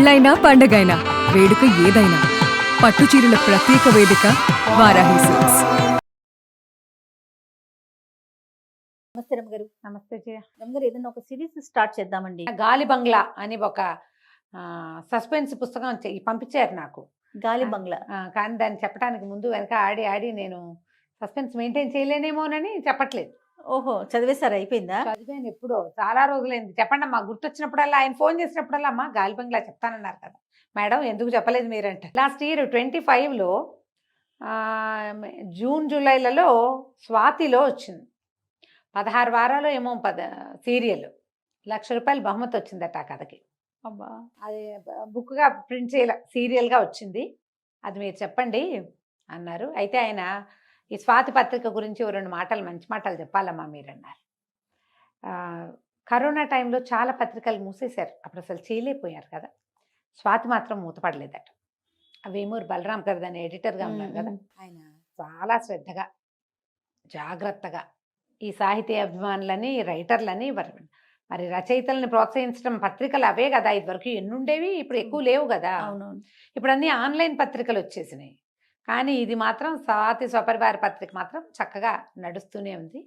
పెళ్ళైనా పండగైనా వేడుక ఏదైనా పట్టు చీరల ప్రత్యేక వేదిక వారాహి సిల్క్స్. నమస్తే రమ్మగారు. నమస్తే జయ. రమ్మగారు, ఏదైనా ఒక సిరీస్ స్టార్ట్ చేద్దామండి. గాలి బంగ్లా అని ఒక సస్పెన్స్ పుస్తకం పంపించారు నాకు. గాలి బంగ్లా. కానీ దాన్ని చెప్పడానికి ముందు వెనక ఆడి ఆడి నేను సస్పెన్స్ మెయింటైన్ చేయలేనేమోనని చెప్పట్లేదు. ఓహో, చదివేశారు, అయిపోయిందా? చదివాను ఎప్పుడో, చాలా రోజులైంది. చెప్పండి అమ్మా, గుర్తొచ్చినప్పుడల్లా ఆయన ఫోన్ చేసినప్పుడల్లా అమ్మా గాలి బంగ్లా చెప్తానన్నారు కదా మేడం, ఎందుకు చెప్పలేదు మీరంటే. లాస్ట్ ఇయర్ 25లో జూన్ జూలైలలో స్వాతిలో వచ్చింది. 16 వారాలు ఏమో సీరియల్. ₹1,00,000 బహుమతి వచ్చిందట ఆ కథకి. అబ్బా, అది బుక్గా ప్రింట్ చేయాల, సీరియల్గా వచ్చింది. అది మీరు చెప్పండి అన్నారు. అయితే ఆయన ఈ స్వాతి పత్రిక గురించి 2 మాటలు, మంచి మాటలు చెప్పాలమ్మా మీరన్నారు. కరోనా టైంలో చాలా పత్రికలు మూసేశారు, అప్పుడు అసలు చేయలేకపోయారు కదా. స్వాతి మాత్రం మూతపడలేదట. వేమూరు బలరాం గారు దాని ఎడిటర్గా ఉన్నారు కదా, ఆయన చాలా శ్రద్ధగా జాగ్రత్తగా ఈ సాహితీ అభిమానులని, రైటర్లని, మరి రచయితల్ని ప్రోత్సహించడం పత్రికలు అవే కదా. ఇదివరకు ఎన్ని ఉండేవి, ఇప్పుడు ఎక్కువ లేవు కదా. ఇప్పుడు అన్ని ఆన్లైన్ పత్రికలు వచ్చేసినాయి. కానీ ఇది మాత్రం స్వాతి స్వపరివార పత్రిక మాత్రం చక్కగా నడుస్తూనే ఉంది.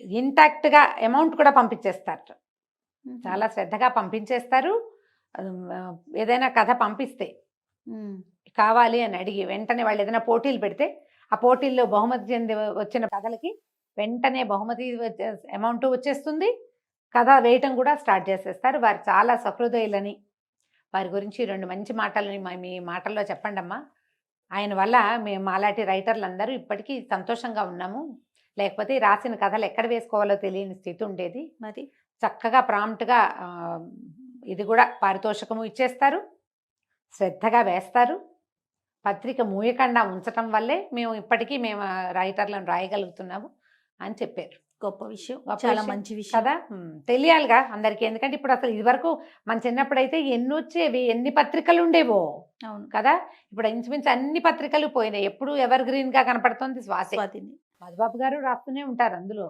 ఇంటాక్ట్గా అమౌంట్ కూడా పంపించేస్తారు, చాలా శ్రద్ధగా పంపించేస్తారు. ఏదైనా కథ పంపిస్తే కావాలి అని అడిగి వెంటనే వాళ్ళు ఏదైనా పోటీలు పెడితే ఆ పోటీల్లో బహుమతి చెంది వచ్చిన కథలకి వెంటనే బహుమతి అమౌంట్ వచ్చేస్తుంది. కథ వేయటం కూడా స్టార్ట్ చేసేస్తారు. వారు చాలా సహృదయులని, వారి గురించి 2 మంచి మాటలని మీ మాటల్లో చెప్పండి అమ్మా. ఆయన వల్ల మేము అలాంటి రైటర్లు అందరూ ఇప్పటికీ సంతోషంగా ఉన్నాము. లేకపోతే రాసిన కథలు ఎక్కడ వేసుకోవాలో తెలియని స్థితి ఉండేది. మరి చక్కగా ప్రాంప్ట్గా ఇది కూడా పారితోషికము ఇచ్చేస్తారు, శ్రద్ధగా వేస్తారు. పత్రిక మూయకుండా ఉంచటం వల్లే మేము ఇప్పటికీ రైటర్లను రాయగలుగుతున్నాము అని చెప్పారు. గొప్ప విషయం, చాలా మంచి విషయం కదా. తెలియాలిగా అందరికీ. ఎందుకంటే ఇప్పుడు అసలు ఇది వరకు మన చిన్నప్పుడైతే ఎన్ని వచ్చేవి, ఎన్ని పత్రికలు ఉండేవో. అవును కదా. ఇప్పుడు ఇంచుమించు అన్ని పత్రికలు పోయినాయి. ఎప్పుడు ఎవర్ గ్రీన్ గా కనపడుతుంది స్వాతిని. మధుబాబు గారు రాస్తూనే ఉంటారు అందులో.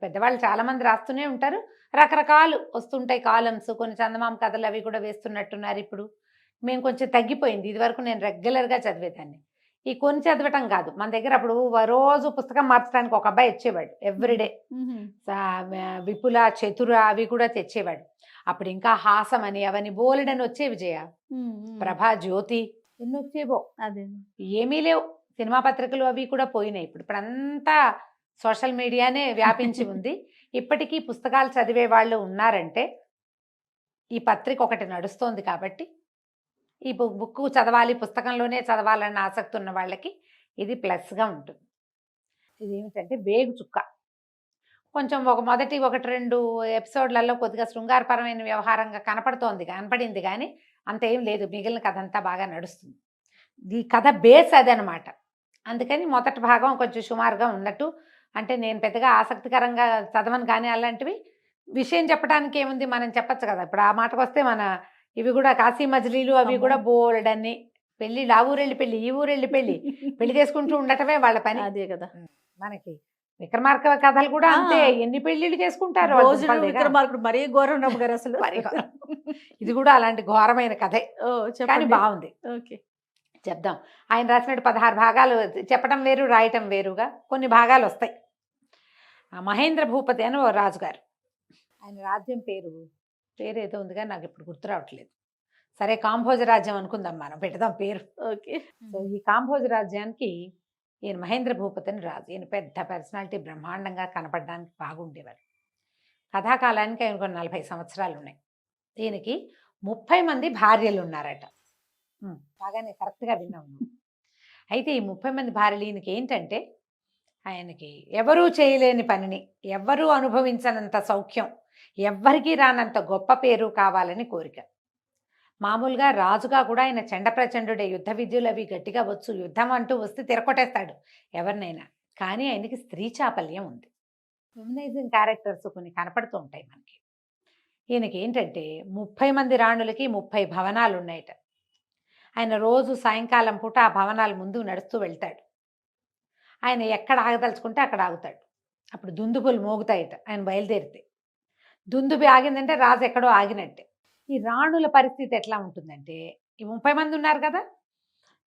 పెద్దవాళ్ళు చాలా మంది రాస్తూనే ఉంటారు. రకరకాలు వస్తుంటాయి కాలమ్స్. కొన్ని చందమామ కథలు అవి కూడా వేస్తున్నట్టున్నారు ఇప్పుడు. మేము కొంచెం తగ్గిపోయింది. ఇది వరకు నేను రెగ్యులర్గా చదివేదాన్ని. ఈ కొన్ని చదవటం కాదు, మన దగ్గర అప్పుడు రోజు పుస్తకం మార్చడానికి ఒక అబ్బాయి వచ్చేవాడు ఎవ్రీడే. విపుల, చతుర అవి కూడా తెచ్చేవాడు. అప్పుడు ఇంకా హాసం అని అవని బోలెడని వచ్చేవి జయ. ప్రభా, జ్యోతి ఎన్ని వచ్చేవో. అదే ఏమీ లేవు. సినిమా పత్రికలు అవి కూడా పోయినాయి. ఇప్పుడంతా సోషల్ మీడియానే వ్యాపించి ఉంది. ఇప్పటికీ పుస్తకాలు చదివే వాళ్ళు ఉన్నారంటే ఈ పత్రిక ఒకటి నడుస్తోంది కాబట్టి, ఈ బుక్ చదవాలి, పుస్తకంలోనే చదవాలన్న ఆసక్తి ఉన్న వాళ్ళకి ఇది ప్లస్గా ఉంటుంది. ఇది ఏమిటంటే వేగు చుక్క. కొంచెం మొదటి 1-2 ఎపిసోడ్లలో కొద్దిగా శృంగారపరమైన వ్యవహారంగా కనపడింది కానీ అంత ఏం లేదు. మిగిలిన కథ అంతా బాగా నడుస్తుంది. ఈ కథ బేస్ అదనమాట. అందుకని మొదటి భాగం కొంచెం సుమారుగా ఉన్నట్టు, అంటే నేను పెద్దగా ఆసక్తికరంగా చదవను కానీ అలాంటివి విషయం చెప్పడానికి ఏముంది, మనం చెప్పచ్చు కదా. ఇప్పుడు ఆ మాటకు వస్తే మన ఇవి కూడా కాశీ మజిలీలు అవి కూడా బోల్డన్ని పెళ్ళిళ్ళు, ఆ ఊరెళ్ళి పెళ్ళి, ఈ ఊరెళ్ళి పెళ్లి చేసుకుంటూ ఉండటమే వాళ్ళ పని. అదే కదా. మనకి విక్రమార్క కథలు కూడా అంతే, ఎన్ని పెళ్లిళ్ళు చేసుకుంటారు. విక్రమార్కుడు మరీ ఘోరం గారు అసలు. ఇది కూడా అలాంటి ఘోరమైన కథే, కానీ బాగుంది. ఓకే, చెప్దాం. ఆయన రాసినట్టు 16 భాగాలు. చెప్పడం వేరు, రాయటం వేరుగా కొన్ని భాగాలు వస్తాయి. మహేంద్ర భూపతి అని ఓ రాజుగారు. ఆయన రాజ్యం పేరు ఏదో ఉంది కానీ నాకు ఇప్పుడు గుర్తు రావట్లేదు. సరే, కాంభోజ రాజ్యం అనుకుందాం, మనం పెడదాం పేరు. ఓకే. సో ఈ కాంభోజ రాజ్యానికి ఈయన మహేంద్ర భూపతి అని రాజు. ఈయన పెద్ద పర్సనాలిటీ, బ్రహ్మాండంగా కనపడడానికి బాగుండేవారు. కథాకాలానికి ఆయనకు 40 సంవత్సరాలు ఉన్నాయి. ఈయనకి 30 మంది భార్యలు ఉన్నారట. బాగానే కరెక్ట్గా విన్నాము. అయితే ఈ 30 మంది భార్యలు ఈయనకి ఏంటంటే, ఆయనకి ఎవరూ చేయలేని పనిని, ఎవరూ అనుభవించనంత సౌఖ్యం, ఎవ్వరికీ రానంత గొప్ప పేరు కావాలని కోరిక. మామూలుగా రాజుగా కూడా ఆయన చండప్రచండుడే. యుద్ధ విద్యలు అవి గట్టిగా వచ్చు. యుద్ధం అంటూ వస్తే తిరగొట్టేస్తాడు ఎవరినైనా. కానీ ఆయనకి స్త్రీ చాపల్యం ఉంది. ఫెమినైజింగ్ క్యారెక్టర్స్ కొన్ని కనపడుతూ ఉంటాయి మనకి. ఈయనకి ఏంటంటే 30 మంది రాణులకి 30 భవనాలు ఉన్నాయట. ఆయన రోజు సాయంకాలం పూట ఆ భవనాల ముందు నడుస్తూ వెళ్తాడు. ఆయన ఎక్కడ ఆగదలుచుకుంటే అక్కడ ఆగుతాడు. అప్పుడు దుందుబులు మోగుతాయట ఆయన బయలుదేరితే. దుందుబి ఆగిందంటే రాజు ఎక్కడో ఆగినట్టే. ఈ రాణుల పరిస్థితి ఎట్లా ఉంటుందంటే, ఈ 30 మంది ఉన్నారు కదా,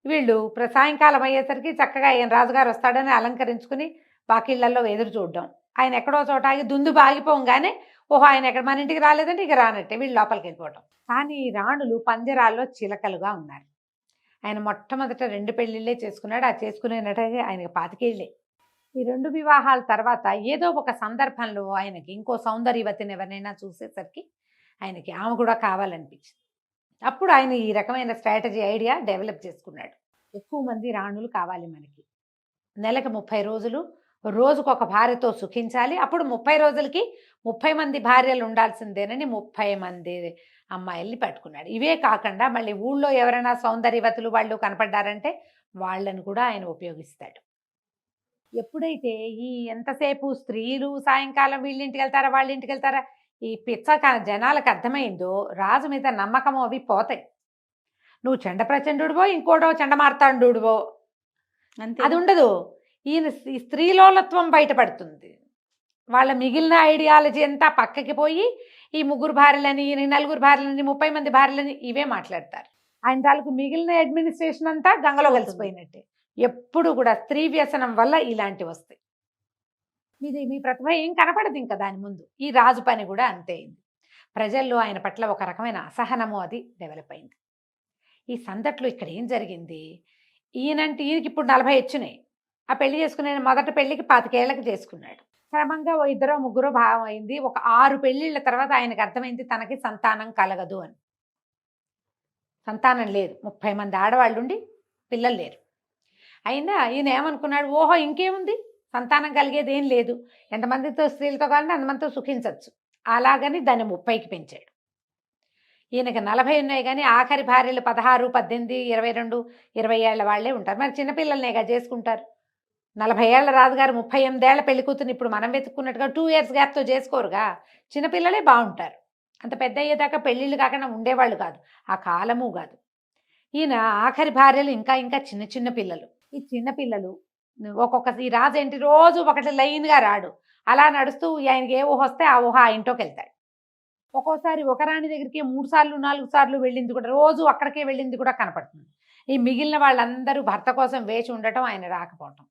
వీళ్ళు సాయంకాలం అయ్యేసరికి చక్కగా ఆయన రాజుగారు వస్తాడని అలంకరించుకుని వాకిళ్లలో ఎదురు చూడడం. ఆయన ఎక్కడో చోట ఆగి దుందుబి ఆగిపోగానే ఓహో ఆయన ఎక్కడ మన ఇంటికి రాలేదంటే ఇక రానట్టే వీళ్ళు లోపలికి వెళ్ళిపోవటం. కానీ ఈ రాణులు పంజరాల్లో చిలకలుగా ఉన్నారు. ఆయన మొట్టమొదట 2 పెళ్ళిళ్ళే చేసుకున్నాడు. ఆ చేసుకునేటట్టుగా ఆయనకి 25 ఏళ్ళే. ఈ 2 వివాహాల తర్వాత ఏదో ఒక సందర్భంలో ఆయనకి ఇంకో సౌందర్యవతిని ఎవరినైనా చూసేసరికి ఆయనకి ఆమె కూడా కావాలనిపించింది. అప్పుడు ఆయన ఈ రకమైన స్ట్రాటజీ ఐడియా డెవలప్ చేసుకున్నాడు. ఎక్కువ మంది రాణులు కావాలి మనకి, నెలకు 30 రోజులు, రోజుకొక భార్యతో సుఖించాలి. అప్పుడు 30 రోజులకి 30 మంది భార్యలు ఉండాల్సిందేనని 30 మంది అమ్మాయిల్ని పట్టుకున్నాడు. ఇవే కాకుండా మళ్ళీ ఊళ్ళో ఎవరైనా సౌందర్యవతులు వాళ్ళు కనపడ్డారంటే వాళ్ళని కూడా ఆయన ఉపయోగిస్తాడు. ఎప్పుడైతే ఈ ఎంతసేపు స్త్రీలు సాయంకాలం వీళ్ళింటికి వెళ్తారా వాళ్ళ ఇంటికి వెళ్తారా ఈ పిచ్చ జనాలకు అర్థమైందో రాజు మీద నమ్మకం అవి పోతాయి. నువ్వు చెండ ప్రచండుడివో ఇంకోటో చండమార్తాండుడివో అంతే. అది ఉండదు. ఈయన ఈ స్త్రీలోలత్వం బయటపడుతుంది. వాళ్ళ మిగిలిన ఐడియాలజీ అంతా పక్కకి పోయి ఈ 3 భార్యలని, 4 భార్యలని, 30 మంది భార్యలని ఇవే మాట్లాడతారు. ఆయన తాలూకు మిగిలిన అడ్మినిస్ట్రేషన్ అంతా గంగలో కలిసిపోయినట్టే. ఎప్పుడు కూడా స్త్రీ వ్యసనం వల్ల ఇలాంటివి వస్తాయి. మీ ప్రతిభ ఏం కనపడదు ఇంకా దాని ముందు. ఈ రాజు పని కూడా అంతే అయింది. ప్రజల్లో ఆయన పట్ల ఒక రకమైన అసహనము అది డెవలప్ అయింది. ఈ సందట్లో ఇక్కడ ఏం జరిగింది, ఈయనకి ఇప్పుడు 40 వచ్చినాయి. ఆ పెళ్లి చేసుకునే మొదటి పెళ్లికి 25 ఏళ్ళకి చేసుకున్నాడు. క్రమంగా 2 3 భావం అయింది. ఒక 6 పెళ్లిళ్ళ తర్వాత ఆయనకు అర్థమైంది తనకి సంతానం కలగదు అని. సంతానం లేదు, 30 మంది ఆడవాళ్ళు ఉండి పిల్లలు లేరు. అయినా ఈయన ఏమనుకున్నాడు, ఓహో ఇంకేముంది సంతానం కలిగేది ఏం లేదు, ఎంతమందితో స్త్రీలతో కావాలంటే అంతమందితో సుఖించవచ్చు. అలాగని దాన్ని 30కి పెంచాడు. ఈయనకి 40 ఉన్నాయి కానీ ఆఖరి భార్యలు 16, 18, 22, 20 ఏళ్ల వాళ్ళే ఉంటారు. మరి చిన్నపిల్లలనేగా చేసుకుంటారు. 40 ఏళ్ల రాజుగారు 38 ఏళ్ల పెళ్లి కూతురు ఇప్పుడు మనం వెతుక్కున్నట్టుగా 2 years గ్యాప్తో చేసుకోరుగా. చిన్నపిల్లలే బాగుంటారు. అంత పెద్ద అయ్యేదాకా పెళ్ళిళ్ళు కాకుండా ఉండేవాళ్ళు కాదు, ఆ కాలము కాదు. ఈయన ఆఖరి భార్యలు ఇంకా ఇంకా చిన్న చిన్న పిల్లలు. ఈ చిన్న పిల్లలు ఈ రాజు ఏంటి రోజు ఒకటి లైన్గా రాడు, అలా నడుస్తూ ఆయనకి ఏ ఊహ వస్తే ఆ ఊహ ఆ ఇంట్లోకి వెళ్తాడు. ఒక్కోసారి ఒక రాణి దగ్గరికి 3 సార్లు 4 సార్లు వెళ్ళింది కూడా, రోజు అక్కడికే వెళ్ళింది కూడా కనపడుతుంది. ఈ మిగిలిన వాళ్ళందరూ భర్త కోసం వేచి ఉండటం, ఆయన రాకపోవటం.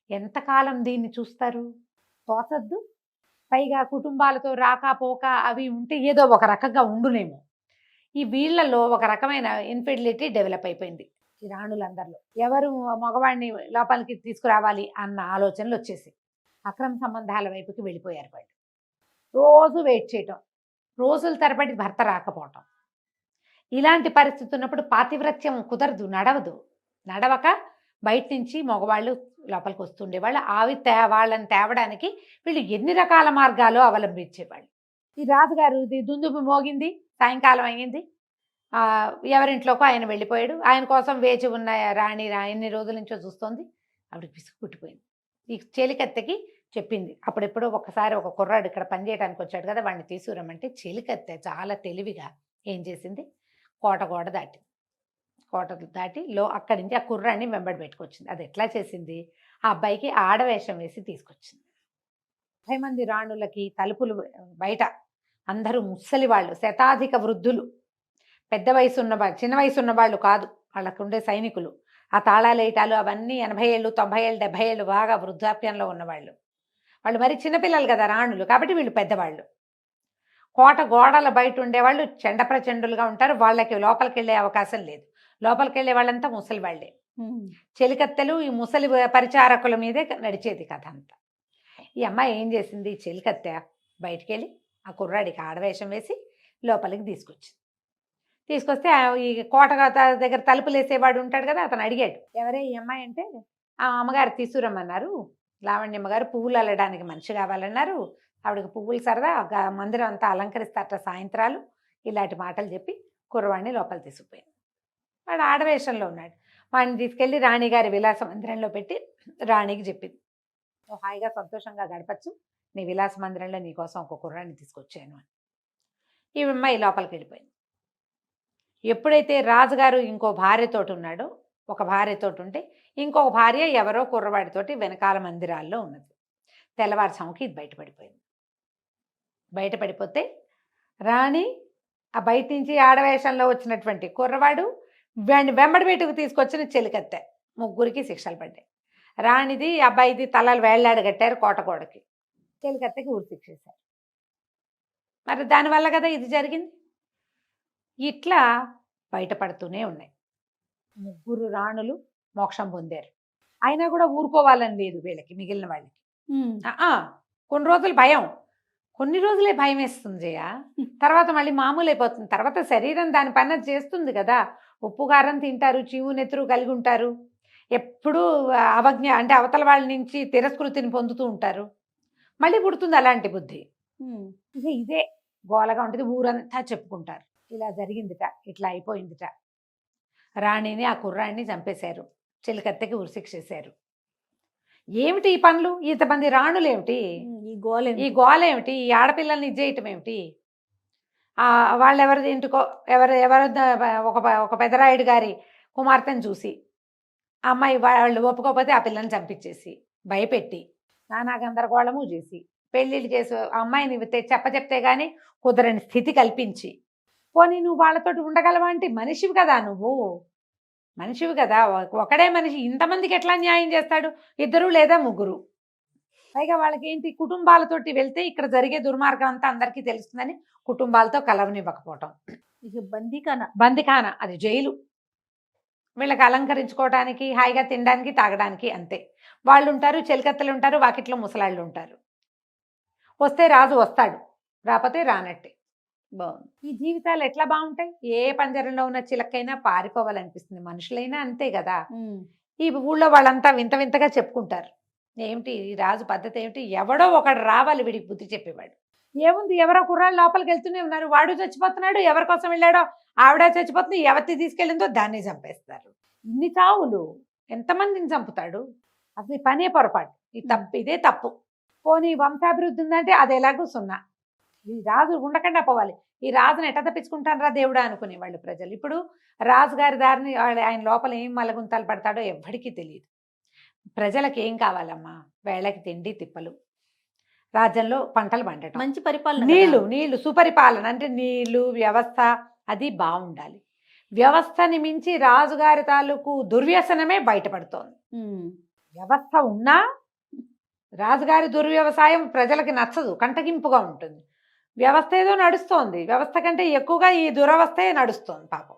ఎంతకాలం దీన్ని చూస్తారు, తోచద్దు. పైగా కుటుంబాలతో రాకపోక అవి ఉంటే ఏదో ఒక రకంగా ఉండునేమో. ఈ వీళ్ళలో ఒక రకమైన ఇన్ఫిడిలిటీ డెవలప్ అయిపోయింది ఈ రాణులందరిలో. ఎవరు మగవాడిని లోపలికి తీసుకురావాలి అన్న ఆలోచనలు వచ్చేసి అక్రమ సంబంధాల వైపుకి వెళ్ళిపోయారు వాళ్ళు. రోజు వెయిట్ చేయటం, రోజుల తరబడి భర్త రాకపోవటం. ఇలాంటి పరిస్థితి ఉన్నప్పుడు పాతివ్రత్యం కుదరదు, నడవక బయట నుంచి మగవాళ్ళు లోపలికి వస్తుండేవాళ్ళు. వాళ్ళని తేవడానికి వీళ్ళు ఎన్ని రకాల మార్గాలు అవలంబించేవాళ్ళు. ఈ రాజుగారు దుందుబి మోగింది, సాయంకాలం అయ్యింది, ఎవరింట్లోకి ఆయన వెళ్ళిపోయాడు. ఆయన కోసం వేచి ఉన్న రాణి ఎన్ని రోజుల నుంచో చూస్తోంది. ఆవిడకి పిసుకు పుట్టిపోయింది. ఈ చెలికత్తెకి చెప్పింది. అప్పుడెప్పుడో ఒకసారి ఒక కుర్రాడు ఇక్కడ పనిచేయడానికి వచ్చాడు కదా, వాడిని తీసుకురమ్మంటే చెలికత్తె చాలా తెలివిగా ఏం చేసింది, కోట దాటి అక్కడి నుంచి ఆ కుర్రాన్ని వెంబడి పెట్టుకొచ్చింది. అది ఎట్లా చేసింది, ఆ అబ్బాయికి ఆడవేషం వేసి తీసుకొచ్చింది. 30 మంది రాణులకి తలుపులు బయట అందరూ ముసలి వాళ్ళు, శతాధిక వృద్ధులు, పెద్ద వయసు ఉన్నవాళ్ళు, చిన్న వయసు ఉన్నవాళ్ళు కాదు, వాళ్ళకు ఉండే సైనికులు, ఆ తాళాలు వేయటాలు అవన్నీ 80 ఏళ్ళు 90 ఏళ్ళు 70 ఏళ్ళు బాగా వృద్ధాప్యంలో ఉన్నవాళ్ళు. వాళ్ళు మరి చిన్నపిల్లలు కదా రాణులు, కాబట్టి వీళ్ళు పెద్దవాళ్ళు. కోట గోడల బయట ఉండేవాళ్ళు చెండప్రచండులుగా ఉంటారు. వాళ్ళకి లోపలికి వెళ్ళే అవకాశం లేదు. లోపలికి వెళ్ళే వాళ్ళంతా ముసలి వాళ్ళే. చెలికత్తెలు ఈ ముసలి పరిచారకుల మీదే నడిచేది కథ అంతా. ఈ అమ్మాయి ఏం చేసింది, చెలికత్తె బయటికి వెళ్ళి ఆ కుర్రాడికి ఆడవేషం వేసి లోపలికి తీసుకొస్తే ఈ కోట దగ్గర తలుపులు వేసేవాడు ఉంటాడు కదా, అతను అడిగాడు, ఎవరే ఈ అమ్మాయి అంటే, ఆ అమ్మగారు తీసుకురమ్మన్నారు, లావణ్యమ్మ గారు పువ్వులు అల్లడానికి మనిషి కావాలన్నారు, ఆవిడకి పువ్వులు సరదా, మందిరం అంతా అలంకరిస్తారట సాయంత్రాలు, ఇలాంటి మాటలు చెప్పి కుర్రవాడిని లోపల తీసుకుపోయాడు. వాడు ఆడవేషంలో ఉన్నాడు. వాడిని తీసుకెళ్ళి రాణిగారి విలాస మందిరంలో పెట్టి రాణికి చెప్పింది, నువ్వు హాయిగా సంతోషంగా గడపచ్చు, నీ విలాస మందిరంలో నీకోసం ఒక కుర్రాన్ని తీసుకొచ్చాను అని. ఈ అమ్మాయి లోపలికి వెళ్ళిపోయింది. ఎప్పుడైతే రాజుగారు ఇంకో భార్యతోటి ఉన్నాడో, ఒక భార్యతోటి ఉంటే ఇంకొక భార్య ఎవరో కుర్రవాడితోటి వెనకాల మందిరాల్లో ఉన్నది. తెల్లవారుజాముకి ఇది బయటపడిపోయింది. బయటపడిపోతే రాణి ఆ బయట నుంచి ఆడవేషంలో వచ్చినటువంటి కుర్రవాడు వెంబడి వీటుకు తీసుకొచ్చిన చెలికత్తె, ముగ్గురికి శిక్షలు పడ్డాయి. రాణిది అబ్బాయిది తలలు వేళ్లాడు కట్టారు కోటగోడకి, చెలికత్తెకి ఊరి శిక్షేశారు. మరి దానివల్ల కదా ఇది జరిగింది. ఇట్లా బయటపడుతూనే ఉన్నాయి. ముగ్గురు రాణులు మోక్షం పొందారు. అయినా కూడా ఊరుకోవాలని లేదు వీళ్ళకి, మిగిలిన వాళ్ళకి. కొన్ని రోజులు భయం, కొన్ని రోజులే భయం వేస్తుంది జయ. తర్వాత మళ్ళీ మామూలు అయిపోతుంది. తర్వాత శరీరం దాని పని అది చేస్తుంది కదా. ఉప్పు కారం తింటారు, చీవు నెత్తురు కలిగి ఉంటారు, ఎప్పుడూ అవజ్ఞ అంటే అవతల వాళ్ళ నుంచి తిరస్కృతిని పొందుతూ ఉంటారు. మళ్ళీ పుడుతుంది అలాంటి బుద్ధి. ఇదే గోలగా ఉంటుంది. ఊరంతా చెప్పుకుంటారు, ఇలా జరిగిందిట, ఇట్లా అయిపోయిందిట. రాణిని ఆ కుర్రాడిని చంపేశారు, చెలికత్తెకి ఉరిశిక్ష చేశారు. ఏమిటి ఈ పనులు? ఇంతమంది రాణులు ఏమిటి ఈ గోల ఏమిటి? ఈ ఆడపిల్లల్ని ఇచ్చేయటం ఏమిటి? వాళ్ళు ఎవరి ఇంటికో ఎవరు ఒక పెదరాయుడు గారి కుమార్తెను చూసి ఆ అమ్మాయి వాళ్ళు ఒప్పుకోకపోతే ఆ పిల్లని చంపించేసి భయపెట్టి నానా గందరగోళము చేసి పెళ్ళిళ్ళు చేసి ఆ అమ్మాయిని చెప్తే కానీ కుదరని స్థితి కల్పించి, పోనీ నువ్వు వాళ్ళతోటి ఉండగలవా అంటే మనిషివి కదా, నువ్వు మనిషివి కదా. ఒకడే మనిషి ఇంతమందికి ఎట్లా న్యాయం చేస్తాడు? ఇద్దరు లేదా ముగ్గురు. పైగా వాళ్ళకి ఏంటి, కుటుంబాలతోటి వెళ్తే ఇక్కడ జరిగే దుర్మార్గం అంతా అందరికీ తెలుస్తుందని కుటుంబాలతో కలవనివ్వకపోవటం. బందిఖాన అది జైలు. వీళ్ళకి అలంకరించుకోవడానికి, హాయిగా తినడానికి, తాగడానికి అంతే. వాళ్ళు ఉంటారు, చెలికత్తలు ఉంటారు, వాకిట్లో ముసలాళ్ళు ఉంటారు. వస్తే రాజు వస్తాడు, రాకపోతే రానట్టే. బాగుంది. ఈ జీవితాలు ఎట్లా బాగుంటాయి? ఏ పంజరంలో ఉన్న చిలకైనా పారిపోవాలనిపిస్తుంది. మనుషులైనా అంతే కదా. ఈ ఊళ్ళో వాళ్ళంతా వింత వింతగా చెప్పుకుంటారు. ఏమిటి ఈ రాజు పద్ధతి ఏమిటి? ఎవడో ఒకడు రావాలి వీడికి బుద్ధి చెప్పేవాడు. ఏముంది, ఎవరో కుర్రాళ్ళు లోపలికి వెళ్తూనే ఉన్నారు, వాడు చచ్చిపోతున్నాడు, ఎవరి కోసం వెళ్ళాడో ఆవిడ చచ్చిపోతుంది, ఎవరిని తీసుకెళ్ళిందో దాన్ని చంపేస్తారు. ఇన్ని చావులు, ఎంతమందిని చంపుతాడు? అసలు ఈ పనే పొరపాటు, ఈ తప్పు, ఇదే తప్పు. పోనీ వంశాభివృద్ధి ఉందంటే అది ఎలాగో సున్నా. ఈ రాజు ఉండకుండా పోవాలి. ఈ రాజుని ఎట్ట తప్పించుకుంటానరా దేవుడా అనుకునేవాళ్ళు ప్రజలు. ఇప్పుడు రాజుగారి దారిని ఆయన లోపల ఏం మలగుంతాలు పడతాడో ఎవ్వడికి తెలియదు. ప్రజలకు ఏం కావాలమ్మా? వేళకి తిండి తిప్పలు, రాజ్యంలో పంటలు పండటం, మంచి పరిపాలన, నీళ్లు సుపరిపాలన, అంటే నీళ్లు వ్యవస్థ అది బాగుండాలి. వ్యవస్థని మించి రాజుగారి తాలూకు దుర్వ్యసనమే బయటపడుతోంది. వ్యవస్థ ఉన్నా రాజుగారి దుర్వ్యవసాయం ప్రజలకి నచ్చదు, కంటగింపుగా ఉంటుంది. వ్యవస్థ ఏదో నడుస్తోంది, వ్యవస్థ కంటే ఎక్కువగా ఈ దురవస్థే నడుస్తోంది. పాపం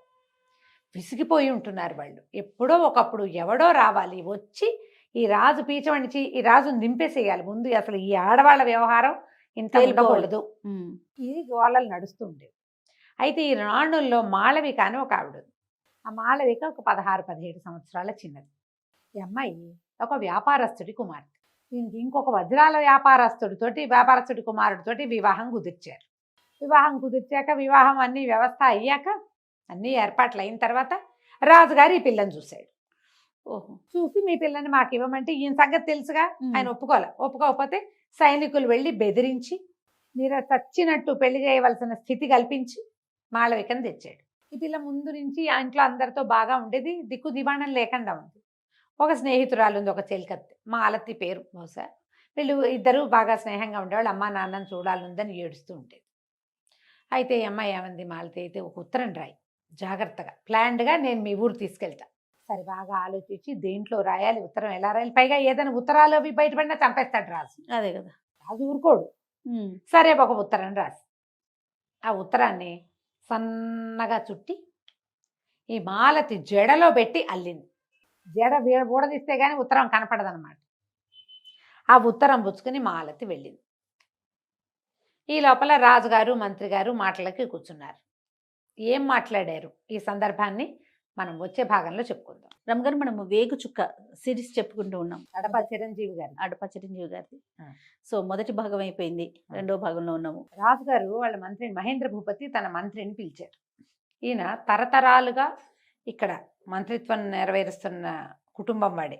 విసిగిపోయి ఉంటున్నారు వాళ్ళు. ఎప్పుడో ఒకప్పుడు ఎవడో రావాలి, వచ్చి ఈ రాజు పీచమణిచి ఈ రాజును దింపేసేయాలి ముందు. అసలు ఈ ఆడవాళ్ళ వ్యవహారం ఇంత ఉండకూడదు. ఇది గోళలు నడుస్తూ ఉండేవి. అయితే ఈ రాణుల్లో మాళవిక అని ఒక ఆవిడ. ఆ మాళవిక ఒక 16-17 సంవత్సరాల చిన్నది. ఈ అమ్మాయి ఒక వ్యాపారస్తుడి కుమార్తె. ఇంకొక వజ్రాల వ్యాపారస్తుడి కుమారుడితోటి వివాహం కుదిర్చారు. వివాహం కుదిర్చాక, వివాహం అన్ని వ్యవస్థ అయ్యాక, అన్ని ఏర్పాట్లు అయిన తర్వాత రాజుగారు ఈ పిల్లని చూశాడు. చూసి మీ పిల్లని మాకు ఇవ్వమంటే, ఈయన సంగతి తెలుసుగా, ఆయన ఒప్పుకోకపోతే సైనికులు వెళ్ళి బెదిరించి చచ్చినట్టు పెళ్లి చేయవలసిన స్థితి కల్పించి మాళవికను తెచ్చాడు. ఈ పిల్ల ముందు నుంచి ఆ ఇంట్లో అందరితో బాగా ఉండేది, దిక్కు దివాణం లేకుండా ఉంది. ఒక స్నేహితురాలు ఉంది, ఒక చెలికత్తె, మాలతి పేరు బహుశా. వీళ్ళు ఇద్దరు బాగా స్నేహంగా ఉండేవాళ్ళు. అమ్మ నాన్నని చూడాలందని ఏడుస్తూ ఉండేది. అయితే ఈ అమ్మాయి ఏమంది, మాలతి అయితే ఒక ఉత్తరం రాయి, జాగ్రత్తగా ప్లాన్డ్గా నేను మీ ఊరు తీసుకెళ్తా. సరే బాగా ఆలోచించి దేంట్లో రాయాలి, ఉత్తరం ఎలా రాయాలి, పైగా ఏదైనా ఉత్తరాలు అవి బయటపడినా చంపేస్తాడు రాజు. అదే కదా, రాజు ఊరుకోడు. సరే ఒక ఉత్తరం రాసి ఆ ఉత్తరాన్ని సన్నగా చుట్టి ఈ మాలతి జడలో పెట్టి అల్లింది. జడ ఊడదీస్తే కానీ ఉత్తరం కనపడదనమాట. ఆ ఉత్తరం పుచ్చుకుని మాలతి వెళ్ళింది. ఈ లోపల రాజుగారు మంత్రి గారు మాటలకి కూర్చున్నారు. ఏం మాట్లాడారు ఈ సందర్భాన్ని మనం వచ్చే భాగంలో చెప్పుకుందాం. రమగారు, మనము వేగు చుక్క సిరీస్ చెప్పుకుంటూ ఉన్నాం. అడప చిరంజీవి గారి. సో మొదటి భాగం అయిపోయింది, రెండో భాగంలో ఉన్నాము. రాజుగారు వాళ్ళ మంత్రిని, మహేంద్ర భూపతి తన మంత్రిని పిలిచారు. ఈయన తరతరాలుగా ఇక్కడ మంత్రిత్వం నెరవేరుస్తున్న కుటుంబం వాడే.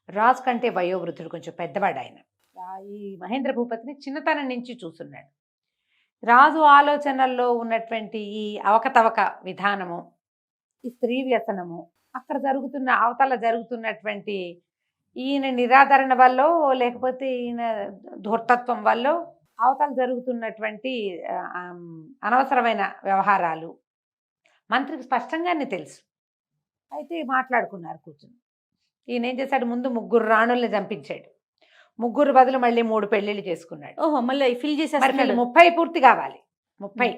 రాజు కంటే వయోవృద్ధుడు, కొంచెం పెద్దవాడు ఆయన. ఈ మహేంద్ర భూపతిని చిన్నతనం నుంచి చూస్తున్నాడు. రాజు ఆలోచనల్లో ఉన్నటువంటి ఈ అవకతవక విధానము, ఈ స్త్రీ వ్యసనము, అక్కడ అవతల జరుగుతున్నటువంటి ఈయన నిరాదరణ వల్ల, లేకపోతే ఈయన ధూర్తత్వం వల్ల అవతల జరుగుతున్నటువంటి అనవసరమైన వ్యవహారాలు మంత్రికి స్పష్టంగానే తెలుసు. అయితే మాట్లాడుకున్నారు కూర్చుని. ఈయన ఏం చేశాడు, ముందు 3 రాణుల్ని చంపించాడు. 3 బదులు మళ్ళీ 3 పెళ్ళిళ్ళు చేసుకున్నాడు. ఓహో, మళ్ళీ ఫిల్ మరి చేసేస్తున్నాడు. 30 పూర్తి కావాలి. 30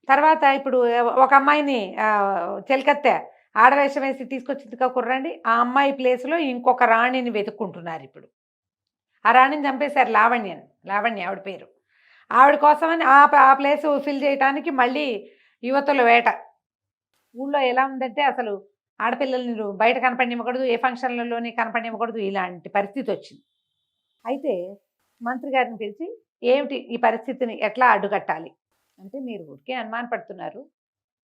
తర్వాత ఇప్పుడు ఒక అమ్మాయిని చెలికత్తె ఆడవేషం వేసి తీసుకొచ్చింది కుర్రండి. ఆ అమ్మాయి ప్లేస్లో ఇంకొక రాణిని వెతుక్కుంటున్నారు ఇప్పుడు. ఆ రాణిని చంపేశారు, లావణ్య ఆవిడ పేరు. ఆవిడ కోసమని ఆ ప్లేస్ ఫిల్ చేయడానికి మళ్ళీ యువతుల వేట. ఊళ్ళో ఎలా ఉందంటే అసలు ఆడపిల్లల్ని బయట కనపడినివ్వకూడదు, ఏ ఫంక్షన్లలోనే కనపడినివ్వకూడదు, ఇలాంటి పరిస్థితి వచ్చింది. అయితే మంత్రి గారిని పిలిచి, ఏమిటి ఈ పరిస్థితిని ఎట్లా అడ్డుకట్టాలి అంటే, మీరు ఊరికే అనుమానపడుతున్నారు,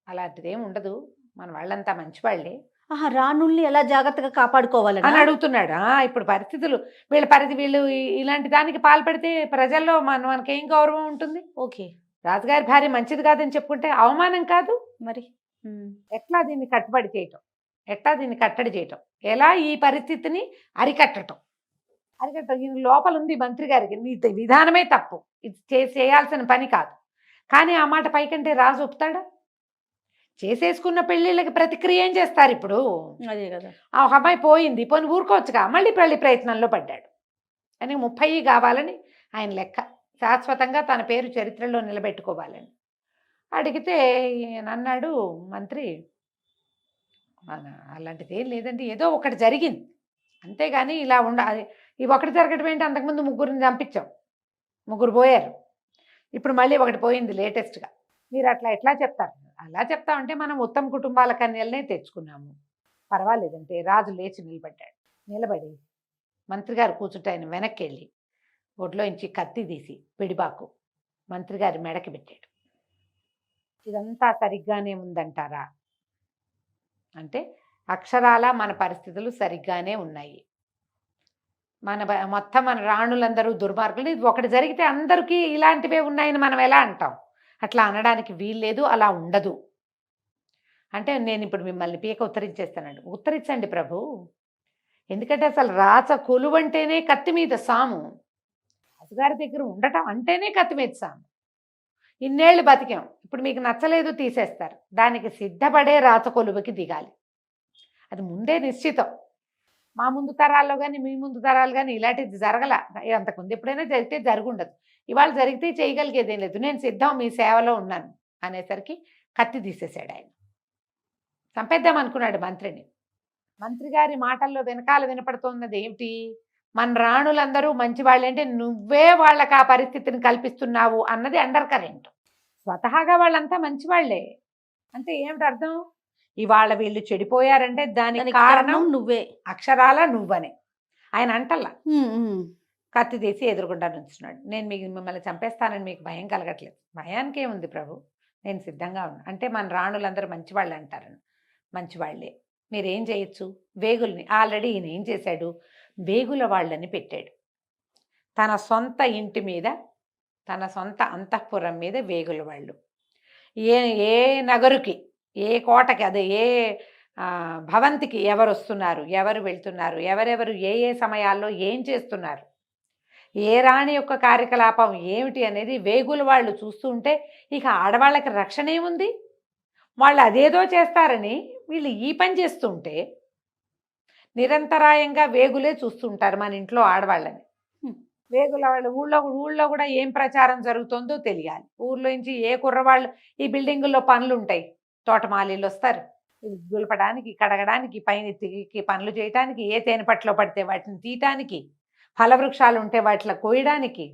అలాంటిది ఏమి ఉండదు, మన వాళ్ళంతా మంచి వాళ్ళే ఆహా, రాణుల్ని ఎలా జాగ్రత్తగా కాపాడుకోవాలని అని అడుగుతున్నాడు. ఇప్పుడు పరిస్థితులు వీళ్ళు ఇలాంటి దానికి పాల్పడితే ప్రజల్లో మనకేం గౌరవం ఉంటుంది? ఓకే, రాజుగారి భార్య మంచిది కాదని చెప్పుకుంటే అవమానం కాదు మరి ఎట్లా దీన్ని కట్టడి చేయటం, ఎలా ఈ పరిస్థితిని అరికట్టడం ఈయన లోపల ఉంది మంత్రి గారికి. నీ విధానమే తప్పు, ఇది చేయాల్సిన పని కాదు. కానీ ఆ మాట పైకంటే రాజు ఒప్పుతాడా? చేసేసుకున్న పెళ్ళిళ్ళకి ప్రతిక్రియ ఏం చేస్తారు ఇప్పుడు? అదే కదా. ఆ ఒక అమ్మాయి పోయింది, పోని ఊరుకోవచ్చుగా, మళ్ళీ పెళ్లి ప్రయత్నంలో పడ్డాడు. అని 30 కావాలని ఆయన లెక్క, శాశ్వతంగా తన పేరు చరిత్రలో నిలబెట్టుకోవాలని. అడిగితే ఈయన అన్నాడు మంత్రి, అలాంటిది ఏం లేదండి, ఏదో ఒకటి జరిగింది అంతేగాని ఇలా ఈ ఒకటి జరగడం ఏంటి, అంతకుముందు 3 చంపించాం, 3 పోయారు, ఇప్పుడు మళ్ళీ ఒకటి పోయింది లేటెస్ట్గా. మీరు అట్లా ఎట్లా చెప్తారు? అలా చెప్తామంటే మనం ఉత్తమ కుటుంబాల కన్యలనే తెచ్చుకున్నాము, పర్వాలేదంటే. రాజు లేచి నిలబడి మంత్రి గారు కూర్చుంటే ఆయన వెనక్కి వెళ్ళి ఒడ్లోంచి కత్తి తీసి పిడిబాకు మంత్రి గారి మెడకి పెట్టాడు. ఇదంతా సరిగ్గానే ఉందంటారా అంటే, అక్షరాల మన పరిస్థితులు సరిగ్గానే ఉన్నాయి. మొత్తం మన రాణులందరూ దుర్మార్గులు, ఇది ఒకటి జరిగితే అందరికీ ఇలాంటివే ఉన్నాయని మనం ఎలా అంటాం? అట్లా అనడానికి వీల్లేదు, అలా ఉండదు అంటే, నేను ఇప్పుడు మిమ్మల్ని పీక ఉత్తరించేస్తానండి. ఉత్తరించండి ప్రభు, ఎందుకంటే అసలు రాచ కొలువంటేనే కత్తి మీద సాము, రాజుగారి దగ్గర ఉండటం అంటేనే కత్తి మీద సాము. ఇన్నేళ్ళు బతికాం, ఇప్పుడు మీకు నచ్చలేదు తీసేస్తారు, దానికి సిద్ధపడే రాచ కొలువుకి దిగాలి, అది ముందే నిశ్చితం. మా ముందు తరాల్లో కానీ మీ ముందు తరాలు కానీ ఇలాంటిది జరగల, అంతకుముందు ఎప్పుడైనా జరిగితే జరుగుండదు, ఇవాళ జరిగితే చేయగలిగేదేం లేదు, నేను సిద్ధం, మీ సేవలో ఉన్నాను అనేసరికి కత్తి తీసేశాడు ఆయన. చంపేద్దాం అనుకున్నాడు మంత్రిని. మంత్రి గారి మాటల్లో వెనకాల వినపడుతున్నది ఏమిటి? మన రాణులందరూ మంచి వాళ్ళంటే నువ్వే వాళ్ళకి ఆ పరిస్థితిని కల్పిస్తున్నావు అన్నది అండర్ కరెంట్. స్వతహాగా వాళ్ళంతా మంచివాళ్లే అంటే ఏమిటి అర్థం? ఇవాళ వీళ్ళు చెడిపోయారంటే దానికి కారణం నువ్వే, అక్షరాల నువ్వనే. ఆయన అంటల్లా, కత్తి తీసి ఎదురుగుండా నుంచున్నాడు. నేను మిమ్మల్ని చంపేస్తానని మీకు భయం కలగట్లేదు. భయానికి ఏముంది ప్రభు, నేను సిద్ధంగా ఉన్నా అంటే, మన రాణులందరూ మంచివాళ్ళు అంటారని. మంచివాళ్లే, మీరేం చేయొచ్చు? వేగుల్ని ఆల్రెడీ ఈయన ఏం చేశాడు, వేగుల వాళ్ళని పెట్టాడు. తన సొంత ఇంటి మీద, తన సొంత అంతఃపురం మీద వేగుల వాళ్ళు. ఏ నగరుకి, ఏ కోటకి, అదే ఏ భవంతికి ఎవరు వస్తున్నారు, ఎవరు వెళ్తున్నారు, ఎవరెవరు ఏ సమయాల్లో ఏం చేస్తున్నారు, ఏ రాణి యొక్క కార్యకలాపం ఏమిటి అనేది వేగుల వాళ్ళు చూస్తూ ఉంటే ఇక ఆడవాళ్ళకి రక్షణ ఏముంది? వాళ్ళు అదేదో చేస్తారని వీళ్ళు ఈ పని చేస్తుంటే నిరంతరాయంగా వేగులే చూస్తుంటారు మన ఇంట్లో ఆడవాళ్ళని. వేగుల వాళ్ళు ఊళ్ళో కూడా ఏం ప్రచారం జరుగుతుందో తెలియాలి. ఊర్లో నుంచి ఏ కుర్రవాళ్ళు, ఈ బిల్డింగుల్లో పనులు ఉంటాయి, తోటమాలీలు వస్తారు, దులపడానికి, కడగడానికి, పైన తిరిగి పనులు చేయడానికి, ఏ తేనె పట్లో పడితే వాటిని తీయటానికి, ఫలవృక్షాలు ఉంటే వాటిలో కోయడానికి,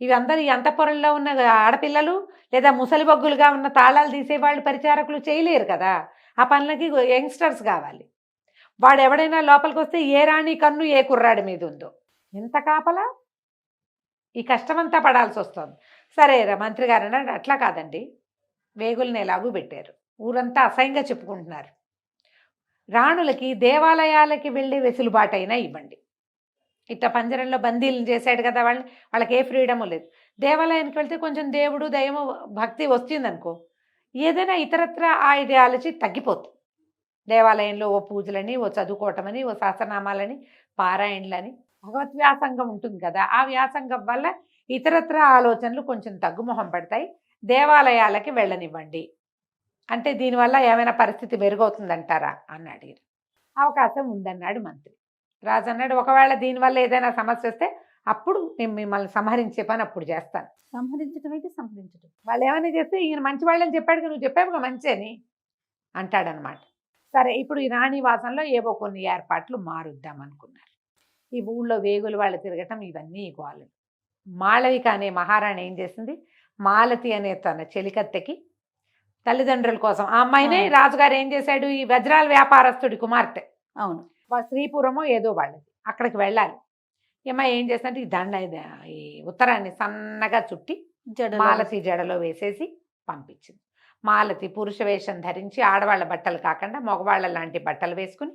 ఇవి అందరూ ఈ అంతఃపురంలో ఉన్న ఆడపిల్లలు లేదా ముసలి బొగ్గులుగా ఉన్న తాళాలు తీసేవాళ్ళు, పరిచారకులు చేయలేరు కదా. ఆ పనులకి యంగ్స్టర్స్ కావాలి. వాడు ఎవడైనా లోపలికి వస్తే ఏ రాణి కన్ను ఏ కుర్రాడి మీద ఉందో, ఎంత కాపలా, ఈ కష్టమంతా పడాల్సి వస్తుంది. సరే మంత్రి గారు అన్నాడు, అట్లా కాదండి, వేగుల్ని ఎలాగూ పెట్టారు, ఊరంతా అసహ్యంగా చెప్పుకుంటున్నారు, రాణులకి దేవాలయాలకి వెళ్ళే వెసులుబాటైనా ఇవ్వండి. ఇట్లా పంజరంలో బందీలను చేశాడు కదా వాళ్ళకి ఏ ఫ్రీడము లేదు. దేవాలయానికి వెళ్తే కొంచెం దేవుడు దయము భక్తి వచ్చిందనుకో, ఏదైనా ఇతరత్ర ఐడియాలజీ తగ్గిపోతుంది. దేవాలయంలో ఓ పూజలని, ఓ చదువుకోవటమని, ఓ సహస్రనామాలని, పారాయణలని, భగవత్ వ్యాసంగం ఉంటుంది కదా, ఆ వ్యాసంగం వల్ల ఇతరత్ర ఆలోచనలు కొంచెం తగ్గుముఖం పడతాయి, దేవాలయాలకి వెళ్ళనివ్వండి. అంటే దీనివల్ల ఏమైనా పరిస్థితి మెరుగవుతుందంటారా అని అడిగారు. అవకాశం ఉందన్నాడు మంత్రి. రాజు అన్నాడు, ఒకవేళ దీనివల్ల ఏదైనా సమస్య వస్తే అప్పుడు నేను మిమ్మల్ని సంహరించే పని అప్పుడు చేస్తాను. సంహరించడం అయితే సంహరించడం. వాళ్ళు ఏమైనా చేస్తే ఈయన మంచి వాళ్ళని చెప్పాడు, నువ్వు చెప్పావుగా మంచి అని అంటాడనమాట. సరే, ఇప్పుడు ఈ రాణివాసంలో ఏవో కొన్ని ఏర్పాట్లు మారుద్దాం అనుకున్నారు. ఈ ఊళ్ళో వేగులు వాళ్ళు తిరగటం ఇవన్నీ గోలు. మాళవిక అనే మహారాణి ఏం చేసింది, మాలతి అనే తన చెలికత్తెకి తల్లిదండ్రుల కోసం ఆ అమ్మాయినే రాజుగారు ఏం చేశాడు, ఈ వజ్రాల వ్యాపారస్తుడి కుమార్తె, అవును. వాళ్ళ శ్రీపురమో ఏదో వాళ్ళది, అక్కడికి వెళ్ళాలి. ఈ అమ్మాయి ఏం చేస్తుంటే ఈ ఉత్తరాన్ని సన్నగా చుట్టి మాలతి జడలో వేసేసి పంపించింది. మాలతి పురుష వేషం ధరించి ఆడవాళ్ళ బట్టలు కాకుండా మగవాళ్ళ లాంటి బట్టలు వేసుకుని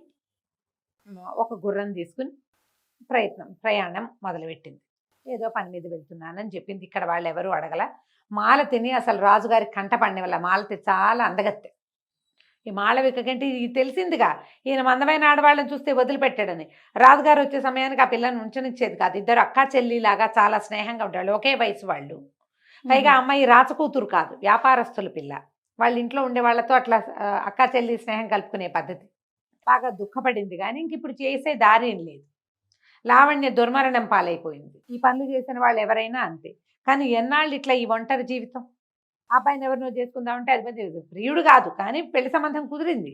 ఒక గుర్రం తీసుకుని ప్రయాణం మొదలుపెట్టింది. ఏదో పని మీద వెళ్తున్నానని చెప్పింది. ఇక్కడ వాళ్ళు ఎవరు అడగల. మాలతిని అసలు రాజుగారి కంట పడిన వల్ల, మాలతి చాలా అందగత్తె. ఈ మాళవిక కంటే ఇది తెలిసిందిగా, ఈయన మందమైన ఆడవాళ్ళని చూస్తే వదిలిపెట్టాడని. రాజుగారు వచ్చే సమయానికి ఆ పిల్లని ఉంచనిచ్చేది కాదు. ఇద్దరు అక్కా చెల్లిలాగా చాలా స్నేహంగా ఉంటాడు, ఒకే వయసు వాళ్ళు. పైగా అమ్మాయి రాచకూతురు కాదు, వ్యాపారస్తుల పిల్ల. వాళ్ళ ఇంట్లో ఉండే వాళ్ళతో అట్లా అక్కా చెల్లి స్నేహం కలుపుకునే పద్ధతి. బాగా దుఃఖపడింది, కానీ ఇంక ఇప్పుడు చేసే దారి ఏం లేదు. లావణ్య దుర్మరణం పాలైపోయింది. ఈ పనులు చేసిన వాళ్ళు ఎవరైనా అంతే. కానీ ఎన్నాళ్ళు ఇట్లా ఈ ఒంటరి జీవితం. ఆ అబ్బాయిని ఎవరినో చేసుకుందామంటే అది పెద్ద ప్రియుడు కాదు, కానీ పెళ్లి సంబంధం కుదిరింది.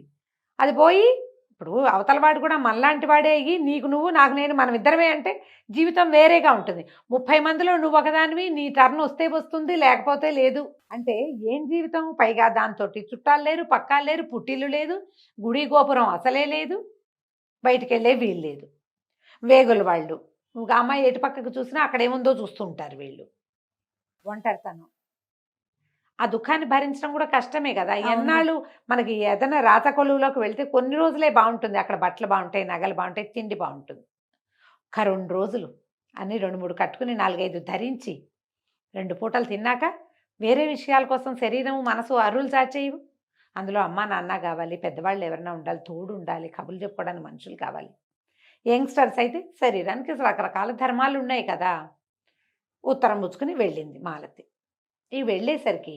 అది పోయి ఇప్పుడు అవతల వాడు కూడా మనలాంటి వాడే అయ్యి నీకు నువ్వు నాకు నేను మనం ఇద్దరమే అంటే జీవితం వేరేగా ఉంటుంది. 30 మందిలో నువ్వు ఒకదానివి, నీ టర్న్ వస్తే వస్తుంది, లేకపోతే లేదు. అంటే ఏం జీవితం? పైగా దాంతో చుట్టాలు లేరు, పక్కాలు లేరు, పుట్టిల్లు లేదు, గుడి గోపురం అసలే లేదు, బయటికి వెళ్ళే వీలు లేదు. వేగులు వాళ్ళు, నువ్వు అమ్మాయి ఎటు పక్కకు చూసినా అక్కడ ఏముందో చూస్తుంటారు వీళ్ళు. ఒంటరితనం, ఆ దుఃఖాన్ని భరించడం కూడా కష్టమే కదా. ఎన్నాళ్ళు మనకి ఏదైనా రాత కొలువులోకి వెళ్తే కొన్ని రోజులే బాగుంటుంది, అక్కడ బట్టలు బాగుంటాయి, నగలు బాగుంటాయి, తిండి బాగుంటుంది. ఒక 2 రోజులు అన్నీ 2-3 కట్టుకుని 4-5 ధరించి 2 పూటలు తిన్నాక వేరే విషయాల కోసం శరీరం మనసు అరులు చాచేయవు. అందులో అమ్మ నాన్న కావాలి, పెద్దవాళ్ళు ఎవరైనా ఉండాలి, తోడు ఉండాలి, కబుర్లు చెప్పుకోవడానికి మనుషులు కావాలి. యంగ్స్టర్స్ అయితే శరీరానికి రకరకాల ధర్మాలు ఉన్నాయి కదా. ఉత్తరం పుచ్చుకుని వెళ్ళింది మాలతి. ఈ వెళ్ళేసరికి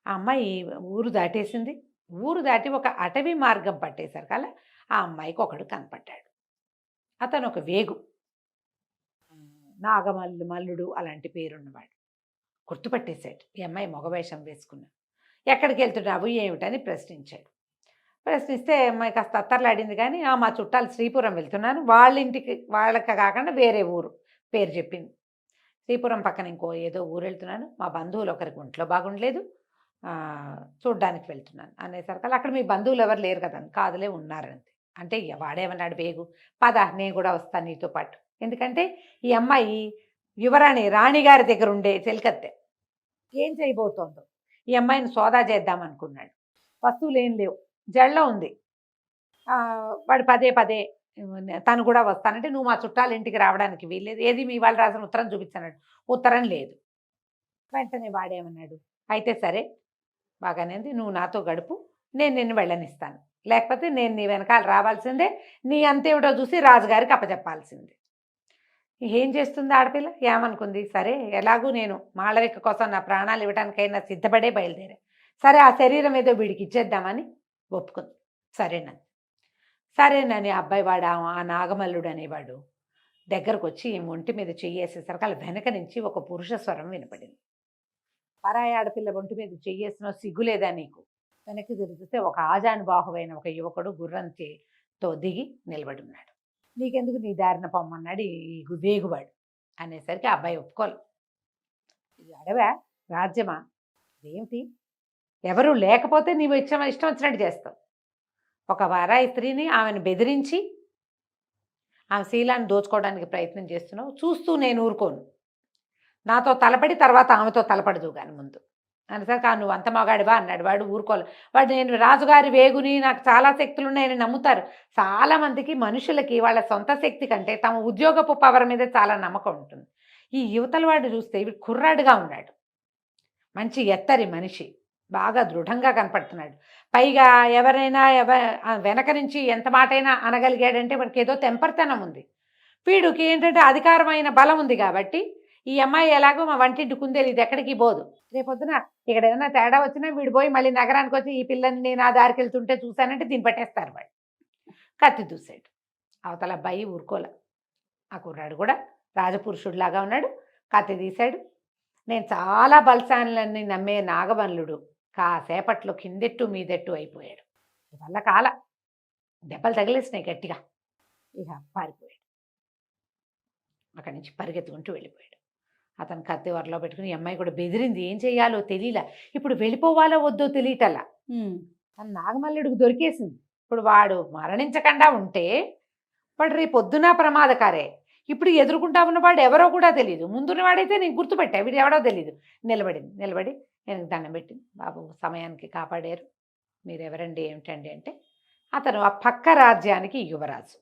ఆ అమ్మాయి ఊరు దాటేసింది. ఊరు దాటి ఒక అటవీ మార్గం పట్టేసరికి అలా ఆ అమ్మాయికి ఒకడు కనపడ్డాడు. అతను ఒక వేగు, మల్లుడు అలాంటి పేరున్నవాడు. గుర్తుపట్టేశాడు, ఈ అమ్మాయి మగవేషం వేసుకున్నాడు. ఎక్కడికి వెళ్తున్నావు ఏమిటని ప్రశ్నించాడు. ప్రశ్నిస్తే అమ్మాయి కాస్త అత్తర్లాడింది, కానీ మా చుట్టాలు శ్రీపురం వెళ్తున్నాను, వాళ్ళ ఇంటికి, వాళ్ళకి కాకుండా వేరే ఊరు పేరు చెప్పింది. శ్రీపురం పక్కన ఇంకో ఏదో ఊరు వెళ్తున్నాను, మా బంధువులు ఒకరికి ఒంట్లో బాగుండలేదు, చూడ్డానికి వెళ్తున్నాను అనేసరికి అక్కడ మీ బంధువులు ఎవరు లేరు కదా. కాదులే ఉన్నారంతే. అంటే వాడేమన్నాడు వేగు, పద నేను కూడా వస్తాను నీతో పాటు. ఎందుకంటే ఈ అమ్మాయి యువరాణి రాణిగారి దగ్గర ఉండే చెలికత్తె. ఏం చేయబోతోందో ఈ అమ్మాయిని సోదా చేద్దాం అనుకున్నాడు. వస్తువులు ఏం లేవు, జళ్ళ ఉంది. వాడు పదే పదే తను కూడా వస్తానంటే, నువ్వు మా చుట్టాల ఇంటికి రావడానికి వీల్లేదు, ఏది మీ వాళ్ళు రాసిన ఉత్తరం చూపించన్నాడు. ఉత్తరం లేదు. వెంటనే వాడేమన్నాడు, అయితే సరే బాగానే, నువ్వు నాతో గడుపు, నేను నిన్ను వెళ్ళనిస్తాను, లేకపోతే నేను నీ వెనకాల రావాల్సిందే, నీ అంతేమిటో చూసి రాజుగారికి అప్పచెప్పాల్సిందే. ఏం చేస్తుంది ఆడపిల్ల? ఏమనుకుంది, సరే ఎలాగూ నేను మాళవిక కోసం నా ప్రాణాలు ఇవ్వడానికైనా సిద్ధపడే బయలుదేరా, సరే ఆ శరీరం ఏదో వీడికి ఇచ్చేద్దామని ఒప్పుకుంది. సరేనని అబ్బాయి వాడు ఆ నాగమల్లుడు అనేవాడు దగ్గరకు వచ్చి ఒంటి మీద చెయ్యేసేసరికి అలా వెనక నుంచి ఒక పురుష స్వరం వినపడింది. పరాయి ఆడపిల్ల ఒంటి మీద చెయ్యేసిన సిగ్గులేదా నీకు? వెనక్కి తిరిగితే ఒక ఆజానుబాహువైన ఒక యువకుడు గుర్రంతో దిగి నిలబడి ఉన్నాడు. నీకెందుకు, నీ దారిన పొమ్మన్నాడు ఈ వేగువాడు అనేసరికి అబ్బాయి ఒప్పుకోలేదు. ఇది అడవా, రాజ్యమా, అదేమిటి, ఎవరు లేకపోతే నీవు ఇష్టం వచ్చినట్టు చేస్తావు. ఒక వారాయి స్త్రీని ఆమెను బెదిరించి ఆమె శీలాన్ని దోచుకోవడానికి ప్రయత్నం చేస్తున్నావు, చూస్తూ నేను ఊరుకోను, నాతో తలపడి తర్వాత ఆమెతో తలపడదు కానీ ముందు అనేసరికి నువ్వు అంత మగాడివా అన్నాడు. వాడు ఊరుకోలేదు. వాడు నేను రాజుగారి వేగుని, నాకు చాలా శక్తులు ఉన్నాయని నమ్ముతారు. చాలామందికి మనుషులకి వాళ్ళ సొంత శక్తి కంటే తమ ఉద్యోగపు పవర్ మీద చాలా నమ్మకం ఉంటుంది. ఈ యువతల వాడు చూస్తే ఇవి కుర్రాడుగా ఉన్నాడు, మంచి ఎత్తరి మనిషి, బాగా దృఢంగా కనపడుతున్నాడు. పైగా ఎవరైనా వెనక నుంచి ఎంత మాటైనా అనగలిగాడంటే వాడికి ఏదో తెంపర్తనం ఉంది. వీడికి ఏంటంటే అధికారమైన బలం ఉంది కాబట్టి ఈ అమ్మాయి ఎలాగో మా వంటింటి కుందేలు, ఇది ఎక్కడికి పోదు. రేపొద్దున ఇక్కడ ఏదైనా తేడా వచ్చినా వీడు పోయి మళ్ళీ నగరానికి వచ్చి ఈ పిల్లని నేను ఆ దారికి వెళ్తుంటే చూశానంటే దీన్ని పట్టేస్తారు వాళ్ళు. కత్తి దూసాడు. అవతల అబ్బాయి ఊరుకోలే. ఆ కుర్రాడు కూడా రాజపురుషుడిలాగా ఉన్నాడు. కత్తి తీశాడు. నేను చాలా బలశాలని నమ్మే నాగవల్లుడు కాసేపట్లో కిందెట్టు మీదెట్టు అయిపోయాడు. వల్ల కాల దెబ్బలు తగిలేసినాయి గట్టిగా. ఇక పారిపోయాడు. అక్కడి నుంచి పరిగెత్తుకుంటూ వెళ్ళిపోయాడు. అతను కత్తి వరలో పెట్టుకుని, ఈ అమ్మాయి కూడా బెదిరింది. ఏం చెయ్యాలో తెలియలా. ఇప్పుడు వెళ్ళిపోవాలో వద్దో తెలియటల్లా. తను నాగమల్లుడికి దొరికేసింది. ఇప్పుడు వాడు మరణించకుండా ఉంటే వాడు రేపు పొద్దున ప్రమాదకారే. ఇప్పుడు ఎదుర్కొంటా ఉన్నవాడు ఎవరో కూడా తెలియదు. ముందున్నవాడైతే నేను గుర్తుపెట్టా, వీడు ఎవడో తెలియదు. నిలబడి నేను దండం పెట్టింది. బాబు సమయానికి కాపాడారు, మీరు ఎవరండి ఏమిటండి అంటే, అతను ఆ పక్క రాజ్యానికి యువరాజు.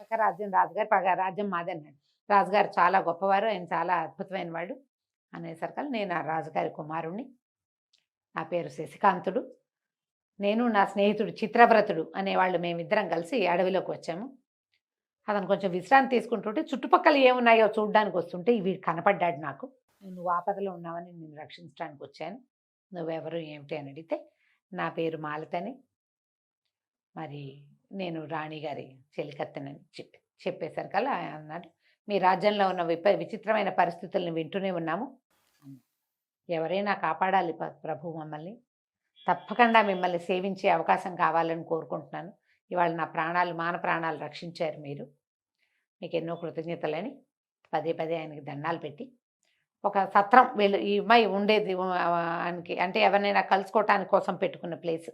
పక్క రాజ్యం రాజుగారు, పక్క రాజ్యం మాది అన్నాడు. రాజుగారు చాలా గొప్పవారు, ఆయన చాలా అద్భుతమైన వాడు అనేసరికి నేను ఆ రాజుగారి కుమారుణ్ణి, నా పేరు శశికాంతుడు, నేను నా స్నేహితుడు చిత్రవ్రతుడు అనేవాళ్ళు మేమిద్దరం కలిసి అడవిలోకి వచ్చాము. అతను కొంచెం విశ్రాంతి తీసుకుంటుంటే చుట్టుపక్కల ఏమున్నాయో చూడడానికి వస్తుంటే వీడు కనపడ్డాడు నాకు. నువ్వు ఆపదలో ఉన్నావని నేను రక్షించడానికి వచ్చాను, నువ్వెవరు ఏమిటి అని అడిగితే, నా పేరు మాలతని, మరి నేను రాణిగారి చెలికత్తెనని చెప్పేసరికల్లా ఆయన అన్నాడు, మీ రాజ్యంలో ఉన్న విచిత్రమైన పరిస్థితులను వింటూనే ఉన్నాము, ఎవరైనా కాపాడాలి ప్రభు మమ్మల్ని, తప్పకుండా మిమ్మల్ని సేవించే అవకాశం కావాలని కోరుకుంటున్నాను. ఇవాళ నా మాన ప్రాణాలు రక్షించారు మీరు, మీకు ఎన్నో కృతజ్ఞతలని పదే ఆయనకి దండాలు పెట్టి, ఒక సత్రం వీళ్ళు ఈ అమ్మాయి ఉండేది అంటే ఎవరినైనా కలుసుకోవటానికి కోసం పెట్టుకున్న ప్లేస్,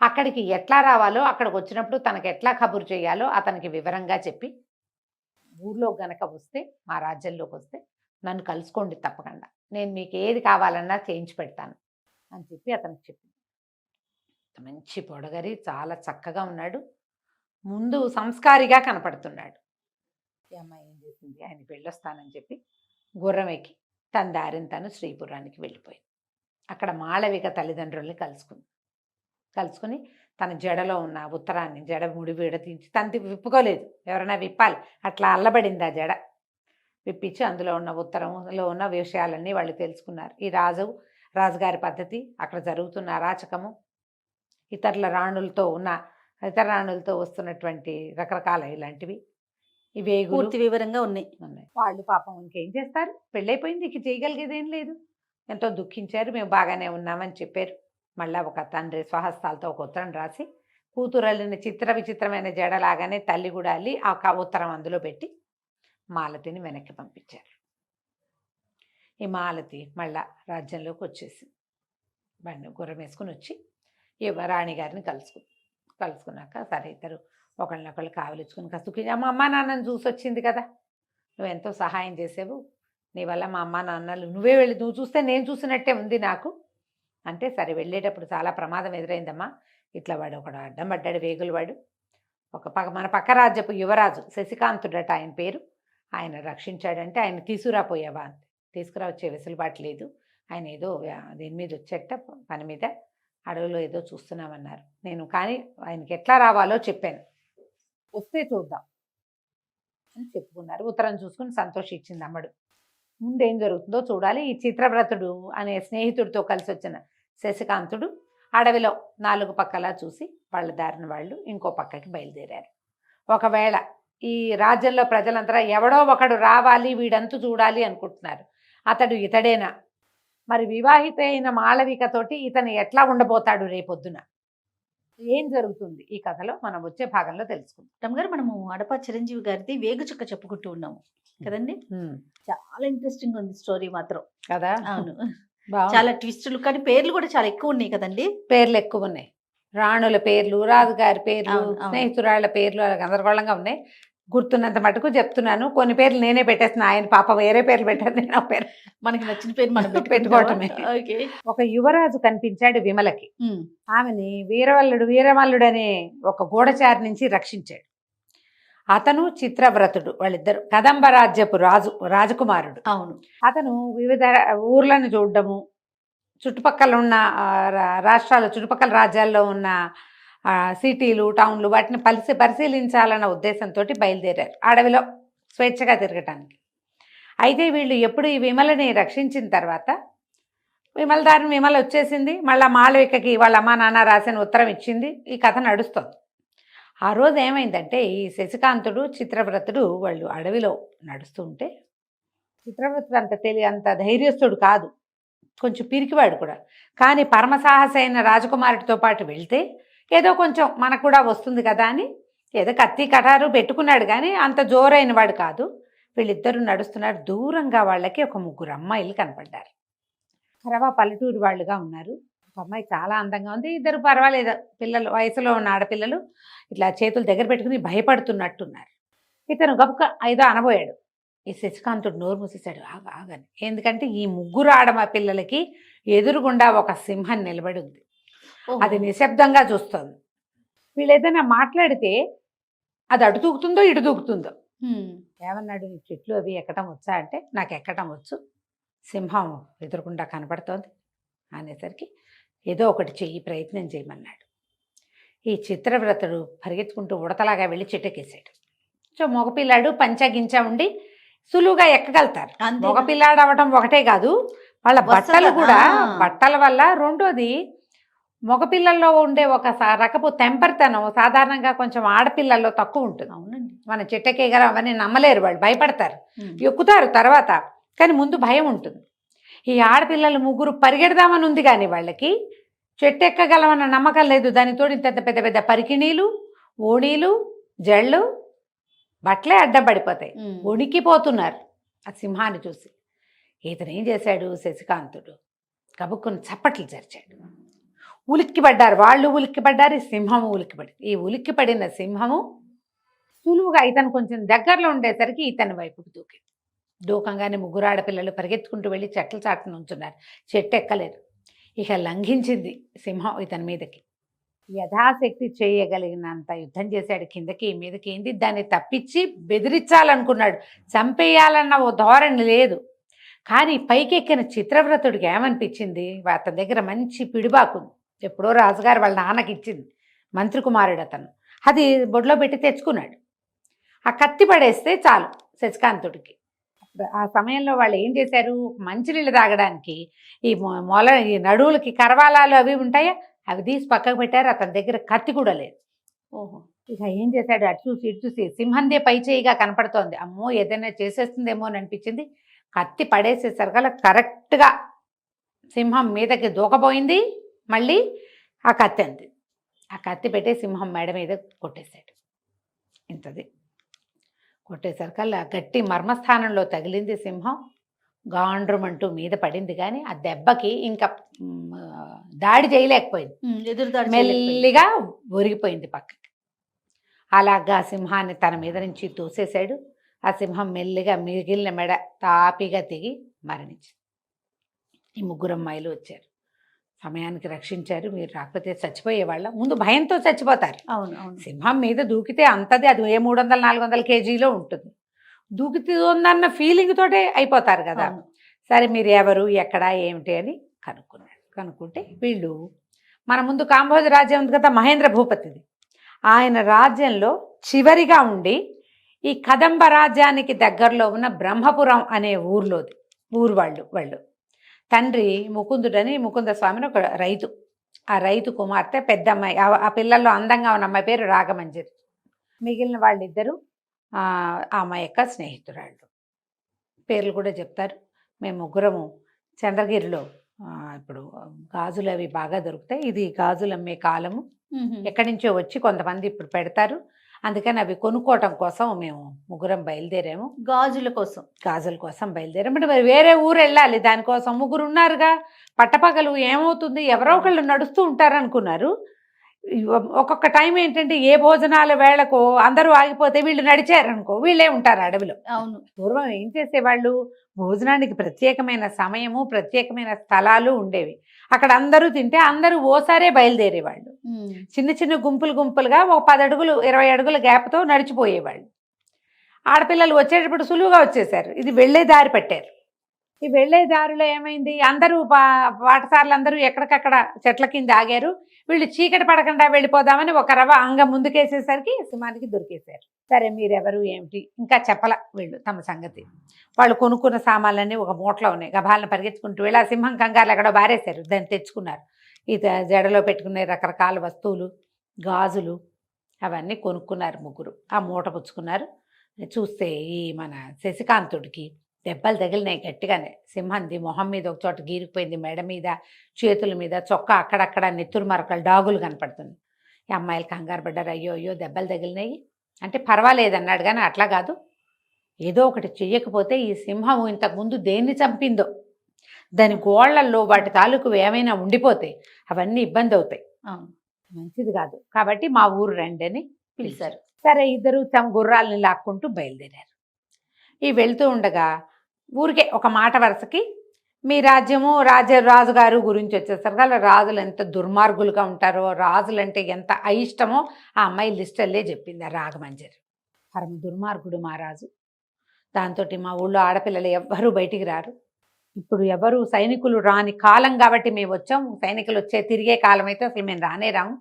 అక్కడికి ఎట్లా రావాలో, అక్కడికి వచ్చినప్పుడు తనకు ఎట్లా కబురు చేయాలో అతనికి వివరంగా చెప్పి, ఊర్లో గనక వస్తే, మా రాజ్యంలోకి వస్తే నన్ను కలుసుకోండి తప్పకుండా, నేను మీకు ఏది కావాలన్నా చేయించి పెడతాను అని చెప్పి అతనికి చెప్పింది. మంచి పొడగరి, చాలా చక్కగా ఉన్నాడు, ముందు సంస్కారిగా కనపడుతున్నాడు. ఈ అమ్మాయి ఏం చేసింది, ఆయన వెళ్ళొస్తానని చెప్పి గుర్రం ఎక్కి తన దారిని తను శ్రీపురానికి వెళ్ళిపోయింది. అక్కడ మాళవిక తల్లిదండ్రుల్ని కలుసుకుని తన జడలో ఉన్న ఉత్తరాన్ని, జడ ముడి విడతీసి, తనది విప్పుకోలేదు, ఎవరైనా విప్పాలి, అట్లా అల్లబడింది ఆ జడ. విప్పించి అందులో ఉన్న ఉత్తరంలో ఉన్న విషయాలన్నీ వాళ్ళు తెలుసుకున్నారు. ఈ రాజుగారి పద్ధతి, అక్కడ జరుగుతున్న అరాచకము, ఇతర రాణులతో వస్తున్నటువంటి రకరకాల ఇలాంటివి, ఇవే పూర్తి వివరంగా ఉన్నాయి. వాళ్ళు పాపం ఇంకేం చేస్తారు, పెళ్ళైపోయింది, ఇక చేయగలిగేది ఏం లేదు. ఎంతో దుఃఖించారు. మేము బాగానే ఉన్నామని చెప్పారు. మళ్ళీ ఒక తండ్రి స్వహస్తాలతో ఒక ఉత్తరం రాసి, కూతురు అల్లిన విచిత్రమైన జడలాగానే తల్లి కూడా అల్లి ఆ ఉత్తరం అందులో పెట్టి మాలతిని వెనక్కి పంపించారు. ఈ మాలతి మళ్ళా రాజ్యంలోకి వచ్చేసింది. గుర్రం వేసుకుని వచ్చి ఈ రాణిగారిని కలుసుకున్నాక సరే ఇద్దరు ఒకళ్ళనొకళ్ళు కావలించుకుని కసుకుని, అమ్మ నాన్నని చూసి వచ్చింది కదా, నువ్వెంతో సహాయం చేసావు, నీ వల్ల మా అమ్మ నాన్నలు నువ్వే వెళ్ళి, నువ్వు చూస్తే నేను చూసినట్టే ఉంది నాకు అంటే, సరే వెళ్ళేటప్పుడు చాలా ప్రమాదం ఎదురైందమ్మా, ఇట్లా వాడు ఒకడు అడ్డం పడ్డాడు, వేగులు వాడు, మన పక్క రాజ్యపు యువరాజు శశికాంతుడట ఆయన పేరు, ఆయన రక్షించాడంటే ఆయన తీసుకురాపోయావా అంతే, తీసుకురా వచ్చే వెసులుబాటు లేదు, ఆయన ఏదో దీని మీద వచ్చేట పని మీద అడవిలో ఏదో చూస్తున్నామన్నారు. నేను కానీ ఆయనకి ఎట్లా రావాలో చెప్పాను, వస్తే చూద్దాం అని చెప్పుకున్నారు. ఉత్తరం చూసుకుని సంతోషించింది అమ్మడు. ముందేం జరుగుతుందో చూడాలి. ఈ చిత్రవ్రతుడు అనే స్నేహితుడితో కలిసి వచ్చిన శశికాంతుడు అడవిలో 4 పక్కలా చూసి వాళ్ళ దారిన వాళ్ళు ఇంకో పక్కకి బయలుదేరారు. ఒకవేళ ఈ రాజ్యంలో ప్రజలంతా ఎవడో ఒకడు రావాలి, వీడంతు చూడాలి అనుకుంటున్నారు. అతడు ఇతడేనా, మరి వివాహిత అయిన మాళవికతోటి ఇతను ఎట్లా ఉండబోతాడు, రేపొద్దున ఏం జరుగుతుంది ఈ కథలో మనం వచ్చే భాగంలో తెలుసుకుందాం. రమ్మగారు, మనము అడప చిరంజీవి గారిది వేగుచుక్క చెప్పుకుంటూ ఉన్నాము కదండి, చాలా ఇంట్రెస్టింగ్ ఉంది స్టోరీ మాత్రం కదా. అవును, చాలా ట్విస్టులు, కానీ పేర్లు కూడా చాలా ఎక్కువ ఉన్నాయి కదండి. పేర్లు ఎక్కువ ఉన్నాయి, రాణుల పేర్లు, రాజుగారి పేర్లు, స్నేహితురాళ్ల పేర్లు గందరగోళంగా ఉన్నాయి. గుర్తున్నంత మటుకు చెప్తున్నాను. కొన్ని పేర్లు నేనే పెట్టేస్తున్నా, ఆయన పాప వేరే పేర్లు పెట్టారు, నేను ఆ పేరు మనకి నచ్చిన పేరు మనం పెట్టుకోవటమే. ఒక యువరాజు కనిపించాడు విమలకి. ఆమెని వీరమల్లుడు అనే ఒక గూఢచారి నుంచి రక్షించాడు. అతను చిత్రవ్రతుడు, వాళ్ళిద్దరు కదంబ రాజ్యపు రాజకుమారుడు. అవును, అతను వివిధ ఊర్లను చూడడము, చుట్టుపక్కల ఉన్న రాష్ట్రాలు, చుట్టుపక్కల రాజ్యాల్లో ఉన్న సిటీలు, టౌన్లు, వాటిని పరిశీలించాలన్న ఉద్దేశంతో బయలుదేరారు అడవిలో స్వేచ్ఛగా తిరగటానికి. అయితే వీళ్ళు ఎప్పుడు ఈ విమలని రక్షించిన తర్వాత విమల వచ్చేసింది, మళ్ళీ మాళవికకి వాళ్ళ అమ్మా నాన్న రాసిన ఉత్తరం ఇచ్చింది, ఈ కథ నడుస్తుంది. ఆ రోజు ఏమైందంటే ఈ శశికాంతుడు చిత్రవ్రతుడు వాళ్ళు అడవిలో నడుస్తుంటే, చిత్రవ్రతుడు అంత ధైర్యస్తుడు కాదు, కొంచెం పిరికివాడు కూడా. కానీ పరమసాహస అయిన రాజకుమారుడితో పాటు వెళ్తే ఏదో కొంచెం మనకు కూడా వస్తుంది కదా అని ఏదో కత్తి కటారు పెట్టుకున్నాడు, కానీ అంత జోరైన వాడు కాదు. వీళ్ళిద్దరూ నడుస్తున్నారు. దూరంగా వాళ్ళకి ఒక 3 అమ్మాయిలు కనపడ్డారు. కరవా పల్లెటూరు వాళ్ళుగా ఉన్నారు. ఒక అమ్మాయి చాలా అందంగా ఉంది, ఇద్దరు పర్వాలేదు పిల్లలు, వయసులో ఉన్న ఆడపిల్లలు ఇట్లా చేతులు దగ్గర పెట్టుకుని భయపడుతున్నట్టున్నారు. ఇతను గబుక ఏదో అనబోయాడు. ఈ శశికాంతుడు నోరు మూసేశాడు, ఆగని. ఎందుకంటే ఈ 3 పిల్లలకి ఎదురుగుండా ఒక సింహం నిలబడి ఉంది. అది నిశ్శబ్దంగా చూస్తుంది. వీళ్ళు ఏదైనా మాట్లాడితే అది అటు దూకుతుందో ఇటు దూకుతుందో. ఏమన్నాడు, నీ చెట్లు అవి ఎక్కడం వచ్చా అంటే, నాకు ఎక్కడం వచ్చు, సింహం ఎదురుకుండా కనపడుతోంది అనేసరికి ఏదో ఒకటి చెయ్యి, ప్రయత్నం చేయమన్నాడు. ఈ చిత్రవ్రతుడు పరిగెత్తుకుంటూ ఉడతలాగా వెళ్ళి చెట్టెక్కేసాడు. సో మగపిల్లాడు పంచగించ ఉండి సులువుగా ఎక్కగలుగుతారు. మగపిల్లాడు అవడం ఒకటే కాదు, వాళ్ళ బట్టలు కూడా, బట్టల వల్ల రెండోది మగపిల్లల్లో ఉండే ఒక రకపు తెంపరితనం సాధారణంగా కొంచెం ఆడపిల్లల్లో తక్కువ ఉంటుంది. అవునండి, మన చెట్టెక్కేయగలం అవన్నీ నమ్మలేరు, వాళ్ళు భయపడతారు, ఎక్కుతారు తర్వాత, కానీ ముందు భయం ఉంటుంది. ఈ ఆడపిల్లలు 3 పరిగెడదామని ఉంది, కానీ వాళ్ళకి చెట్టు ఎక్కగలమన్న నమ్మకం లేదు. దానితో ఇంత పెద్ద పెద్ద పరికిణీలు, ఓణీలు, జళ్ళు, బట్టలే అడ్డం పడిపోతాయి, ఉణికిపోతున్నారు ఆ సింహాన్ని చూసి. ఇతను ఏం చేశాడు, శశికాంతుడు కబుక్కుని చప్పట్లు జరిచాడు. ఉలిక్కిపడ్డారు వాళ్ళు, ఉలిక్కిపడ్డారు, ఈ సింహము ఉలిక్కిపడింది. ఈ ఉలిక్కిపడిన సింహము సులువుగా ఇతను కొంచెం దగ్గరలో ఉండేసరికి ఇతని వైపుకు దూకింది. దూకంగానే 3 ఆడపిల్లలు పరిగెత్తుకుంటూ వెళ్ళి చెట్ల చాటున ఉంచున్నారు, చెట్టు ఎక్కలేరు. ఇక లంఘించింది సింహం ఇతని మీదకి. యథాశక్తి చేయగలిగినంత యుద్ధం చేశాడు, కిందకి మీదకి. ఏంది, దాన్ని తప్పించి బెదిరించాలనుకున్నాడు, చంపేయాలన్న ఓ ధోరణి లేదు. కానీ పైకెక్కిన చిత్రవ్రతుడికి ఏమనిపించింది, అతని దగ్గర మంచి పిడిబాకుంది, ఎప్పుడో రాజుగారు వాళ్ళ నాన్నకి ఇచ్చింది, మంత్రి కుమారుడు అతను. అది బొడ్లో పెట్టి తెచ్చుకున్నాడు. ఆ కత్తి పడేస్తే చాలు శశికాంతుడికి. ఆ సమయంలో వాళ్ళు ఏం చేశారు, మంచినీళ్ళు తాగడానికి ఈ నడువులకి కరవాలాలు అవి ఉంటాయా, అవి తీసి పక్కకు పెట్టారు. అతని దగ్గర కత్తి కూడా లేదు. ఓహో, ఇక ఏం చేశాడు, అటు చూసి ఇటు చూసి సింహందే పై చేయిగా కనపడుతోంది. అమ్మో ఏదైనా చేసేస్తుందేమో అని అనిపించింది. కత్తి పడేసేసరికల్లా కరెక్ట్గా సింహం మీదకి దూకపోయింది. మళ్ళీ ఆ కత్తి అంది. ఆ కత్తి పెట్టి సింహం మెడ మీద కొట్టేశాడు. ఇంతది కొట్టేసరికల్లా గట్టి మర్మస్థానంలో తగిలింది సింహం. గాండ్రమంటూ మీద పడింది, కానీ ఆ దెబ్బకి ఇంకా దాడి చేయలేకపోయింది, మెల్లిగా ఒరిగిపోయింది పక్కకి. అలాగా సింహాన్ని తన మీద నుంచి తోసేశాడు. ఆ సింహం మెల్లిగా మిగిలిన మెడ తాపిగా తెగి మరణించింది. ఈ 3 అమ్మాయిలు వచ్చారు, సమయానికి రక్షించారు. మీరు రాకపోతే చచ్చిపోయేవాళ్ళ. ముందు భయంతో చచ్చిపోతారు. అవును అవును, సింహం మీద దూకితే అంతది, అది ఏ 300-400 కేజీలో ఉంటుంది, దూకుతుందన్న ఫీలింగ్ తోటే అయిపోతారు కదా. సరే మీరు ఎవరు, ఎక్కడ, ఏమిటి అని కనుక్కున్నాడు. కనుక్కుంటే వీళ్ళు మన ముందు కాంబోజ రాజ్యం ఉంది కదా, మహేంద్ర భూపతిది, ఆయన రాజ్యంలో చివరిగా ఉండి ఈ కదంబ రాజ్యానికి దగ్గరలో ఉన్న బ్రహ్మపురం అనే ఊరు వాళ్ళు తండ్రి ముకుందుడని, ముకుంద స్వామిని ఒక రైతు. ఆ రైతు కుమార్తె పెద్ద అమ్మాయి, ఆ పిల్లల్లో అందంగా ఉన్న అమ్మాయి పేరు రాగమంజరి. మిగిలిన వాళ్ళిద్దరూ ఆ అమ్మాయి యొక్క స్నేహితురాళ్ళు. పేర్లు కూడా చెప్తారు. మేము 3 చంద్రగిరిలో ఇప్పుడు గాజులు అవి బాగా దొరుకుతాయి, ఇది గాజులు అమ్మే కాలము, ఎక్కడి నుంచో వచ్చి కొంతమంది ఇప్పుడు పెడతారు, అందుకని అవి కొనుక్కోవటం కోసం మేము 3 బయలుదేరాము. గాజుల కోసం బయలుదేరాము. మరి వేరే ఊరు వెళ్ళాలి, దానికోసం 3 ఉన్నారుగా. పట్టపగలు ఏమవుతుంది, ఎవరో ఒకళ్ళు నడుస్తూ ఉంటారు అనుకున్నారు. ఒక్కొక్క టైం ఏంటంటే ఏ భోజనాల వేళకు అందరూ ఆగిపోతే వీళ్ళు నడిచారనుకో, వీళ్ళే ఉంటారు అడవిలో. అవును, పూర్వం ఏం చేసేవాళ్ళు, భోజనానికి ప్రత్యేకమైన సమయము, ప్రత్యేకమైన స్థలాలు ఉండేవి. అక్కడ అందరూ తింటే అందరూ ఓసారే బయలుదేరేవాళ్ళు. చిన్న చిన్న గుంపులుగా ఒక 10 అడుగులు 20 అడుగుల గ్యాప్తో నడిచిపోయేవాళ్ళు. ఆడపిల్లలు వచ్చేటప్పుడు సులువుగా వచ్చేసారు, ఇది వెళ్ళే దారి పట్టారు. ఈ వెళ్ళే దారిలో ఏమైంది, అందరూ బాటసార్లు అందరూ ఎక్కడికక్కడ చెట్ల కింద ఆగారు. వీళ్ళు చీకటి పడకుండా వెళ్ళిపోదామని ఒక రవ అంగ ముందుకేసేసరికి సింహానికి దొరికేశారు. సరే మీరెవరు ఏమిటి ఇంకా చెప్పల వీళ్ళు తమ సంగతి. వాళ్ళు కొనుక్కున్న సామాన్లన్నీ ఒక మూటలో ఉన్నాయి. గభాలను పరిగెత్తుకుంటూ వెళ్ళి ఆ సింహం కంగారులు ఎక్కడో బారేశారు. దాన్ని తెచ్చుకున్నారు. ఈ జడలో పెట్టుకునే రకరకాల వస్తువులు, గాజులు అవన్నీ కొనుక్కున్నారు ముగ్గురు. ఆ మూట పుచ్చుకున్నారు. చూస్తే ఈ మన శశికాంతుడికి దెబ్బలు తగిలినాయి గట్టిగానే. సింహంది మొహం మీద ఒక చోట గీరిపోయింది, మెడ మీద, చేతుల మీద, చొక్కా అక్కడక్కడ నెత్తురు మరకలు, డాగులు కనపడుతుంది. ఈ అమ్మాయిలు కంగారు పడ్డారు. అయ్యో అయ్యో దెబ్బలు తగిలినాయి అంటే పర్వాలేదు అన్నాడు. కానీ అట్లా కాదు, ఏదో ఒకటి చెయ్యకపోతే ఈ సింహం ఇంతకుముందు దేన్ని చంపిందో దాని గోళ్లల్లో వాటి తాలూకు ఏమైనా ఉండిపోతే అవన్నీ ఇబ్బంది అవుతాయి, మంచిది కాదు. కాబట్టి మా ఊరు రండి అని పిలిచారు. సరే ఇద్దరు తమ గుర్రాలని లాక్కుంటూ బయలుదేరారు. ఈ వెళ్తూ ఉండగా ఊరికే ఒక మాట వరుసకి మీ రాజ్యము రాజుగారు గురించి వచ్చేసరికి రాజులు ఎంత దుర్మార్గులుగా ఉంటారో, రాజులంటే ఎంత అయిష్టమో ఆ అమ్మాయి లిస్టల్లే చెప్పింది. ఆ రాగమంజరి పరమ దుర్మార్గుడు మా రాజు. దాంతో మా ఊళ్ళో ఆడపిల్లలు ఎవ్వరూ బయటికి రారు. ఇప్పుడు ఎవరు సైనికులు రాని కాలం కాబట్టి మేము వచ్చాం. సైనికులు వచ్చే తిరిగే కాలం అయితే అసలు మేము రానే రాము,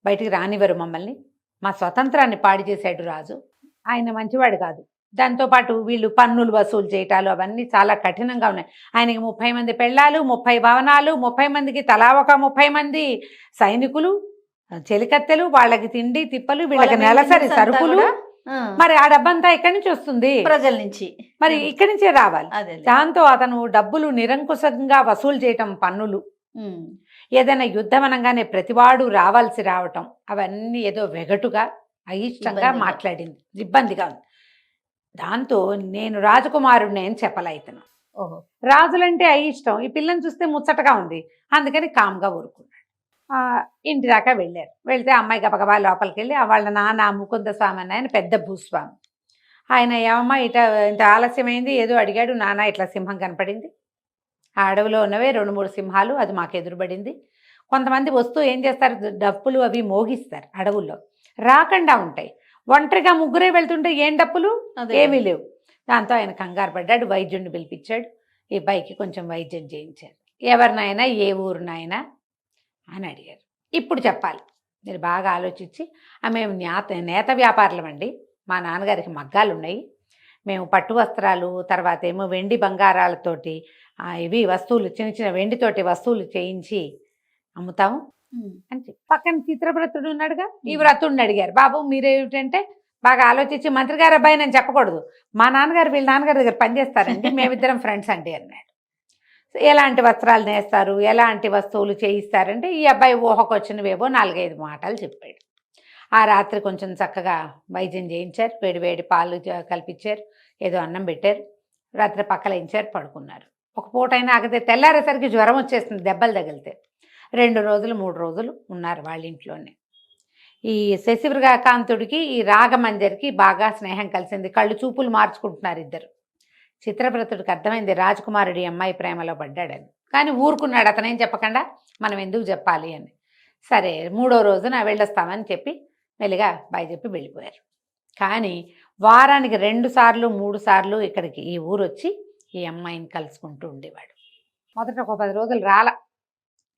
బయటికి రానివ్వరు మమ్మల్ని. మా స్వతంత్రాన్ని పాడు చేశాడు రాజు. ఆయన మంచివాడు కాదు. దాంతోపాటు వీళ్ళు పన్నులు వసూలు చేయటాలు అవన్నీ చాలా కఠినంగా ఉన్నాయి. ఆయనకి 30 మంది పెళ్ళాలు, 30 భవనాలు, 30 మందికి తలా ఒక 30 మంది సైనికులు, చెలికత్తెలు, వాళ్ళకి తిండి తిప్పలు, వీళ్ళకి నెలసరి సరుకులు. మరి ఆ డబ్బంతా ఎక్కడి నుంచి వస్తుంది? ప్రజల నుంచి. మరి ఇక్కడి నుంచే రావాలి. దాంతో అతను డబ్బులు నిరంకుశంగా వసూలు చేయటం, పన్నులు. ఏదైనా యుద్ధం అనగానే ప్రతివాడు రావాల్సి రావటం, అవన్నీ ఏదో వెగటుగా అయిష్టంగా మాట్లాడింది, ఇబ్బందిగా ఉంది. దాంతో నేను రాజకుమారుడిని అని చెప్పలే ఇతను. రాజులంటే అయిష్టం, ఈ పిల్లని చూస్తే ముచ్చటగా ఉంది, అందుకని కామ్గా ఊరుకున్నాడు. ఇంటి దాకా వెళ్ళారు. వెళ్తే అమ్మాయి గబగబా లోపలికి వెళ్ళి వాళ్ళ నాన్న ముకుంద స్వామి అని ఆయన పెద్ద భూస్వామి. ఆయన ఏమమ్మా ఇంత ఆలస్యమైంది ఏదో అడిగాడు. నాన్న ఇట్లా సింహం కనపడింది, ఆ అడవిలో ఉన్నవే 2-3 సింహాలు, అది మాకు ఎదురుపడింది. కొంతమంది వస్తూ ఏం చేస్తారు, డప్పులు అవి మోగిస్తారు, అడవుల్లో రాకుండా ఉంటాయి. ఒంటరిగా ముగ్గురే వెళ్తుంటే ఏం డప్పులు ఏమీ లేవు. దాంతో ఆయన కంగారు పడ్డాడు. వైద్యుడిని పిలిపించాడు. ఈ అబ్బాయికి కొంచెం వైద్యం చేయించారు. ఎవరినైనా ఏ ఊరినైనా అని అడిగారు. ఇప్పుడు చెప్పాలి, మీరు బాగా ఆలోచించి. మేము నేత వ్యాపారులం అండి, మా నాన్నగారికి మగ్గాలు ఉన్నాయి, మేము పట్టు వస్త్రాలు, తర్వాత ఏమో వెండి బంగారాలతోటి ఇవి వస్తువులు, చిన్న చిన్న వెండితోటి వస్తువులు చేయించి అమ్ముతాము అని చెప్పి. పక్కన చిత్రవ్రతుడు ఉన్నాడుగా, ఈ వ్రతుడిని అడిగారు. బాబు మీరేమిటంటే బాగా ఆలోచించి, మంత్రి గారు అబ్బాయి నేను చెప్పకూడదు, మా నాన్నగారు వీళ్ళ నాన్నగారి దగ్గర పనిచేస్తారండి, మేమిద్దరం ఫ్రెండ్స్ అండి అన్నాడు. ఎలాంటి వస్త్రాలు నేస్తారు, ఎలాంటి వస్తువులు చేయిస్తారంటే ఈ అబ్బాయి ఊహకు వచ్చినవేవో 4-5 మాటలు చెప్పాడు. ఆ రాత్రి కొంచెం చక్కగా వైద్యం చేయించారు, వేడివేడి పాలు కల్పించారు, ఏదో అన్నం పెట్టారు, రాత్రి పక్కలేయించారు, పడుకున్నారు. ఒక పూటైనా ఆగితే తెల్లారేసరికి జ్వరం వచ్చేస్తుంది దెబ్బలు తగిలితే. 2 రోజులు 3 రోజులు ఉన్నారు వాళ్ళ ఇంట్లోనే. ఈ శశికాంతుడికి ఈ రాగమంజరికి బాగా స్నేహం కలిసింది. కళ్ళు చూపులు మార్చుకుంటున్నారు ఇద్దరు. చిత్రవ్రతుడికి అర్థమైంది రాజకుమారుడి అమ్మాయి ప్రేమలో పడ్డాడని. కానీ ఊరుకున్నాడు, అతనేం చెప్పకుండా మనం ఎందుకు చెప్పాలి అని. సరే 3వ రోజున వెళ్ళొస్తామని చెప్పి మెల్లిగా బాయ్ చెప్పి వెళ్ళిపోయారు. కానీ వారానికి 2 సార్లు 3 సార్లు ఇక్కడికి ఈ ఊరు వచ్చి ఈ అమ్మాయిని కలుసుకుంటూ ఉండేవాడు. మొదట ఒక 10 రోజులు రాలా.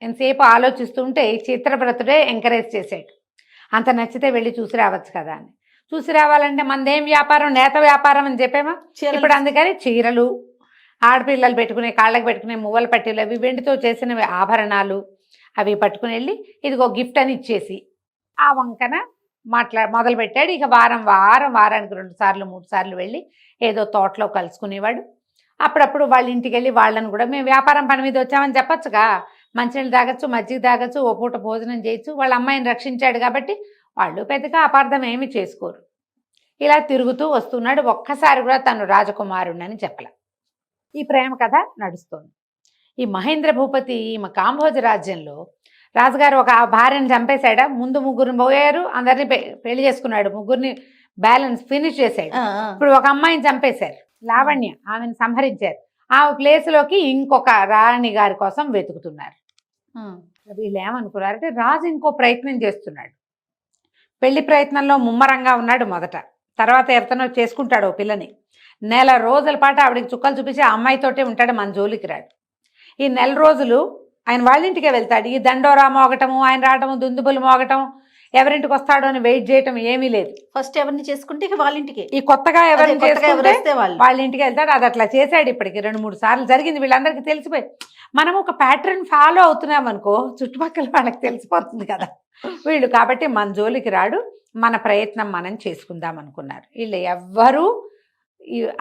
ఎంతసేపు ఆలోచిస్తుంటే చిత్రవ్రతుడే ఎంకరేజ్ చేశాడు. అంత నచ్చితే వెళ్ళి చూసి రావచ్చు కదా అని. చూసి రావాలంటే మనదేం వ్యాపారం, నేత వ్యాపారం అని చెప్పేమా. ఇప్పుడు అందుకని చీరలు, ఆడపిల్లలు పెట్టుకునే కాళ్ళకి పెట్టుకునే మువ్వల పట్టీలు, అవి వెండితో చేసినవి ఆభరణాలు అవి పట్టుకుని వెళ్ళి ఇదిగో గిఫ్ట్ అని ఇచ్చేసి ఆ వంకన మొదలుపెట్టాడు. ఇక వారానికి 2 సార్లు 3 సార్లు వెళ్ళి ఏదో తోటలో కలుసుకునేవాడు. అప్పుడప్పుడు వాళ్ళ ఇంటికి వెళ్ళి వాళ్ళని కూడా మేము వ్యాపారం పని మీద వచ్చామని చెప్పొచ్చుగా, మంచినీళ్ళు తాగొచ్చు, మజ్జిగ తాగొచ్చు, ఓ పూట భోజనం చేయొచ్చు. వాళ్ళ అమ్మాయిని రక్షించాడు కాబట్టి వాళ్ళు పెద్దగా అపార్థం ఏమీ చేసుకోరు. ఇలా తిరుగుతూ వస్తున్నాడు. ఒక్కసారి కూడా తను రాజకుమారుణ్ణని చెప్పలే. ఈ ప్రేమ కథ నడుస్తుంది. ఈ మహేంద్ర భూపతి ఈమె కాంభోజ రాజ్యంలో రాజుగారు ఒక భార్యను చంపేశాడా, ముందు 3 పోయారు, అందరినీ పెళ్లి చేసుకున్నాడు, 3 బ్యాలెన్స్ ఫినిష్ చేశాడు. ఇప్పుడు ఒక అమ్మాయిని చంపేశారు, లావణ్య, ఆమెను సంహరించారు. ఆమె ప్లేస్లోకి ఇంకొక రాణి గారి కోసం వెతుకుతున్నారు. వీళ్ళు ఏమనుకున్నారంటే రాజు ఇంకో ప్రయత్నం చేస్తున్నాడు. పెళ్లి ప్రయత్నంలో ముమ్మరంగా ఉన్నాడు మొదట, తర్వాత ఎవరితోనో చేసుకుంటాడు ఓ పిల్లని. నెల రోజుల పాటు ఆవిడకి చుక్కలు చూపించి ఆ అమ్మాయితోటే ఉంటాడు, మన జోలికి రాడు. ఈ నెల రోజులు ఆయన వాళ్ళ ఇంటికే వెళ్తాడు. ఈ దండోరా మోగటము, ఆయన రావటము, దుందుబులు మోగటం, ఎవరింటికి వస్తాడో అని వెయిట్ చేయటం ఏమీ లేదు. ఫస్ట్ ఎవరిని చేసుకుంటే ఇక వాళ్ళ ఇంటికి, ఈ కొత్తగా ఎవరిని చేసుకుంటే వస్తే వాళ్ళు వాళ్ళ ఇంటికి వెళ్తాడు. అది అట్లా చేశాడు. ఇప్పటికి 2-3 సార్లు జరిగింది. వీళ్ళందరికీ తెలిసిపోయి మనం ఒక ప్యాటర్న్ ఫాలో అవుతున్నాం అనుకో, చుట్టుపక్కల వాళ్ళకి తెలిసిపోతుంది కదా వీళ్ళు. కాబట్టి మన జోలికి రాడు, మన ప్రయత్నం మనం చేసుకుందాం అనుకున్నారు. వీళ్ళు ఎవ్వరూ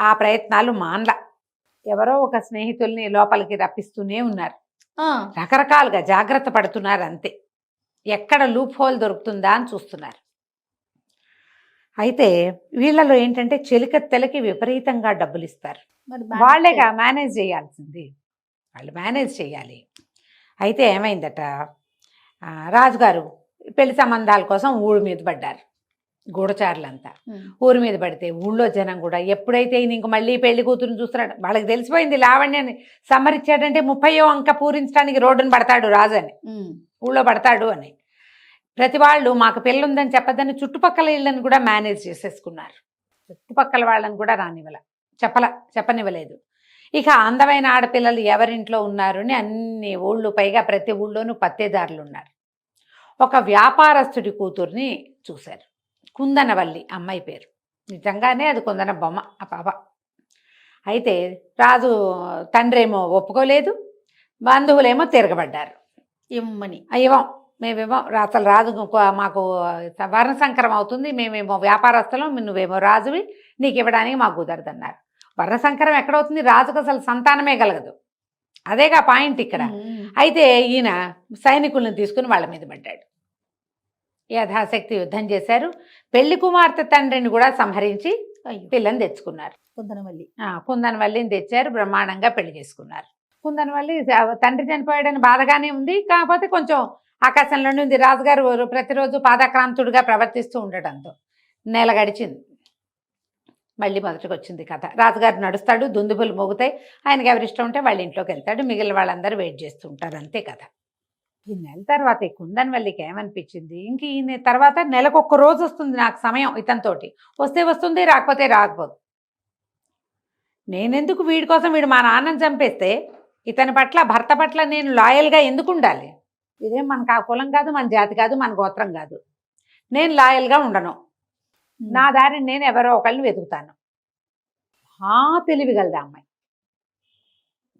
ఆ ప్రయత్నాలు మానలా. ఎవరో ఒక స్నేహితుల్ని లోపలికి రప్పిస్తూనే ఉన్నారు. రకరకాలుగా జాగ్రత్త పడుతున్నారు అంతే. ఎక్కడ లూప్ హోల్ దొరుకుతుందా అని చూస్తున్నారు. అయితే వీళ్ళలో ఏంటంటే చెలికత్తెలకి విపరీతంగా డబ్బులు ఇస్తారు. వాళ్ళేగా మేనేజ్ చేయాల్సింది, వాళ్ళు మేనేజ్ చేయాలి. అయితే ఏమైందట, రాజుగారు పెళ్లి సంబంధాల కోసం ఊరి మీద పడ్డారు. గూఢచారులంతా ఊరి మీద పడితే ఊళ్ళో జనం కూడా ఎప్పుడైతే ఈయన ఇంక మళ్ళీ పెళ్లి కూతురుని చూస్తున్నాడు, వాళ్ళకి తెలిసిపోయింది లావణ్యాన్ని సమ్మరిచ్చాడంటే 30వ అంక పూరించడానికి రోడ్డును పడతాడు రాజు అని, ఊళ్ళో పడతాడు అని. ప్రతి వాళ్ళు మాకు పిల్ల ఉందని చెప్పద్దని చుట్టుపక్కల ఇళ్ళని కూడా మేనేజ్ చేసేసుకున్నారు. చుట్టుపక్కల వాళ్ళని కూడా చెప్పనివ్వలేదు. ఇక అందమైన ఆడపిల్లలు ఎవరింట్లో ఉన్నారు అని అన్ని ఊళ్ళు, పైగా ప్రతి ఊళ్ళోనూ పత్తేదారులు ఉన్నారు. ఒక వ్యాపారస్తుడి కూతుర్ని చూశారు, కుందనవల్లి అమ్మాయి పేరు. నిజంగానే అది కుందన బొమ్మ ఆ పాప. అయితే రాజు తండ్రి ఏమో ఒప్పుకోలేదు, బంధువులేమో తిరగబడ్డారు. ఇవ్వం మేమేమో అసలు రాజు మాకు వర్ణసంకరం అవుతుంది, మేమేమో వ్యాపారస్తులం, నువ్వేమో రాజువి, నీకు ఇవ్వడానికి మాకు కుదరదన్నారు. వర్ణసంకరం ఎక్కడవుతుంది, రాజుకు అసలు సంతానమే కలగదు, అదేగా పాయింట్ ఇక్కడ. అయితే ఈయన సైనికులను తీసుకుని వాళ్ళ మీద పడ్డాడు. యథాశక్తి యుద్ధం చేశారు. పెళ్లి కుమార్తె తండ్రిని కూడా సంహరించి పిల్లని తెచ్చుకున్నారు. కుందనవల్లిని తెచ్చారు, బ్రహ్మాండంగా పెళ్లి చేసుకున్నారు. కుందనవల్లి తండ్రి చనిపోయాడని బాధగానే ఉంది, కాకపోతే కొంచెం ఆకాశంలోనే ఉంది. రాజుగారు ప్రతిరోజు పాదాక్రాంతుడిగా ప్రవర్తిస్తూ ఉండటంతో నెల గడిచింది. మళ్ళీ మొదటికి వచ్చింది కథ. రాజుగారు నడుస్తాడు, దుందుబులు మోగుతాయి, ఆయనకి ఎవరిష్టం ఉంటే వాళ్ళ ఇంట్లోకి వెళ్తాడు, మిగిలిన వాళ్ళందరూ వెయిట్ చేస్తూ ఉంటారు, అంతే కథ. ఈ నెల తర్వాత ఈ కుందనవల్లికి ఏమనిపించింది, ఇంక ఈయన తర్వాత నెలకొక్క రోజు వస్తుంది నాకు సమయం ఇతనితోటి, వస్తే వస్తుంది, రాకపోతే రాకపోదు. నేనెందుకు వీడి కోసం, వీడు మా నాన్నని చంపేస్తే ఇతని పట్ల, భర్త పట్ల నేను లాయల్గా ఎందుకు ఉండాలి? ఇదేం మనకు ఆ కులం కాదు, మన జాతి కాదు, మన గోత్రం కాదు, నేను లాయల్గా ఉండను, నా దారిని నేను ఎవరో ఒకళ్ళని వెతుకుతాను. తెలివిగలదా అమ్మాయి,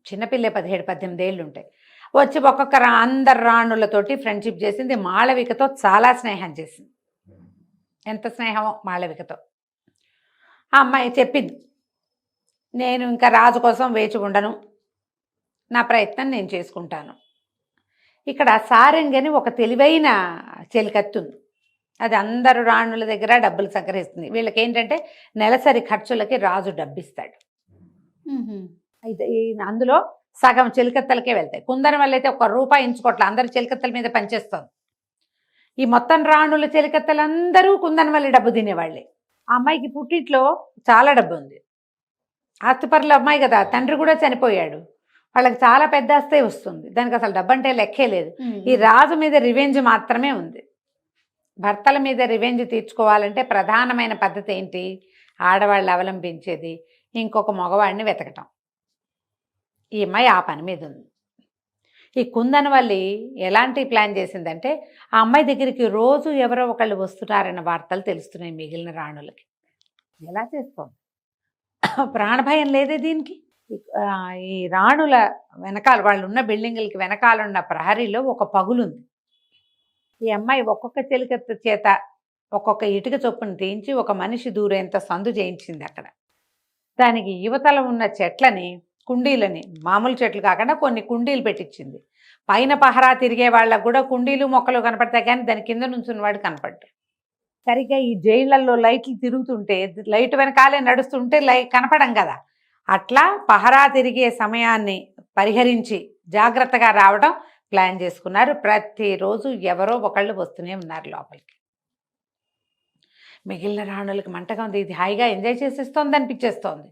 చిన్నపిల్లే 17-18 ఏళ్ళు ఉంటాయి. వచ్చి ఒక్కొక్క అందరు రాణులతోటి ఫ్రెండ్షిప్ చేసింది. మాళవికతో చాలా స్నేహం చేసింది. ఎంత స్నేహమో మాళవికతో. ఆ అమ్మాయి చెప్పింది, నేను ఇంకా రాజు కోసం వేచి ఉండను, నా ప్రయత్నం నేను చేసుకుంటాను. ఇక్కడ సారంగి అని ఒక తెలివైన చెలికత్తి ఉంది. అది అందరు రాణుల దగ్గర డబ్బులు సంగ్రహిస్తుంది. వీళ్ళకి ఏంటంటే నెలసరి ఖర్చులకి రాజు డబ్బిస్తాడు. అయితే అందులో సగం చెలికత్తెలకే వెళ్తాయి. కుందనవల్లి అయితే ₹1 ఎంచుకోవట్లే, అందరు చెలికత్తెల మీద పనిచేస్తుంది. ఈ మొత్తం రాణుల చెలికత్తెలందరూ కుందనవల్లి డబ్బు తినేవాళ్ళే. ఆ అమ్మాయికి పుట్టింట్లో చాలా డబ్బు ఉంది, ఆస్తిపరుల అమ్మాయి కదా, తండ్రి కూడా చనిపోయాడు, వాళ్ళకి చాలా పెద్ద ఆస్తే వస్తుంది, దానికి అసలు డబ్బు అంటే లెక్కే లేదు. ఈ రాజు మీద రివెంజ్ మాత్రమే ఉంది. భర్తల మీద రివెంజ్ తీర్చుకోవాలంటే ప్రధానమైన పద్ధతి ఏంటి, ఆడవాళ్ళు అవలంబించేది ఇంకొక మగవాడిని వెతకటం. ఈ అమ్మాయి ఆ పని మీద ఉంది. ఈ కుందనవల్లి ఎలాంటి ప్లాన్ చేసిందంటే, ఆ అమ్మాయి దగ్గరికి రోజు ఎవరో ఒకళ్ళు వస్తున్నారన్న వార్తలు తెలుస్తున్నాయి మిగిలిన రాణులకి. ఎలా చేస్తోంది, ప్రాణభయం లేదే దీనికి. ఈ రాణుల వెనకాల, వాళ్ళు ఉన్న బిల్డింగులకి వెనకాలన్న ప్రహరీలో ఒక పగులుంది. ఈ అమ్మాయి ఒక్కొక్క చెలికత్త చేత ఒక్కొక్క ఇటుక చొప్పును తీయించి ఒక మనిషి దూరేంత సందు చేయించింది అక్కడ. దానికి యువతల ఉన్న చెట్లని, కుండీలని, మామూలు చెట్లు కాకుండా కొన్ని కుండీలు పెట్టించింది. పైన పహరా తిరిగే వాళ్ళకు కూడా కుండీలు మొక్కలు కనపడతాయి, కానీ దాని కింద నుంచున్నవాడు కనపడ్డాడు. సరిగ్గా ఈ జైళ్లలో లైట్లు తిరుగుతుంటే, లైట్ వెనకాలే నడుస్తుంటే కనపడం కదా, అట్లా పహరా తిరిగే సమయాన్ని పరిహరించి జాగ్రత్తగా రావడం ప్లాన్ చేసుకున్నారు. ప్రతిరోజు ఎవరో ఒకళ్ళు వస్తూనే ఉన్నారు లోపలికి. మిగిలిన రాణులకి మంటగా ఉంది, ఇది హాయిగా ఎంజాయ్ చేసేస్తోంది అనిపించేస్తోంది.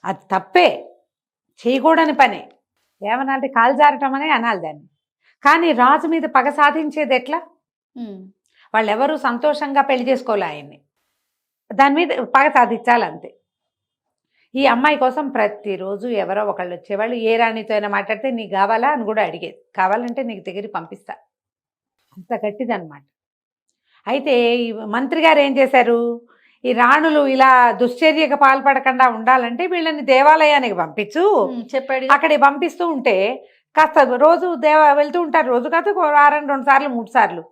అది తప్పే, చేయకూడని పని. ఏమనాలంటే కాలు జారటం అనే అనాలి దాన్ని. కానీ రాజు మీద పగ సాధించేది ఎట్లా? వాళ్ళెవరూ సంతోషంగా పెళ్లి చేసుకోలే ఆయన్ని, దాని మీద పగ సాధించాలంతే. ఈ అమ్మాయి కోసం ప్రతిరోజు ఎవరో ఒకళ్ళు వచ్చేవాళ్ళు. ఏ రాణితో అయినా మాట్లాడితే నీకు కావాలా అని కూడా అడిగేది. కావాలంటే నీకు దగ్గర పంపిస్తా, అంత గట్టిదనమాట. అయితే ఈ మంత్రి గారు ఏం చేశారు, ఈ రాణులు ఇలా దుశ్చర్యకు పాల్పడకుండా ఉండాలంటే వీళ్ళని దేవాలయానికి పంపించు, చెప్పాడు. అక్కడికి పంపిస్తూ ఉంటే కాస్త రోజు వెళ్తూ ఉంటారు. రోజు కాదు, వారం 2 సార్లు 3 సార్లు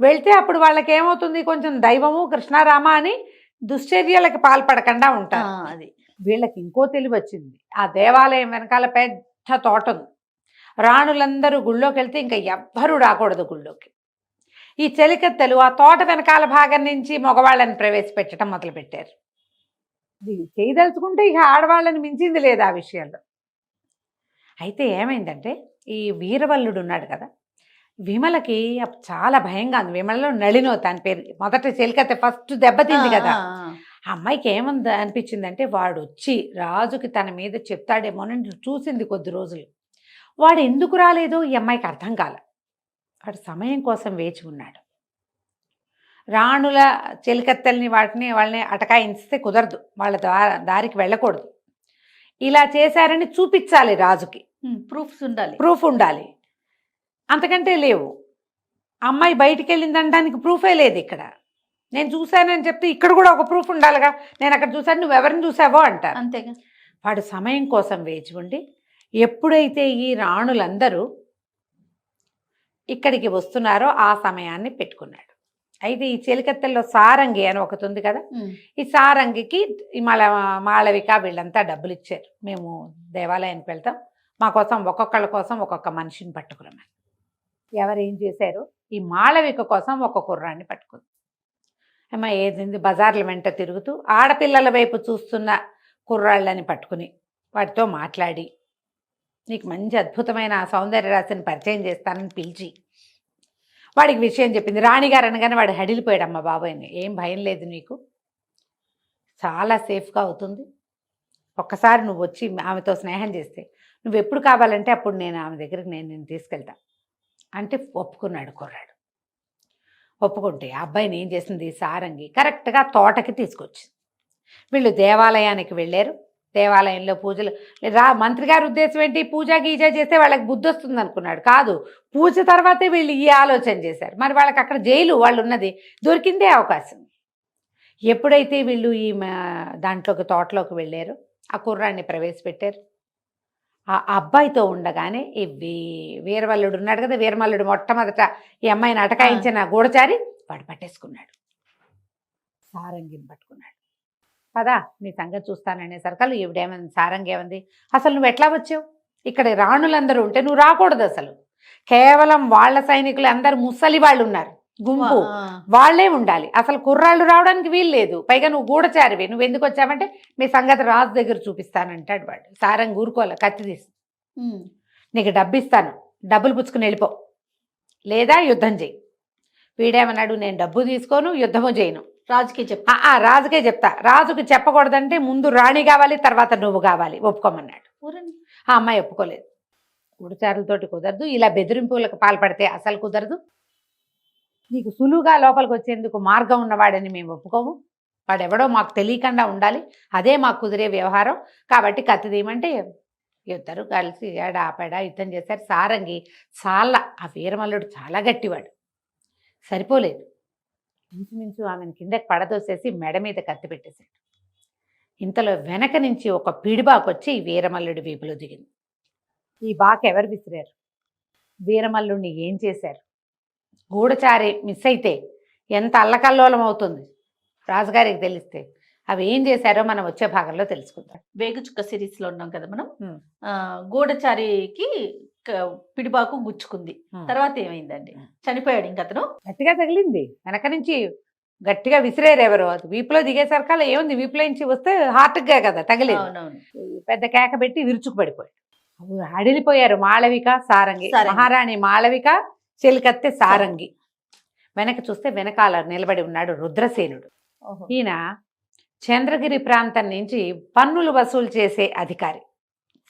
వెళ్తే అప్పుడు వాళ్ళకి ఏమవుతుంది, కొంచెం దైవము కృష్ణారామ అని దుశ్చర్యలకు పాల్పడకుండా ఉంటారు. అది వీళ్ళకి ఇంకో తెలివి వచ్చింది. ఆ దేవాలయం వెనకాల పెద్ద తోట ఉంది. రాణులందరూ గుళ్ళోకి వెళ్తే ఇంకా ఎవ్వరూ రాకూడదు గుళ్ళోకి. ఈ చెలికత్తెలు ఆ తోట వెనకాల భాగం నుంచి మగవాళ్ళని ప్రవేశపెట్టడం మొదలుపెట్టారు. ఇది చేయదలుచుకుంటే ఇక ఆడవాళ్ళని మించింది లేదు ఆ విషయంలో. అయితే ఏమైందంటే ఈ వీరవల్లుడు ఉన్నాడు కదా, విమలకి చాలా భయంగా ఉంది. విమలలో నళినో తన పేరు, మొదట చెలికత్తె ఫస్ట్ దెబ్బతింది కదా. ఆ అమ్మాయికి ఏముంది అనిపించిందంటే వాడు వచ్చి రాజుకి తన మీద చెప్తాడేమోనని చూసింది కొద్ది రోజులు. వాడు ఎందుకు రాలేదో ఈ అమ్మాయికి అర్థం కాల. వాడు సమయం కోసం వేచి ఉన్నాడు. రాణుల చెలికత్తెల్ని వాళ్ళని అటకాయిస్తే కుదరదు, వాళ్ళ దారికి వెళ్ళకూడదు. ఇలా చేశారని చూపించాలి రాజుకి, ప్రూఫ్ ఉండాలి. అంతకంటే లేవు. అమ్మాయి బయటికి వెళ్ళిందనడానికి ప్రూఫే లేదు ఇక్కడ. నేను చూశానని చెప్తే ఇక్కడ కూడా ఒక ప్రూఫ్ ఉండాలిగా, నేను అక్కడ చూశాను నువ్వు ఎవరిని చూసావో అంటారు. అంతేగా. వాడు సమయం కోసం వేచి ఉండి ఎప్పుడైతే ఈ రాణులందరూ ఇక్కడికి వస్తున్నారో ఆ సమయాన్ని పెట్టుకున్నాడు. అయితే ఈ చెలికత్తెల్లో సారంగి అని ఒకటి ఉంది కదా, ఈ సారంగికి ఈ మాళవిక వీళ్ళంతా డబ్బులు ఇచ్చారు. మేము దేవాలయానికి వెళ్తాం, మా కోసం ఒక్కొక్కళ్ళ కోసం ఒక్కొక్క మనిషిని పట్టుకురమ్మని. ఎవరు ఏం చేశారు, ఈ మాళవిక కోసం ఒక కుర్రాన్ని పట్టుకుంది. అమ్మ ఏది బజార్ల వెంట తిరుగుతూ ఆడపిల్లల వైపు చూస్తున్న కుర్రాళ్ళని పట్టుకుని వాటితో మాట్లాడి నీకు మంచి అద్భుతమైన సౌందర్య రాశిని పరిచయం చేస్తానని పిలిచి వాడికి విషయం చెప్పింది. రాణిగారు అనగానే వాడు హడిలిపోయాడమ్మ బాబోయ్ని, ఏం భయం లేదు నీకు, చాలా సేఫ్గా అవుతుంది, ఒక్కసారి నువ్వు వచ్చి ఆమెతో స్నేహం చేస్తే నువ్వు ఎప్పుడు కావాలంటే అప్పుడు నేను ఆమె దగ్గరికి నేను తీసుకెళ్తా అంటే ఒప్పుకున్నాడు కుర్రాడు. ఒప్పుకుంటే ఆ అబ్బాయిని ఏం చేసింది సారంగి కరెక్ట్గా తోటకి తీసుకొచ్చింది. వీళ్ళు దేవాలయానికి వెళ్ళారు. దేవాలయంలో పూజలు మంత్రి గారి ఉద్దేశం ఏంటి, పూజ గీజ చేస్తే వాళ్ళకి బుద్ధి వస్తుంది అనుకున్నాడు. కాదు, పూజ తర్వాతే వీళ్ళు ఈ ఆలోచన చేశారు. మరి వాళ్ళకి అక్కడ జైలు వాళ్ళు ఉన్నది, దొరికిందే అవకాశం. ఎప్పుడైతే వీళ్ళు ఈ దాంట్లోకి తోటలోకి వెళ్ళారో ఆ కుర్రాన్ని ప్రవేశపెట్టారు. ఆ అబ్బాయితో ఉండగానే ఈ వీరవల్లుడు ఉన్నాడు కదా, వీరమల్లుడు మొట్టమొదట ఈ అమ్మాయిని అటకాయించిన గూఢచారి వాడు పట్టేసుకున్నాడు, సారంగిని పట్టుకున్నాడు. పదా నీ సంగతి చూస్తాననే సరికలు ఈవిడేమంది, సారంగి ఏమంది, అసలు నువ్వు ఎట్లా వచ్చావు, ఇక్కడ రాణులందరూ ఉంటే నువ్వు రాకూడదు, అసలు కేవలం వాళ్ళ సైనికులు అందరు ముసలి వాళ్ళు ఉన్నారు గుంపు, వాళ్లే ఉండాలి, అసలు కుర్రాళ్ళు రావడానికి వీలు లేదు, పైగా నువ్వు గూఢచారివి, నువ్వు ఎందుకు వచ్చావంటే మీ సంగతి రాజు దగ్గర చూపిస్తానంటాడు వాడు. సారంగి ఊరుకోలే, కత్తి తీసి నీకు డబ్బు ఇస్తాను, డబ్బులు పుచ్చుకుని వెళ్ళిపో లేదా యుద్ధం చేయి. వీడేమన్నాడు, నేను డబ్బు తీసుకోను, యుద్ధము చేయను, రాజుకే చెప్తా. రాజుకే చెప్తా, రాజుకి చెప్పకూడదంటే ముందు రాణి కావాలి, తర్వాత నువ్వు కావాలి, ఒప్పుకోమన్నాడు. ఆ అమ్మాయి ఒప్పుకోలేదు. గూఢచారులతోటి కుదరదు, ఇలా బెదిరింపులకు పాల్పడితే అసలు కుదరదు, నీకు సులువుగా లోపలికి వచ్చేందుకు మార్గం ఉన్నవాడని మేము ఒప్పుకోము, వాడెవడో మాకు తెలియకుండా ఉండాలి, అదే మాకు కుదిరే వ్యవహారం, కాబట్టి కత్తి తీయమంటే ఇద్దరు కలిసి ఆపేడా యుద్ధం చేశారు. సారంగి ఆ వీరమల్లుడు చాలా గట్టివాడు, సరిపోలేదు, ఇంచుమించు ఆమెను కిందకి పడదోసేసి మెడ మీద కత్తి పెట్టేశాడు. ఇంతలో వెనక నుంచి ఒక పిడిబాకు వచ్చి వీరమల్లుడి వీపులో దిగింది. ఈ బాకు ఎవరు విసిరారు, వీరమల్లుడిని ఏం చేశారు, గూఢచారి మిస్ అయితే ఎంత అల్లకల్లోలం అవుతుంది రాజుగారికి తెలిస్తే, అవి ఏం చేశారో మనం వచ్చే భాగంలో తెలుసుకుందాం. వేగుచుక్క సిరీస్ లో ఉన్నాం కదా మనం. గూఢచారికి పిడిబాకు గుచ్చుకుంది, తర్వాత ఏమైందండి, చనిపోయాడు. ఇంక అతను గట్టిగా తగిలింది, వెనక నుంచి గట్టిగా విసిరేరు ఎవరు, అది వీపులో దిగేసరికల్లా ఏముంది, వీపులో నుంచి వస్తే హార్ట్గా కదా తగిలేదు, పెద్ద కేక పెట్టి విరుచుకు పడిపోయాడు. అడిలిపోయారు మాళవిక సారంగి, మహారాణి మాళవిక చెలికత్తె సారంగి. వెనక చూస్తే వెనకాల నిలబడి ఉన్నాడు రుద్రసేనుడు. ఈయన చంద్రగిరి ప్రాంతం నుంచి పన్నులు వసూలు చేసే అధికారి.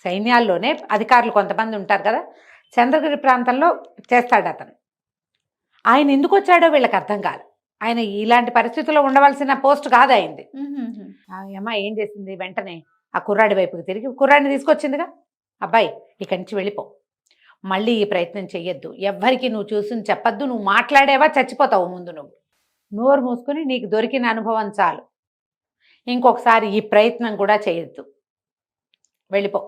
సైన్యాల్లోనే అధికారులు కొంతమంది ఉంటారు కదా, చంద్రగిరి ప్రాంతంలో చేస్తాడు అతను. ఆయన ఎందుకు వచ్చాడో వీళ్ళకి అర్థం కాదు, ఆయన ఇలాంటి పరిస్థితుల్లో ఉండవలసిన పోస్ట్ కాదు అయింది. అమ్మ ఏం చేసింది, వెంటనే ఆ కుర్రాడి వైపుకి తిరిగి కుర్రాడిని తీసుకొచ్చిందిగా, అబ్బాయి ఇక్కడి నుంచి వెళ్ళిపో, మళ్ళీ ఈ ప్రయత్నం చెయ్యొద్దు, ఎవ్వరికి నువ్వు చూసుని చెప్పొద్దు, నువ్వు మాట్లాడేవా చచ్చిపోతావు, ముందు నువ్వు నోరు మూసుకుని నీకు దొరికిన అనుభవం చాలు, ఇంకొకసారి ఈ ప్రయత్నం కూడా చేయొద్దు, వెళ్ళిపో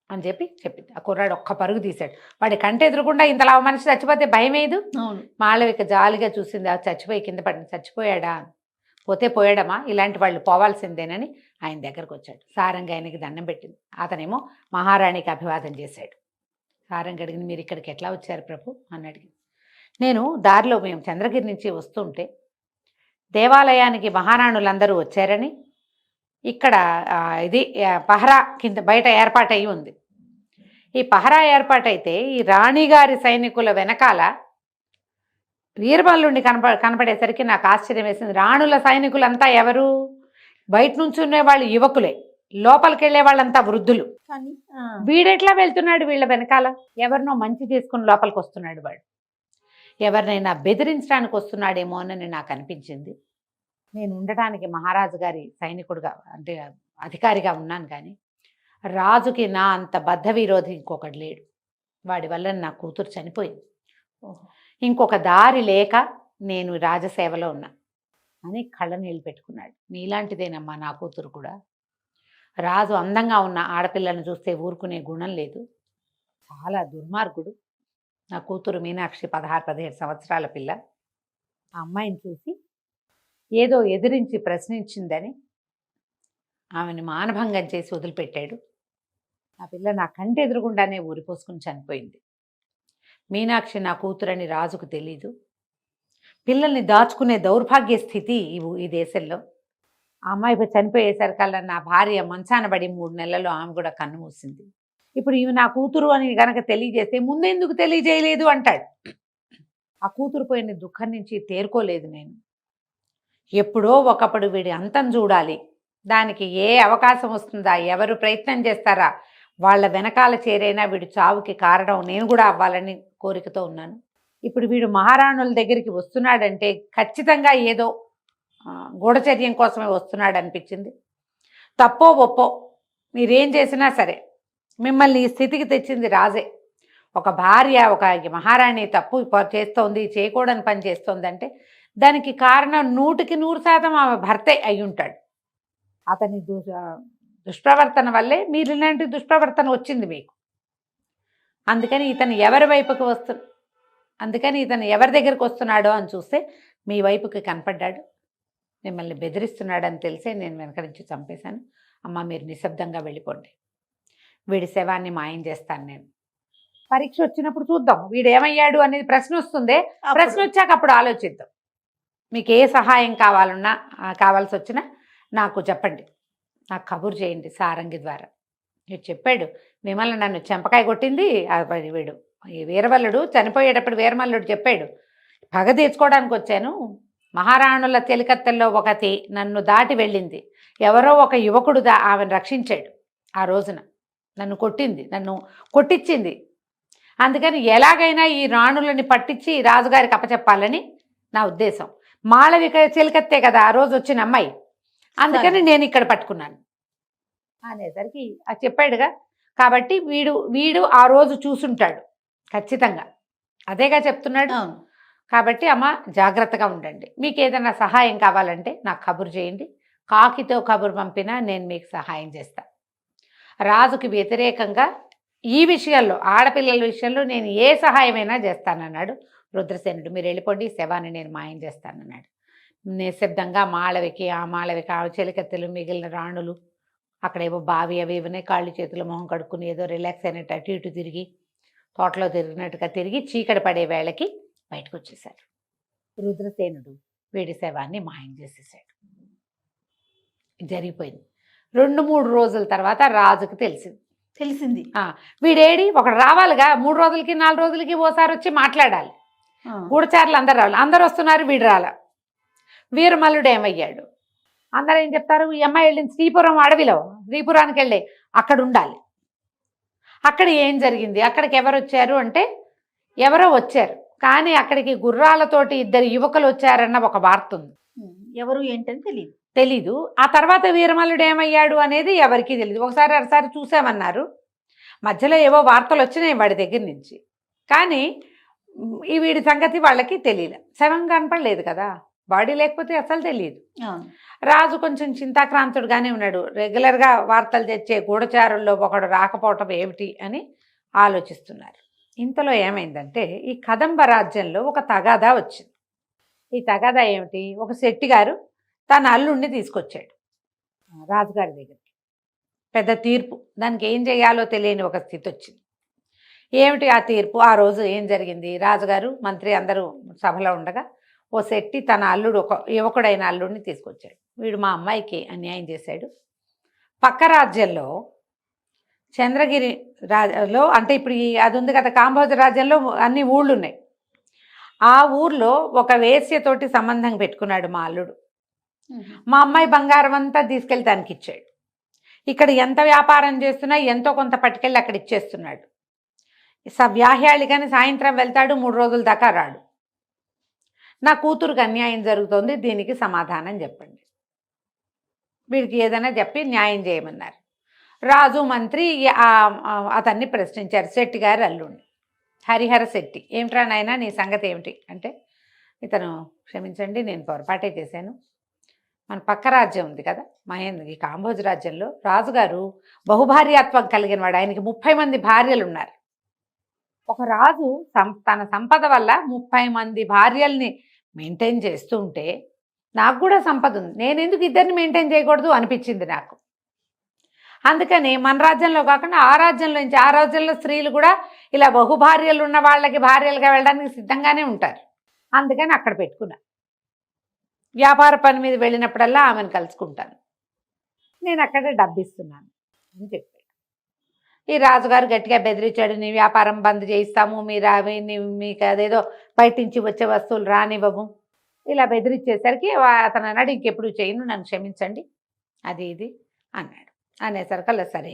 అని చెప్పింది. ఆ కుర్రాడు ఒక్క పరుగు తీశాడు. వాడి కంట ఎదురుకుండా ఇంతలా మనిషి చచ్చిపోతే భయం వేయదు. అవును. మాళవిక జాలిగా చూసింది, ఆ చచ్చిపోయి కింద పడి చచ్చిపోయాడా, పోతే పోయాడమ్మా, ఇలాంటి వాళ్ళు పోవాల్సిందేనని ఆయన దగ్గరకు వచ్చాడు. సారంగా ఆయనకి దండం పెట్టింది. అతనేమో మహారాణికి అభివాదం చేశాడు. సారంగా అడిగింది, మీరు ఇక్కడికి ఎట్లా వచ్చారు ప్రభు అని అడిగింది. నేను దారిలో మేము చంద్రగిరి నుంచి వస్తుంటే దేవాలయానికి మహారాణులందరూ వచ్చారని ఇక్కడ ఇది పహరా కింద బయట ఏర్పాటయి ఉంది. ఈ పహరా ఏర్పాటైతే ఈ రాణిగారి సైనికుల వెనకాల వీరమల్లుడిని కనపడేసరికి నాకు ఆశ్చర్యం వేసింది. రాణుల సైనికులంతా ఎవరు? బయట నుంచి ఉండే వాళ్ళు యువకులే, లోపలికి వెళ్ళే వాళ్ళంతా వృద్ధులు. కానీ వీడెట్లా వెళ్తున్నాడు వీళ్ళ వెనకాల? ఎవరినో మంచి చేసుకుని లోపలికి వస్తున్నాడు వాడు, ఎవరినైనా బెదిరించడానికి వస్తున్నాడేమో అని నాకు అనిపించింది. నేను ఉండటానికి మహారాజు గారి సైనికుడుగా అంటే అధికారిగా ఉన్నాను, కానీ రాజుకి నా అంత బద్ధ విరోధి ఇంకొకటి లేడు. వాడి వల్ల నా కూతురు చనిపోయింది, ఇంకొక దారి లేక నేను రాజసేవలో ఉన్నా అని కళ్ళ నీళ్ళు పెట్టుకున్నాడు. నీలాంటిదేనమ్మా నా కూతురు కూడా. రాజు అందంగా ఉన్న ఆడపిల్లను చూస్తే ఊరుకునే గుణం లేదు, చాలా దుర్మార్గుడు. నా కూతురు మీనాక్షి 16-17 సంవత్సరాల పిల్ల. ఆ అమ్మాయిని చూసి ఏదో ఎదిరించి ప్రశ్నించిందని ఆమెను మానభంగం చేసి వదిలిపెట్టాడు. ఆ పిల్ల నా కంటి ఎదురుగుండానే ఊరిపోసుకుని చనిపోయింది. మీనాక్షి నా కూతురని రాజుకు తెలీదు. పిల్లల్ని దాచుకునే దౌర్భాగ్య స్థితి ఈ దేశంలో. ఆ అమ్మాయి చనిపోయేసరికల్లా నా భార్య మంచాన పడి 3 నెలల్లో ఆమె కూడా కన్ను మూసింది. ఇప్పుడు ఇవి నా కూతురు అని గనక తెలియజేస్తే ముందెందుకు తెలియజేయలేదు అంటాడు. ఆ కూతురు పోయిన దుఃఖం నుంచి తేరుకోలేదు నేను. ఎప్పుడో ఒకప్పుడు వీడి అంతం చూడాలి, దానికి ఏ అవకాశం వస్తుందా, ఎవరు ప్రయత్నం చేస్తారా, వాళ్ళ వెనకాల చేరైనా వీడి చావుకి కారణం నేను కూడా అవ్వాలని కోరికతో ఉన్నాను. ఇప్పుడు వీడు మహారాణుల దగ్గరికి వస్తున్నాడంటే ఖచ్చితంగా ఏదో గూఢచర్యం కోసమే వస్తున్నాడు అనిపించింది. తప్పో ఒప్పో మీరేం చేసినా సరే మిమ్మల్ని ఈ స్థితికి తెచ్చింది రాజే. ఒక భార్య, ఒక మహారాణి తప్పు చేస్తోంది, చేయకూడని పని చేస్తోందంటే దానికి కారణం 100% ఆమె భర్తే అయి ఉంటాడు. అతని దుష్ప్రవర్తన వల్లే మీరు ఇలాంటి దుష్ప్రవర్తన వచ్చింది మీకు. అందుకని ఇతను ఎవరి దగ్గరికి వస్తున్నాడో అని చూస్తే మీ వైపుకి కనపడ్డాడు, మిమ్మల్ని బెదిరిస్తున్నాడని తెలిసే నేను వెనక నుంచి చంపేశాను. అమ్మ మీరు నిశ్శబ్దంగా వెళ్ళిపోండి, వీడి శవాన్ని మాయం చేస్తాను నేను. పరీక్ష వచ్చినప్పుడు చూద్దాం వీడు ఏమయ్యాడు అనేది ప్రశ్న వస్తుందే, ప్రశ్న వచ్చాక అప్పుడు ఆలోచిద్దాం. మీకు ఏ సహాయం కావాల్సి వచ్చినా నాకు చెప్పండి, నాకు కబురు చేయండి సారంగి ద్వారా. వీడు చెప్పాడు, మిమ్మల్ని నన్ను చెంపకాయ కొట్టింది వీడు వీరమల్లుడు. చనిపోయేటప్పుడు వీరమల్లుడు చెప్పాడు, పగ తీర్చుకోవడానికి వచ్చాను, మహారాణుల చెలికత్తెల్లో ఒకటి నన్ను దాటి వెళ్ళింది, ఎవరో ఒక యువకుడు ఆమెను రక్షించాడు, ఆ రోజున నన్ను కొట్టించింది. అందుకని ఎలాగైనా ఈ రాణులని పట్టించి రాజుగారికి అప్పచెప్పాలని నా ఉద్దేశం. మాళవిక చెలికత్తే కదా ఆ రోజు వచ్చిన అమ్మాయి, అందుకని నేను ఇక్కడ పట్టుకున్నాను అనేసరికి అది చెప్పాడుగా. కాబట్టి వీడు ఆ రోజు చూసుంటాడు ఖచ్చితంగా, అదేగా చెప్తున్నాడు. కాబట్టి అమ్మ జాగ్రత్తగా ఉండండి, మీకు ఏదైనా సహాయం కావాలంటే నాకు కబురు చేయండి, కాకితో కబురు పంపినా నేను మీకు సహాయం చేస్తాను. రాజుకి వ్యతిరేకంగా ఈ విషయాల్లో, ఆడపిల్లల విషయంలో నేను ఏ సహాయమైనా చేస్తానన్నాడు రుద్రసేనుడు. మీరు వెళ్ళిపోండి, శవాన్ని నేను మాయం చేస్తానన్నాడు. నిశ్శబ్దంగా మాళవిక చెలికత్తెలు, మిగిలిన రాణులు అక్కడేవో బావి అవి ఇవన్నీ కాళ్ళు చేతులు మొహం కడుక్కుని ఏదో రిలాక్స్ అయినట్టు అటు ఇటు తిరిగి తోటలో తిరిగినట్టుగా తిరిగి చీకటి పడే వేళకి బయటకు వచ్చేసాడు. రుద్రసేనుడు వీడి శవాన్ని మాయం చేసేసాడు. జరిగిపోయింది. 2-3 రోజుల తర్వాత రాజుకు తెలిసింది వీడేడి ఒకడు రావాలిగా, 3 రోజులకి 4 రోజులకి ఓసారి వచ్చి మాట్లాడాలి. గూఢచారులు అందరు రావాలి, అందరు వస్తున్నారు, వీడు రాల. వీరమల్లుడు ఏమయ్యాడు? అందరూ ఏం చెప్తారు, ఈ అమ్మాయి వెళ్ళింది శ్రీపురం అడవిలో, శ్రీపురానికి వెళ్ళి అక్కడ ఉండాలి. అక్కడ ఏం జరిగింది, అక్కడికి ఎవరు వచ్చారు అంటే ఎవరో వచ్చారు, కానీ అక్కడికి గుర్రాలతోటి 2 యువకులు వచ్చారన్న ఒక వార్త ఉంది. ఎవరు ఏంటని తెలియదు. తెలీదు. ఆ తర్వాత వీరమల్లుడు ఏమయ్యాడు అనేది ఎవరికీ తెలీదు. ఒకసారి అరసారి చూసామన్నారు. మధ్యలో ఏవో వార్తలు వచ్చినాయి వాడి దగ్గర నుంచి. కానీ ఈ వీడి సంగతి వాళ్ళకి తెలియలే. శవం కనపడలేదు కదా, బాడీ లేకపోతే అసలు తెలియదు. అవును. రాజు కొంచెం చింతాక్రాంతుడుగానే ఉన్నాడు. రెగ్యులర్గా వార్తలు తెచ్చే గూఢచారుల్లో ఒకడు రాకపోవటం ఏమిటి అని ఆలోచిస్తున్నారు. ఇంతలో ఏమైందంటే ఈ కదంబ రాజ్యంలో ఒక తగాదా వచ్చింది. ఈ తగాదా ఏమిటి, ఒక శెట్టి గారు తన అల్లుడిని తీసుకొచ్చాడు రాజుగారి దగ్గరికి. పెద్ద తీర్పు, దానికి ఏం చేయాలో తెలియని ఒక స్థితి వచ్చింది. ఏమిటి ఆ తీర్పు? ఆ రోజు ఏం జరిగింది, రాజుగారు మంత్రి అందరూ సభలో ఉండగా ఓ శెట్టి తన అల్లుడు, ఒక యువకుడైన అల్లుడిని తీసుకొచ్చాడు. వీడు మా అమ్మాయికి అన్యాయం చేశాడు. పక్క రాజ్యంలో చంద్రగిరి రాజ్యంలో, అంటే ఇప్పుడు అది ఉంది కదా కాంబోజ రాజ్యంలో అన్ని ఊళ్ళు ఉన్నాయి. ఆ ఊర్లో ఒక వేశ్యతోటి సంబంధం పెట్టుకున్నాడు మా అల్లుడు. మా అమ్మాయి బంగారం అంతా తీసుకెళ్ళి దానికి ఇచ్చాడు. ఇక్కడ ఎంత వ్యాపారం చేస్తున్నా ఎంతో కొంత పట్టుకెళ్ళి అక్కడ ఇచ్చేస్తున్నాడు. వ్యాహ్యాళి కానీ సాయంత్రం వెళ్తాడు, 3 రోజుల దాకా రాడు. నా కూతురుకి అన్యాయం జరుగుతోంది, దీనికి సమాధానం చెప్పండి. వీడికి ఏదైనా చెప్పి న్యాయం చేయమన్నారు. రాజు మంత్రి అతన్ని ప్రశ్నించారు, శెట్టి గారు అల్లుడిని, హరిహర శెట్టి. ఏమిట్రా నాయనా నీ సంగతి ఏమిటి అంటే, ఇతను క్షమించండి నేను పొరపాటే చేశాను. మన పక్క రాజ్యం ఉంది కదా మహేంద్ర, ఈ కాంబోజ్ రాజ్యంలో రాజుగారు బహుభార్యాత్వం కలిగిన వాడు. ఆయనకి 30 మంది భార్యలు ఉన్నారు. ఒక రాజు తన సంపద వల్ల 30 మంది భార్యల్ని మెయింటైన్ చేస్తూ ఉంటే నాకు కూడా సంపద ఉంది, నేను ఎందుకు ఇద్దరిని మెయింటైన్ చేయకూడదు అనిపించింది నాకు. అందుకని మన రాజ్యంలో కాకుండా ఆ రాజ్యంలో నుంచి, ఆ రాజ్యంలో స్త్రీలు కూడా ఇలా బహుభార్యలు ఉన్న వాళ్ళకి భార్యలుగా వెళ్ళడానికి సిద్ధంగానే ఉంటారు. అందుకని అక్కడ పెట్టుకున్నా. వ్యాపార పని మీద వెళ్ళినప్పుడల్లా ఆమెను కలుసుకుంటాను, నేను అక్కడే డబ్బిస్తున్నాను అని చెప్పాడు. ఈ రాజుగారు గట్టిగా బెదిరించాడు, నీ వ్యాపారం బంద్ చేయిస్తాము, మీకు అదేదో బయట నుంచి వచ్చే వస్తువులు రానివ్వము. ఇలా బెదిరించేసరికి అతను అన్నాడు, ఇంకెప్పుడు చేయను, నన్ను క్షమించండి అది ఇది అన్నాడు. అనేసరికల్లా సరే.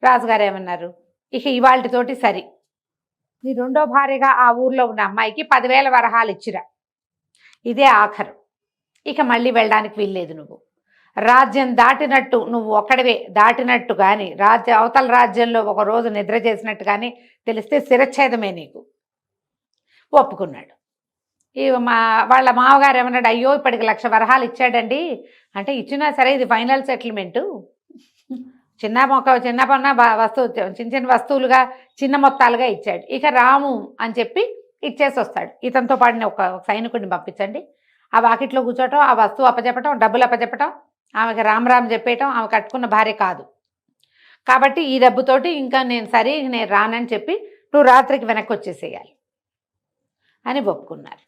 రాజుగారు ఏమన్నారు, ఇక ఇవాళతోటి సరి, నీ రెండో భార్యగా ఆ ఊర్లో ఉన్న అమ్మాయికి 10,000 వరహాలు ఇచ్చిరా, ఇదే ఆఖరు, ఇక మళ్ళీ వెళ్ళడానికి వీల్లేదు. నువ్వు రాజ్యం దాటినట్టు, నువ్వు ఒక్కడివే దాటినట్టు కానీ, అవతల రాజ్యంలో ఒక రోజు నిద్ర చేసినట్టు కానీ తెలిస్తే శిరచ్ఛేదమే నీకు. ఒప్పుకున్నాడు. వాళ్ళ మామగారు ఏమన్నాడు, అయ్యో ఇప్పటికి 1,00,000 వరహాలు ఇచ్చాడండి అంటే, ఇచ్చినా సరే ఇది ఫైనల్ సెటిల్మెంటు, చిన్న వస్తువు చిన్న వస్తువులుగా చిన్న మొత్తాలుగా ఇచ్చాడు, ఇక రాము అని చెప్పి ఇచ్చేసి వస్తాడు. ఇతనితో పాడిన ఒక సైనికుడిని పంపించండి, ఆ వాకిట్లో కూర్చోటం, ఆ వస్తువు అప్పచెప్పటం, డబ్బులు అప్పచెప్పటం, ఆమెకి రామ్ చెప్పేయటం, ఆమె కట్టుకున్న భార్య కాదు కాబట్టి ఈ డబ్బుతోటి ఇంకా నేను రానని చెప్పి నువ్వు రాత్రికి వెనక్కి వచ్చేసేయాలి అని ఒప్పుకున్నారు.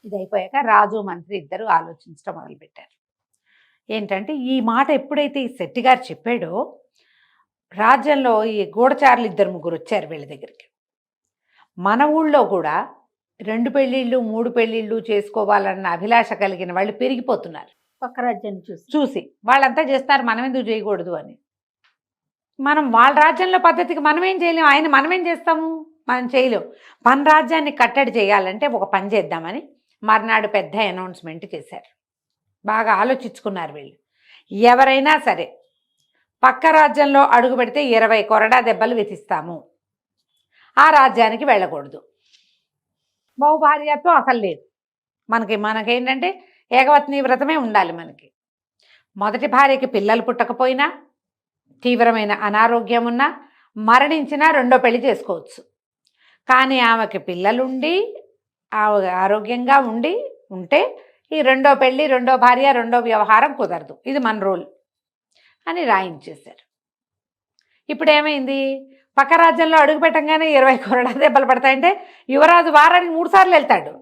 ఇది అయిపోయాక రాజు మంత్రి ఇద్దరు ఆలోచించడం మొదలుపెట్టారు. ఏంటంటే, ఈ మాట ఎప్పుడైతే ఈ శెట్టి గారు చెప్పాడో, రాజ్యంలో ఈ గూఢచారులు 2-3 వచ్చారు వీళ్ళ దగ్గరికి. మన ఊళ్ళో కూడా 2 పెళ్ళిళ్ళు 3 పెళ్ళిళ్ళు చేసుకోవాలన్న అభిలాష కలిగిన వాళ్ళు పెరిగిపోతున్నారు. పక్క రాజ్యాన్ని చూసి వాళ్ళంతా చేస్తున్నారు, మనం ఎందుకు చేయకూడదు అని. మనం వాళ్ళ రాజ్యంలో పద్ధతికి మనమేం చేయలేము, మనమేం చేస్తాము, మనం చేయలేము. మన రాజ్యాన్ని కట్టడి చేయాలంటే ఒక పని చేద్దామని మర్నాడు పెద్ద అనౌన్స్మెంట్ చేశారు. బాగా ఆలోచించుకున్నారు వీళ్ళు. ఎవరైనా సరే పక్క రాజ్యంలో అడుగు పెడితే 20 కొరడా దెబ్బలు విధిస్తాము, ఆ రాజ్యానికి వెళ్ళకూడదు. బహుభార్యత్వం అసలు లేదు మనకేంటంటే ఏకపత్ని వ్రతమే ఉండాలి మనకి. మొదటి భార్యకి పిల్లలు పుట్టకపోయినా, తీవ్రమైన అనారోగ్యం ఉన్నా, మరణించినా రెండో పెళ్లి చేసుకోవచ్చు. కానీ ఆమెకి పిల్లలుండి ఆరోగ్యంగా ఉంటే ఈ రెండో పెళ్ళి, రెండో భార్య, రెండో వ్యవహారం కుదరదు, ఇది మన రూల్ అని రాయించేశారు. ఇప్పుడు ఏమైంది, పక్క రాజ్యంలో అడుగు పెట్టంగానే 20 కొరడా దెబ్బలు పడతాయంటే, యువరాజు వారానికి 3 సార్లు వెళ్తాడు.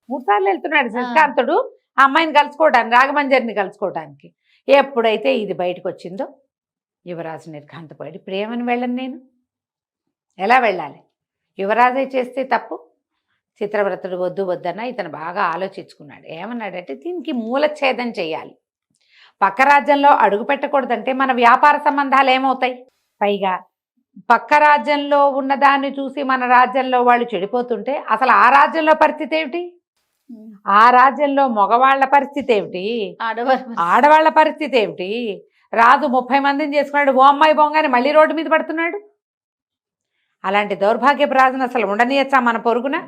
3 సార్లు వెళ్తున్నాడు శ్రీకాంతుడు ఆ అమ్మాయిని కలుసుకోవడానికి, రాగమంజరిని కలుసుకోవడానికి. ఎప్పుడైతే ఇది బయటకు వచ్చిందో యువరాజు నిర్ఘాంతపోయాడు. ఇప్పుడు ఏమని వెళ్ళను నేను, ఎలా వెళ్ళాలి? యువరాజే చేస్తే తప్పు, చిత్రవ్రతుడు వద్దన్నా ఇతను బాగా ఆలోచించుకున్నాడు. ఏమన్నాడంటే, దీనికి మూలఛేదం చేయాలి. పక్క రాజ్యంలో అడుగు పెట్టకూడదంటే మన వ్యాపార సంబంధాలు ఏమవుతాయి? పైగా పక్క రాజ్యంలో ఉన్నదాన్ని చూసి మన రాజ్యంలో వాళ్ళు చెడిపోతుంటే అసలు ఆ రాజ్యంలో పరిస్థితి ఏమిటి? ఆ రాజ్యంలో మగవాళ్ళ పరిస్థితి ఏమిటి, ఆడవారు ఆడవాళ్ళ పరిస్థితి ఏమిటి? రాజు 30 మందిని చేసుకున్నాడు, ఓ అమ్మాయి బొంగాని మళ్ళీ రోడ్డు మీద పడుతున్నాడు. అలాంటి దౌర్భాగ్యపు రాజును అసలు ఉండనీయచ్చా మన పొరుగున?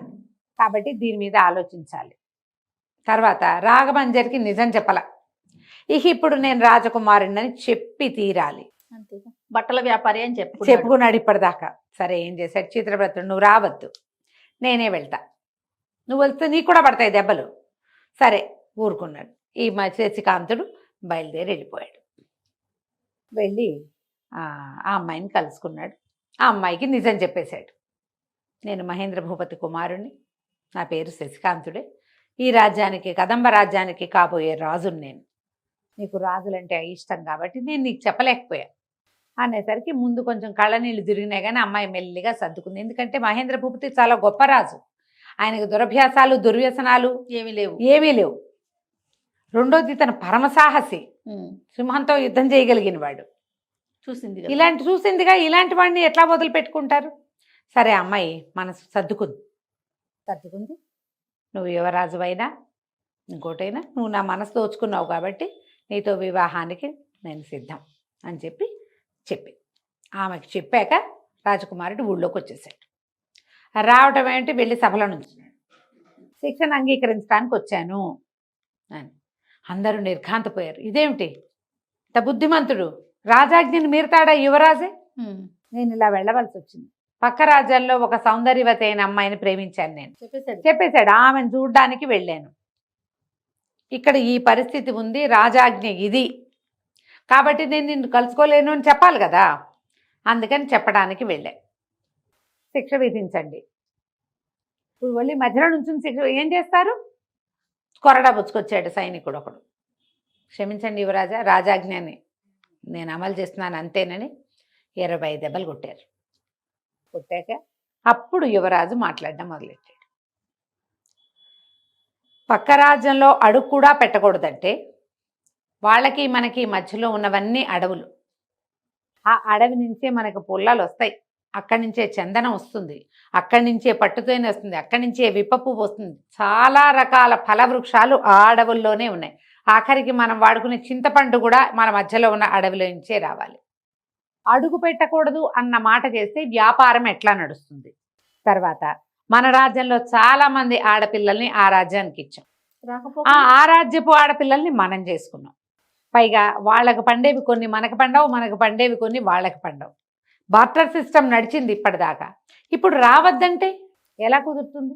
కాబట్టి దీని మీద ఆలోచించాలి. తర్వాత రాఘమంజరికి నిజం చెప్పల. ఇప్పుడు నేను రాజకుమారుణ్ణని చెప్పి తీరాలి. అంతేగా, బట్టల వ్యాపారి అని చెప్పుకున్నాడు ఇప్పటిదాకా. సరే ఏం చేశాడు చిత్రవ్రతుడు, నువ్వు రావద్దు, నేనే వెళ్తా, నువ్వు వెళ్తే నీకు కూడా పడతాయి దెబ్బలు. సరే ఊరుకున్నాడు. ఈ శశికాంతుడు బయలుదేరి వెళ్ళిపోయాడు. వెళ్ళి ఆ అమ్మాయిని కలుసుకున్నాడు. ఆ అమ్మాయికి నిజం చెప్పేశాడు. నేను మహేంద్ర భూపతి కుమారుణ్ణి, నా పేరు శశికాంతుడే, ఈ రాజ్యానికి కదంబ రాజ్యానికి కాబోయే రాజుని నేను, నీకు రాజులంటే ఇష్టం కాబట్టి నేను నీకు చెప్పలేకపోయా అనేసరికి ముందు కొంచెం కళ్ళనీళ్ళు తిరిగినాయి కానీ అమ్మాయి మెల్లిగా సర్దుకుంది. ఎందుకంటే మహేంద్ర భూపతి చాలా గొప్ప రాజు, ఆయనకు దురభ్యాసాలు దుర్వ్యసనాలు ఏమీ లేవు. రెండోది తన పరమసాహసి, సింహంతో యుద్ధం చేయగలిగిన వాడు. చూసిందిగా ఇలాంటి వాడిని ఎట్లా వదిలిపెట్టుకుంటారు? సరే అమ్మాయి మనసు సర్దుకుంది. నువ్వు యువరాజువైనా ఇంకోటైనా నువ్వు నా మనసు దోచుకున్నావు కాబట్టి నీతో వివాహానికి నేను సిద్ధం అని చెప్పి ఆమెకి చెప్పాక రాజకుమారుడు ఊళ్ళోకి వచ్చేసాడు. రావటం ఏంటి, వెళ్ళి సభలో నుంచున్నాడు. శిక్షణ అంగీకరించడానికి వచ్చాను అని అందరూ నిర్ఘాంతపోయారు. ఇదేమిటి ఇంత బుద్ధిమంతుడు, రాజాజ్ఞని మీరుతాడా యువరాజే? నేను ఇలా వెళ్ళవలసి వచ్చింది. పక్క రాజ్యాల్లో ఒక సౌందర్యవతి అయిన అమ్మాయిని ప్రేమించాను నేను చెప్పేశాడు. ఆమెను చూడ్డానికి వెళ్ళాను. ఇక్కడ ఈ పరిస్థితి ఉంది, రాజాజ్ఞ ఇది కాబట్టి నేను నిన్ను కలుసుకోలేను అని చెప్పాలి కదా, అందుకని చెప్పడానికి వెళ్ళా. శిక్ష విధించండి. ఇప్పుడు వెళ్ళి మధ్యలో నుంచి శిక్ష ఏం చేస్తారు? కొరడా పుచ్చుకొచ్చాడు సైనికుడు ఒకడు. క్షమించండి యువరాజా, రాజాజ్ఞని నేను అమలు చేస్తున్నాను అంతేనని 20 దెబ్బలు కొట్టారు. కొట్టాక అప్పుడు యువరాజు మాట్లాడడం మొదలెట్టాడు. పక్క రాజ్యంలో అడుగు కూడా పెట్టకూడదంటే వాళ్ళకి మనకి మధ్యలో ఉన్నవన్నీ అడవులు. ఆ అడవి నుంచే మనకు పుల్లలు వస్తాయి, అక్కడి నుంచే చందనం వస్తుంది, అక్కడి నుంచే పట్టుతోనే వస్తుంది, అక్కడి నుంచే విప్పపు వస్తుంది. చాలా రకాల ఫలవృక్షాలు ఆ అడవుల్లోనే ఉన్నాయి. ఆఖరికి మనం వాడుకునే చింతపండు కూడా మన మధ్యలో ఉన్న అడవిలో నుంచే రావాలి. అడుగు పెట్టకూడదు అన్న మాట చేస్తే వ్యాపారం ఎట్లా నడుస్తుంది? తర్వాత మన రాజ్యంలో చాలా మంది ఆడపిల్లల్ని ఆ రాజ్యానికి ఇచ్చాం, ఆ రాజ్యపు ఆడపిల్లల్ని మనం చేసుకున్నాం. పైగా వాళ్ళకు పండేవి కొన్ని మనకు పండవు, మనకు పండేవి కొన్ని వాళ్ళకి పండవు. బార్టర్ సిస్టమ్ నడిచింది ఇప్పటిదాకా. ఇప్పుడు రావద్దంటే ఎలా కుదురుతుంది?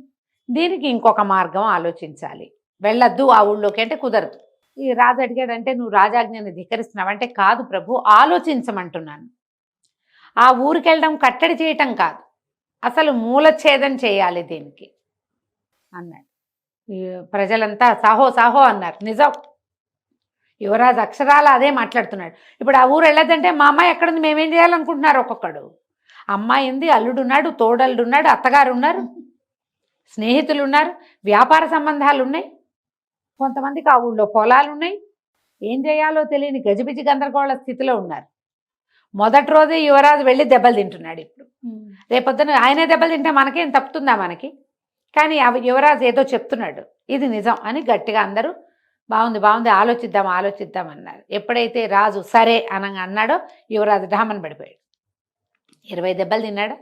దీనికి ఇంకొక మార్గం ఆలోచించాలి. వెళ్ళొద్దు ఆ ఊళ్ళోకి అంటే కుదరదు. ఈ రాజు అడిగాడంటే నువ్వు రాజాజ్ఞని ధిక్కరిస్తున్నావు అంటే కాదు ప్రభు, ఆలోచించమంటున్నాను. ఆ ఊరికి వెళ్ళడం కట్టడి చేయటం కాదు, అసలు మూలఛేదం చేయాలి దీనికి అన్నాడు. ప్రజలంతా సాహో సాహో అన్నారు. నిజం, యువరాజు అక్షరాల అదే మాట్లాడుతున్నాడు. ఇప్పుడు ఆ ఊరు వెళ్ళదంటే మా అమ్మాయి ఎక్కడుంది, మేమేం చేయాలనుకుంటున్నారు? ఒక్కొక్కడు అమ్మాయి ఉంది, అల్లుడున్నాడు, తోడల్లున్నాడు, అత్తగారు ఉన్నారు, స్నేహితులు ఉన్నారు, వ్యాపార సంబంధాలు ఉన్నాయి, కొంతమందికి ఆ ఊళ్ళో పొలాలు ఉన్నాయి. ఏం చేయాలో తెలియని గజిబిజి గందరగోళ స్థితిలో ఉన్నారు. మొదటి రోజే యువరాజు వెళ్ళి దెబ్బలు తింటున్నాడు. ఇప్పుడు రేపొద్దున ఆయనే దెబ్బలు తింటే మనకేం తప్పుతుందా మనకి? కానీ యువరాజు ఏదో చెప్తున్నాడు, ఇది నిజం అని గట్టిగా అందరూ బాగుంది ఆలోచిద్దాం అన్నారు. ఎప్పుడైతే రాజు సరే అన్నాడో యువరాజు ఢామని పడిపోయాడు. 20 దెబ్బలు తిన్నాడు.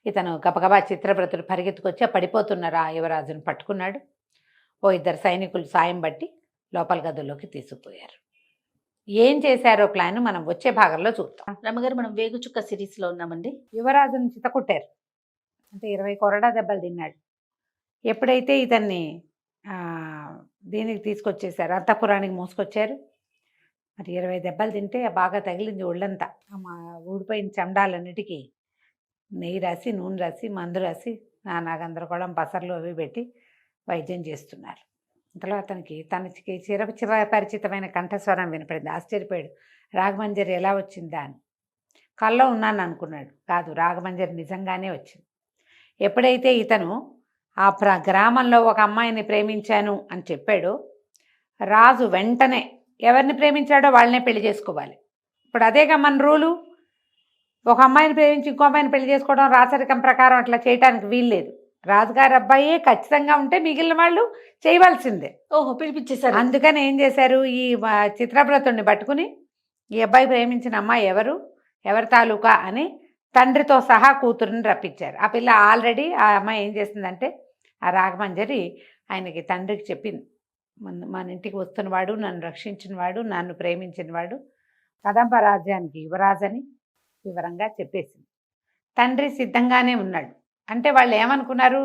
ఇతను గబగబా చిత్రవ్రతుడు పరిగెత్తుకొచ్చి పడిపోతున్నారు ఆ యువరాజును పట్టుకున్నాడు. ఓ 2 సైనికులు సాయం బట్టి లోపల గదుల్లోకి తీసుకుపోయారు. ఏం చేశారో ప్లాన్ మనం వచ్చే భాగంలో చూద్దాం. రమ్మగారు, మనం వేగుచుక్క సిరీస్లో ఉన్నామండి. యువరాజుని చితకొట్టారు, అంటే 20 కొరడా దెబ్బలు తిన్నాడు. ఎప్పుడైతే ఇతన్ని దీనికి తీసుకొచ్చేసారు, అంతఃపురానికి మోసుకొచ్చారు. మరి 20 దెబ్బలు తింటే బాగా తగిలింది ఒళ్ళంతా. ఊడిపోయిన చెండాలన్నిటికీ నెయ్యి రాసి, నూనె రాసి, మందు రాసి, నానా గందరగోళం పసర్లు అవి పెట్టి వైద్యం చేస్తున్నారు. ఇంతలో అతనికి తనకి చిరపరిచితమైన కంఠస్వరం వినపడింది. ఆశ్చర్యపోయాడు. రాఘమంజరి ఎలా వచ్చిందా అని. కల్లో ఉన్నాను అనుకున్నాడు. కాదు, రాఘమంజరి నిజంగానే వచ్చింది. ఎప్పుడైతే ఇతను ఆ గ్రామంలో ఒక అమ్మాయిని ప్రేమించాను అని చెప్పాడు, రాజు వెంటనే ఎవరిని ప్రేమించాడో వాళ్ళనే పెళ్లి చేసుకోవాలి. ఇప్పుడు అదేగా మన రూలు. ఒక అమ్మాయిని ప్రేమించి ఇంకో అమ్మాయిని పెళ్లి చేసుకోవడం రాచరికం ప్రకారం అట్లా చేయడానికి వీల్లేదు. రాజుగారి అబ్బాయే ఖచ్చితంగా ఉంటే మిగిలిన వాళ్ళు చేయవలసిందే. ఓహో, పిలిపించేశారు. అందుకని ఏం చేశారు, ఈ చిత్రవ్రతుడిని పట్టుకుని ఈ అబ్బాయి ప్రేమించిన అమ్మాయి ఎవరి తాలూకా అని తండ్రితో సహా కూతురుని రప్పించారు. ఆ పిల్ల ఆల్రెడీ ఆ అమ్మాయి ఏం చేసిందంటే, ఆ రాగమంజరి ఆయనకి తండ్రికి చెప్పింది, మన ఇంటికి వస్తున్నవాడు, నన్ను రక్షించినవాడు, నన్ను ప్రేమించినవాడు కదంబ రాజ్యానికి యువరాజని వివరంగా చెప్పేసింది. తండ్రి సిద్ధంగానే ఉన్నాడు. అంటే వాళ్ళు ఏమనుకున్నారు,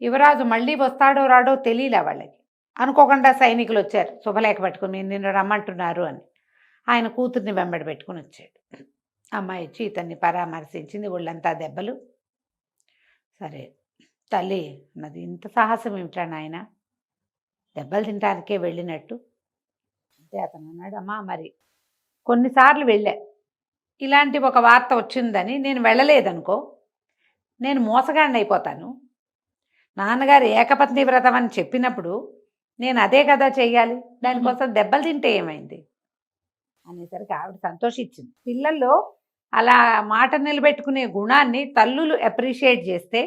యువరాజు మళ్ళీ వస్తాడో రాడో తెలియలే వాళ్ళకి. అనుకోకుండా సైనికులు వచ్చారు శుభలేఖ పట్టుకుని, నిన్ను రమ్మంటున్నారు అని. ఆయన కూతుర్ని వెంబడి పెట్టుకుని వచ్చాడు. అమ్మాయి వచ్చి ఇతన్ని పరామర్శించింది, ఒళ్ళంతా దెబ్బలు. సరే తల్లి అన్నది, ఇంత సాహసం ఏమిట్రా నాయన, దెబ్బలు తినటానికే వెళ్ళినట్టు అంటే అతను అన్నాడు, అమ్మా మరి కొన్నిసార్లు వెళ్ళా, ఇలాంటి ఒక వార్త వచ్చిందని నేను వెళ్ళలేదనుకో, నేను మోసగాడిని అయిపోతాను. నాన్నగారు ఏకపత్ని వ్రతం అని చెప్పినప్పుడు నేను అదే కదా చెయ్యాలి, దానికోసం దెబ్బలు తింటే ఏమైంది అనేసరికి ఆవిడ సంతోషించింది. పిల్లల్లో అలా మాట నిలబెట్టుకునే గుణాన్ని తల్లులు అప్రిషియేట్ చేస్తే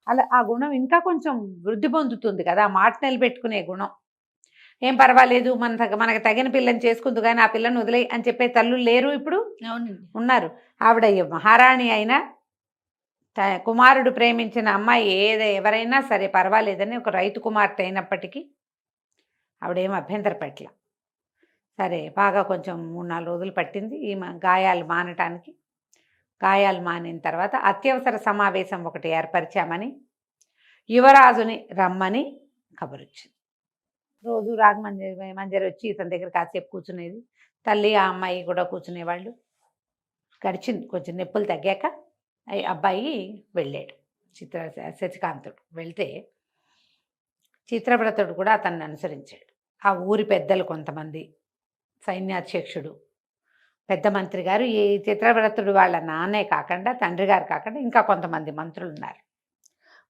అలా ఆ గుణం ఇంకా కొంచెం వృద్ధి పొందుతుంది కదా, మాట నిలబెట్టుకునే గుణం. ఏం పర్వాలేదు, మనకు తగిన పిల్లని చేసుకుంది కానీ ఆ పిల్లని వదిలేయి అని చెప్పే తల్లులు లేరు ఇప్పుడు. అవునండి, ఉన్నారు. ఆవిడ మహారాణి అయినా కుమారుడు ప్రేమించిన అమ్మాయి ఎవరైనా సరే పర్వాలేదని ఒక రైతు కుమార్తె అయినప్పటికీ ఆవిడేం అభ్యంతర పెట్టల. సరే బాగా కొంచెం 3-4 రోజులు పట్టింది ఈ గాయాలు మానటానికి. గాయాలు మానిన తర్వాత అత్యవసర సమావేశం ఒకటి ఏర్పరిచామని యువరాజుని రమ్మని కబురొచ్చింది. రోజు మంజరి వచ్చి ఇతని దగ్గర కాసేపు కూర్చునేది, తల్లి ఆ అమ్మాయి కూడా కూర్చునేవాళ్ళు. గడిచింది కొంచెం నొప్పులు తగ్గాక అబ్బాయి వెళ్ళాడు. శశికాంతుడు వెళ్తే చిత్రవ్రతుడు కూడా అతన్ని అనుసరించాడు. ఆ ఊరి పెద్దలు కొంతమంది, సైన్యాధ్యక్షుడు, పెద్ద మంత్రి గారు, ఈ చిత్రవ్రతుడు వాళ్ళ నాన్నే కాకుండా తండ్రి గారు కాకుండా ఇంకా కొంతమంది మంత్రులు ఉన్నారు.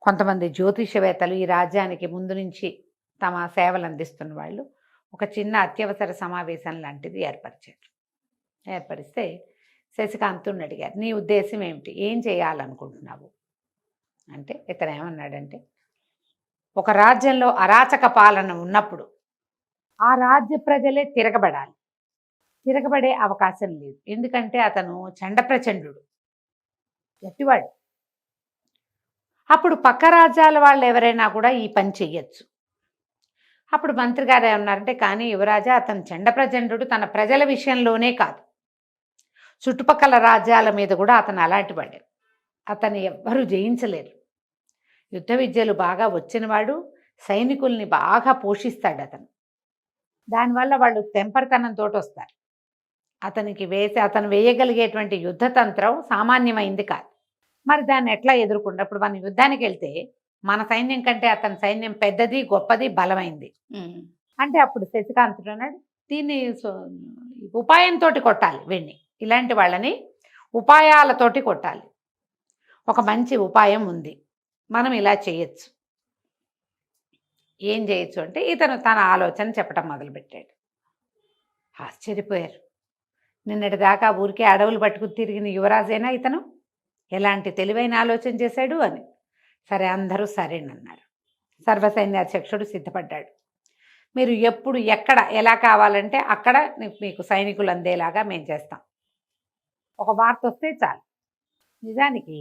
కొంతమంది జ్యోతిషవేత్తలు, ఈ రాజ్యానికి ముందు నుంచి తమ సేవలు అందిస్తున్న వాళ్ళు ఒక చిన్న అత్యవసర సమావేశం లాంటిది ఏర్పరిచారు. ఏర్పరిస్తే శశికాంతుని అడిగారు, నీ ఉద్దేశం ఏమిటి, ఏం చేయాలనుకుంటున్నావు అంటే ఇతను ఏమన్నాడంటే, ఒక రాజ్యంలో అరాచక పాలన ఉన్నప్పుడు ఆ రాజ్య ప్రజలే తిరగబడే అవకాశం లేదు. ఎందుకంటే అతను చండప్రచండు, గట్టివాడు. అప్పుడు పక్క రాజ్యాల వాళ్ళు ఎవరైనా కూడా ఈ పని చెయ్యొచ్చు. అప్పుడు మంత్రి గారు ఏమన్నారంటే, కానీ యువరాజా అతను చండప్రచండు తన ప్రజల విషయంలోనే కాదు, చుట్టుపక్కల రాజ్యాల మీద కూడా అతను అలాంటి వాడు. అతను ఎవ్వరూ జయించలేరు. యుద్ధ విద్యలు బాగా వచ్చినవాడు, సైనికుల్ని బాగా పోషిస్తాడు అతను. దానివల్ల వాళ్ళు తెంపరితనంతో వస్తారు. అతను వేయగలిగేటువంటి యుద్ధతంత్రం సామాన్యమైంది కాదు. మరి దాన్ని ఎట్లా ఎదుర్కొంటే, ఇప్పుడు మనం యుద్ధానికి వెళ్తే మన సైన్యం కంటే అతని సైన్యం పెద్దది, గొప్పది, బలమైంది. అంటే అప్పుడు శశికాంతుడు అన్నాడు, దీన్ని ఉపాయంతో కొట్టాలి, వెన్ని ఇలాంటి వాళ్ళని ఉపాయాలతోటి కొట్టాలి. ఒక మంచి ఉపాయం ఉంది, మనం ఇలా చేయొచ్చు. ఏం చేయొచ్చు అంటే ఇతను తన ఆలోచన చెప్పడం మొదలుపెట్టాడు. ఆశ్చర్యపోయారు. నిన్నటి దాకా ఊరికే అడవులు పట్టుకుని తిరిగిన యువరాజైనా ఇతను ఎలాంటి తెలివైన ఆలోచన చేశాడు అని. సరే అందరూ సరేనన్నారు. సర్వసైన్యాధ్యక్షుడు సిద్ధపడ్డాడు. మీరు ఎప్పుడు ఎక్కడ ఎలా కావాలంటే అక్కడ మీకు సైనికులు అందేలాగా మేము చేస్తాం. ఒక వార్త వస్తే చాలు. నిజానికి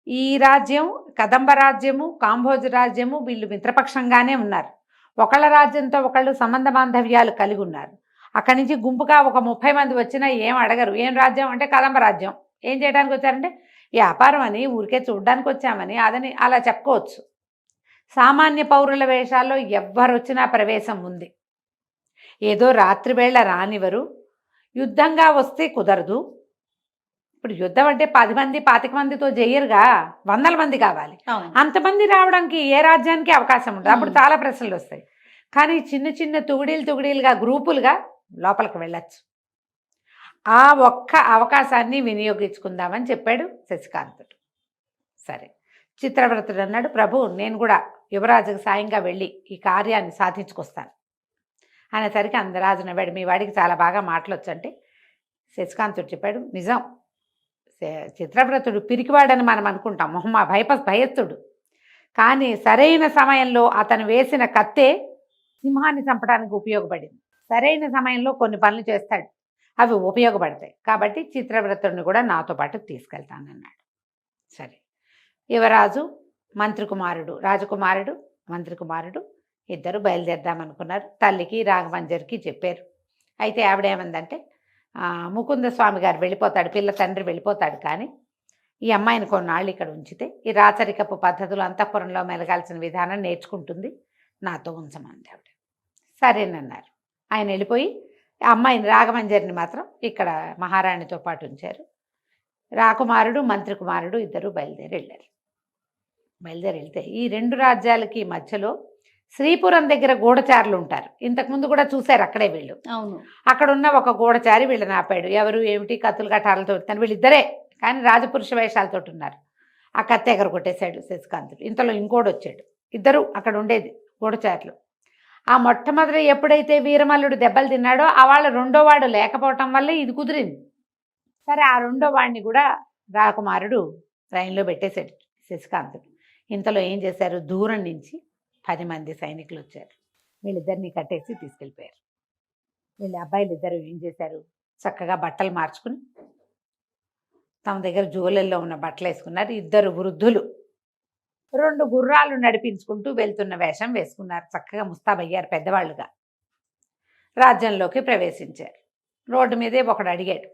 ఈ రాజ్యం, కదంబ రాజ్యము, కాంభోజ రాజ్యము వీళ్ళు మిత్రపక్షంగానే ఉన్నారు. ఒకళ్ళ రాజ్యంతో ఒకళ్ళు సంబంధ బాంధవ్యాలు కలిగి ఉన్నారు. అక్కడి నుంచి గుంపుగా ఒక 30 మంది వచ్చినా ఏం అడగరు. ఏం రాజ్యం అంటే కదంబ రాజ్యం. ఏం చేయడానికి వచ్చారంటే వ్యాపారం అని, ఊరికే చూడ్డానికి వచ్చామని, అదని అలా చెప్పుకోవచ్చు. సామాన్య పౌరుల వేషాల్లో ఎవ్వరు వచ్చినా ప్రవేశం ఉంది. ఏదో రాత్రివేళ రానివరు, యుద్ధంగా వస్తే కుదరదు. ఇప్పుడు యుద్ధం అంటే 10 మంది 25 మందితో చేయరుగా, 100 మంది కావాలి. అంతమంది రావడానికి ఏ రాజ్యానికి అవకాశం ఉండదు. అప్పుడు చాలా ప్రశ్నలు వస్తాయి. కానీ చిన్న చిన్న తుగుడీలుగా గ్రూపులుగా లోపలికి వెళ్ళచ్చు. ఆ ఒక్క అవకాశాన్ని వినియోగించుకుందామని చెప్పాడు శశికాంతుడు. సరే, చిత్రవ్రతుడు అన్నాడు, ప్రభు నేను కూడా యువరాజుకు సాయంగా వెళ్ళి ఈ కార్యాన్ని సాధించుకొస్తాను అనేసరికి అందరాజు నవ్వాడు. మీ వాడికి చాలా బాగా మాటలొచ్చు అంటే శశికాంతుడు చెప్పాడు, నిజం, చిత్రవ్రతుడు పిరికివాడని మనం అనుకుంటాం, భయస్తుడు. కానీ సరైన సమయంలో అతను వేసిన కత్తే సింహాన్ని చంపడానికి ఉపయోగపడింది. సరైన సమయంలో కొన్ని పనులు చేస్తాడు, అవి ఉపయోగపడతాయి. కాబట్టి చిత్రవ్రతుడిని కూడా నాతో పాటు తీసుకెళ్తానన్నాడు. సరే, యువరాజు రాజకుమారుడు మంత్రి కుమారుడు ఇద్దరు బయలుదేరదామనుకున్నారు. తల్లికి రాఘమంజరికి చెప్పారు. అయితే ఆవిడేమందంటే, ముకుంద స్వామి గారు వెళ్ళిపోతాడు, పిల్ల తండ్రి వెళ్ళిపోతాడు, కానీ ఈ అమ్మాయిని కొన్నాళ్ళు ఇక్కడ ఉంచితే ఈ రాచరికపు పద్ధతులు అంతఃపురంలో మెలగాల్సిన విధానం నేర్చుకుంటుంది, నాతో ఉంచమంది ఆవిడ. సరేనన్నారు. ఆయన వెళ్ళిపోయి ఆ అమ్మాయిని రాఘమంజరిని మాత్రం ఇక్కడ మహారాణితో పాటు ఉంచారు. రాకుమారుడు మంత్రి కుమారుడు ఇద్దరు బయలుదేరి వెళ్తే ఈ రెండు రాజ్యాలకి మధ్యలో శ్రీపురం దగ్గర గూఢచారులు ఉంటారు. ఇంతకుముందు కూడా చూశారు అక్కడే వీళ్ళు. అవును. అక్కడ ఉన్న ఒక గూఢచారి వీళ్ళని ఆపాడు. ఎవరు ఏమిటి, కత్తులు కటాలతో వీళ్ళిద్దరే, కానీ రాజపురుష వేషాలతో ఉన్నారు. ఆ కత్తి ఎగర కొట్టేశాడు శశికాంతుడు. ఇంతలో ఇంకోటి వచ్చాడు. ఇద్దరు అక్కడ ఉండేది గూఢచారులు. ఆ మొట్టమొదటి ఎప్పుడైతే వీరమల్లుడు దెబ్బలు తిన్నాడో ఆ వాళ్ళ రెండో వాడు లేకపోవటం వల్ల ఇది కుదిరింది. సరే, ఆ రెండో వాడిని కూడా రాకుమారుడు రైన్లో పెట్టేశాడు శశికాంతుడు. ఇంతలో ఏం చేశారు, దూరం నుంచి 10 మంది సైనికులు వచ్చారు. వీళ్ళిద్దరిని కట్టేసి తీసుకెళ్ళిపోయారు. వీళ్ళ అబ్బాయిలు ఇద్దరు ఏం చేశారు, చక్కగా బట్టలు మార్చుకుని తమ దగ్గర జోలెల్లో ఉన్న బట్టలు వేసుకున్నారు. ఇద్దరు వృద్ధులు 2 గుర్రాలు నడిపించుకుంటూ వెళ్తున్న వేషం వేసుకున్నారు. చక్కగా ముస్తాబయ్యారు పెద్దవాళ్ళుగా. రాజ్యంలోకి ప్రవేశించారు. రోడ్డు మీదే ఒకడు అడిగాడు,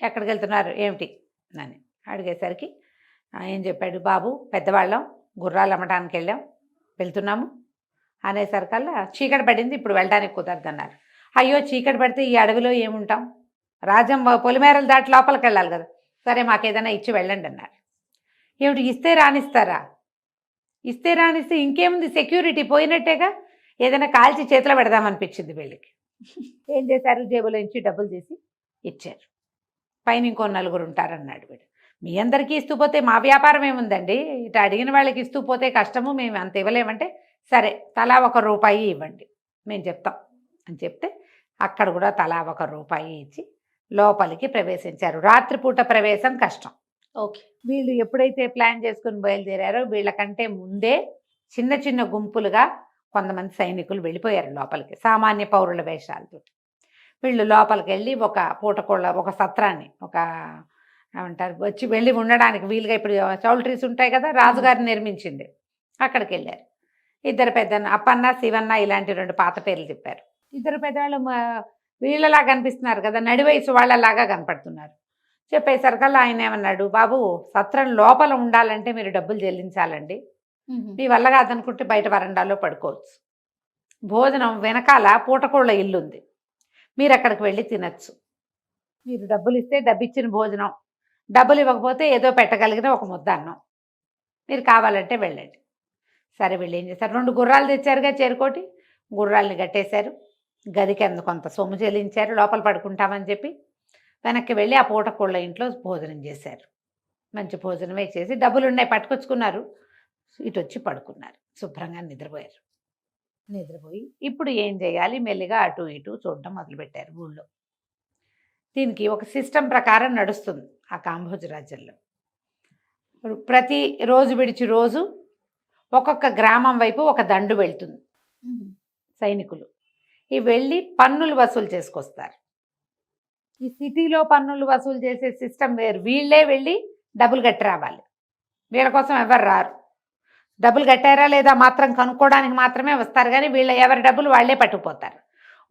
ఎక్కడికి వెళ్తున్నారు ఏమిటి అని అడిగేసరికి ఏం చెప్పాడు, బాబు పెద్దవాళ్ళం గుర్రాలు అమ్మటానికి వెళ్తున్నాము అనేసరికల్లా చీకటి పడింది, ఇప్పుడు వెళ్ళడానికి కుదరదన్నారు. అయ్యో, చీకటి పడితే ఈ అడవిలో ఏముంటాం, రాజ్యం పొలిమేరలు దాటి లోపలికి వెళ్ళాలి కదా, సరే మాకేదైనా ఇచ్చి వెళ్ళండి అన్నారు. ఏమిటి, ఇస్తే రానిస్తారా? ఇస్తే రానిస్తే ఇంకేముంది, సెక్యూరిటీ పోయినట్టేగా, ఏదైనా కాల్చి చేతిలో పెడదామనిపించింది వీళ్ళకి. ఏం చేశారు, జేబులో నుంచి డబ్బులు తీసి ఇచ్చారు. పైన ఇంకో 4 ఉంటారన్నాడు వీడు. మీ అందరికీ ఇస్తూ పోతే మా వ్యాపారం ఏముందండి, ఇటు అడిగిన వాళ్ళకి ఇస్తూ పోతే కష్టము, మేము అంత ఇవ్వలేమంటే సరే తలా 1 రూపాయి ఇవ్వండి మేము చెప్తాం అని చెప్తే అక్కడ కూడా తలా 1 రూపాయి ఇచ్చి లోపలికి ప్రవేశించారు. రాత్రిపూట ప్రవేశం కష్టం. ఓకే. వీళ్ళు ఎప్పుడైతే ప్లాన్ చేసుకుని బయలుదేరారో వీళ్ళకంటే ముందే చిన్న చిన్న గుంపులుగా కొంతమంది సైనికులు వెళ్ళిపోయారు లోపలికి, సామాన్య పౌరుల వేషాలతో. వీళ్ళు లోపలికి వెళ్ళి ఒక పూటకోళ్ళ ఒక సత్రాన్ని, ఒక ఏమంటారు, వచ్చి వెళ్ళి ఉండడానికి వీలుగా, ఇప్పుడు చౌల్ట్రీస్ ఉంటాయి కదా, రాజుగారిని నిర్మించింది, అక్కడికి వెళ్ళారు. ఇద్దరు పెద్దన్న, అప్పన్న శివన్న ఇలాంటి 2 పాత పేర్లు చెప్పారు. ఇద్దరు పెద్దవాళ్ళు వీళ్ళలా కనిపిస్తున్నారు కదా, నడి వయసు వాళ్ళలాగా కనపడుతున్నారు. చెప్పేసరికల్లా ఆయన ఏమన్నాడు, బాబు సత్రం లోపల ఉండాలంటే మీరు డబ్బులు చెల్లించాలండి, మీ వల్ల కాదనుకుంటే బయట వరండాలో పడుకోవచ్చు, భోజనం వెనకాల పూటకోళ్ళ ఇల్లు ఉంది, మీరు అక్కడికి వెళ్ళి తినచ్చు, మీరు డబ్బులు ఇస్తే డబ్బిచ్చిన భోజనం, డబ్బులు ఇవ్వకపోతే ఏదో పెట్టగలిగిన ఒక ముద్ద అన్నం, మీరు కావాలంటే వెళ్ళండి. సరే, వీళ్ళు ఏం చేశారు, 2 గుర్రాలు తెచ్చారుగా, చేరుకోటి గుర్రాలని కట్టేశారు. గదికి కొంత సొమ్ము చెల్లించారు, లోపల పడుకుంటామని చెప్పి వెనక్కి వెళ్ళి ఆ పూటకోళ్ళ ఇంట్లో భోజనం చేశారు. మంచి భోజనం వేసేసి డబ్బులు ఉన్నాయి పట్టుకొచ్చుకున్నారు, ఇటు వచ్చి పడుకున్నారు, శుభ్రంగా నిద్రపోయారు. నిద్రపోయి ఇప్పుడు ఏం చేయాలి, మెల్లిగా అటు ఇటు చూడడం మొదలుపెట్టారు ఊళ్ళో. దీనికి ఒక సిస్టమ్ ప్రకారం నడుస్తుంది ఆ కాంబోజ రాజ్యంలో. ప్రతి రోజు విడిచి రోజు ఒక్కొక్క గ్రామం వైపు ఒక దండు వెళ్తుంది సైనికులు. ఇవి వెళ్ళి పన్నులు వసూలు చేసుకొస్తారు. ఈ సిటీలో పన్నులు వసూలు చేసే సిస్టమ్ వేరు, వీళ్ళే వెళ్ళి డబ్బులు కట్టి రావాలి. వీళ్ళ కోసం ఎవరు రారు, డబ్బులు కట్టారా లేదా మాత్రం కనుక్కోవడానికి మాత్రమే వస్తారు, కానీ వీళ్ళ ఎవరి డబ్బులు వాళ్ళే పట్టుకుపోతారు.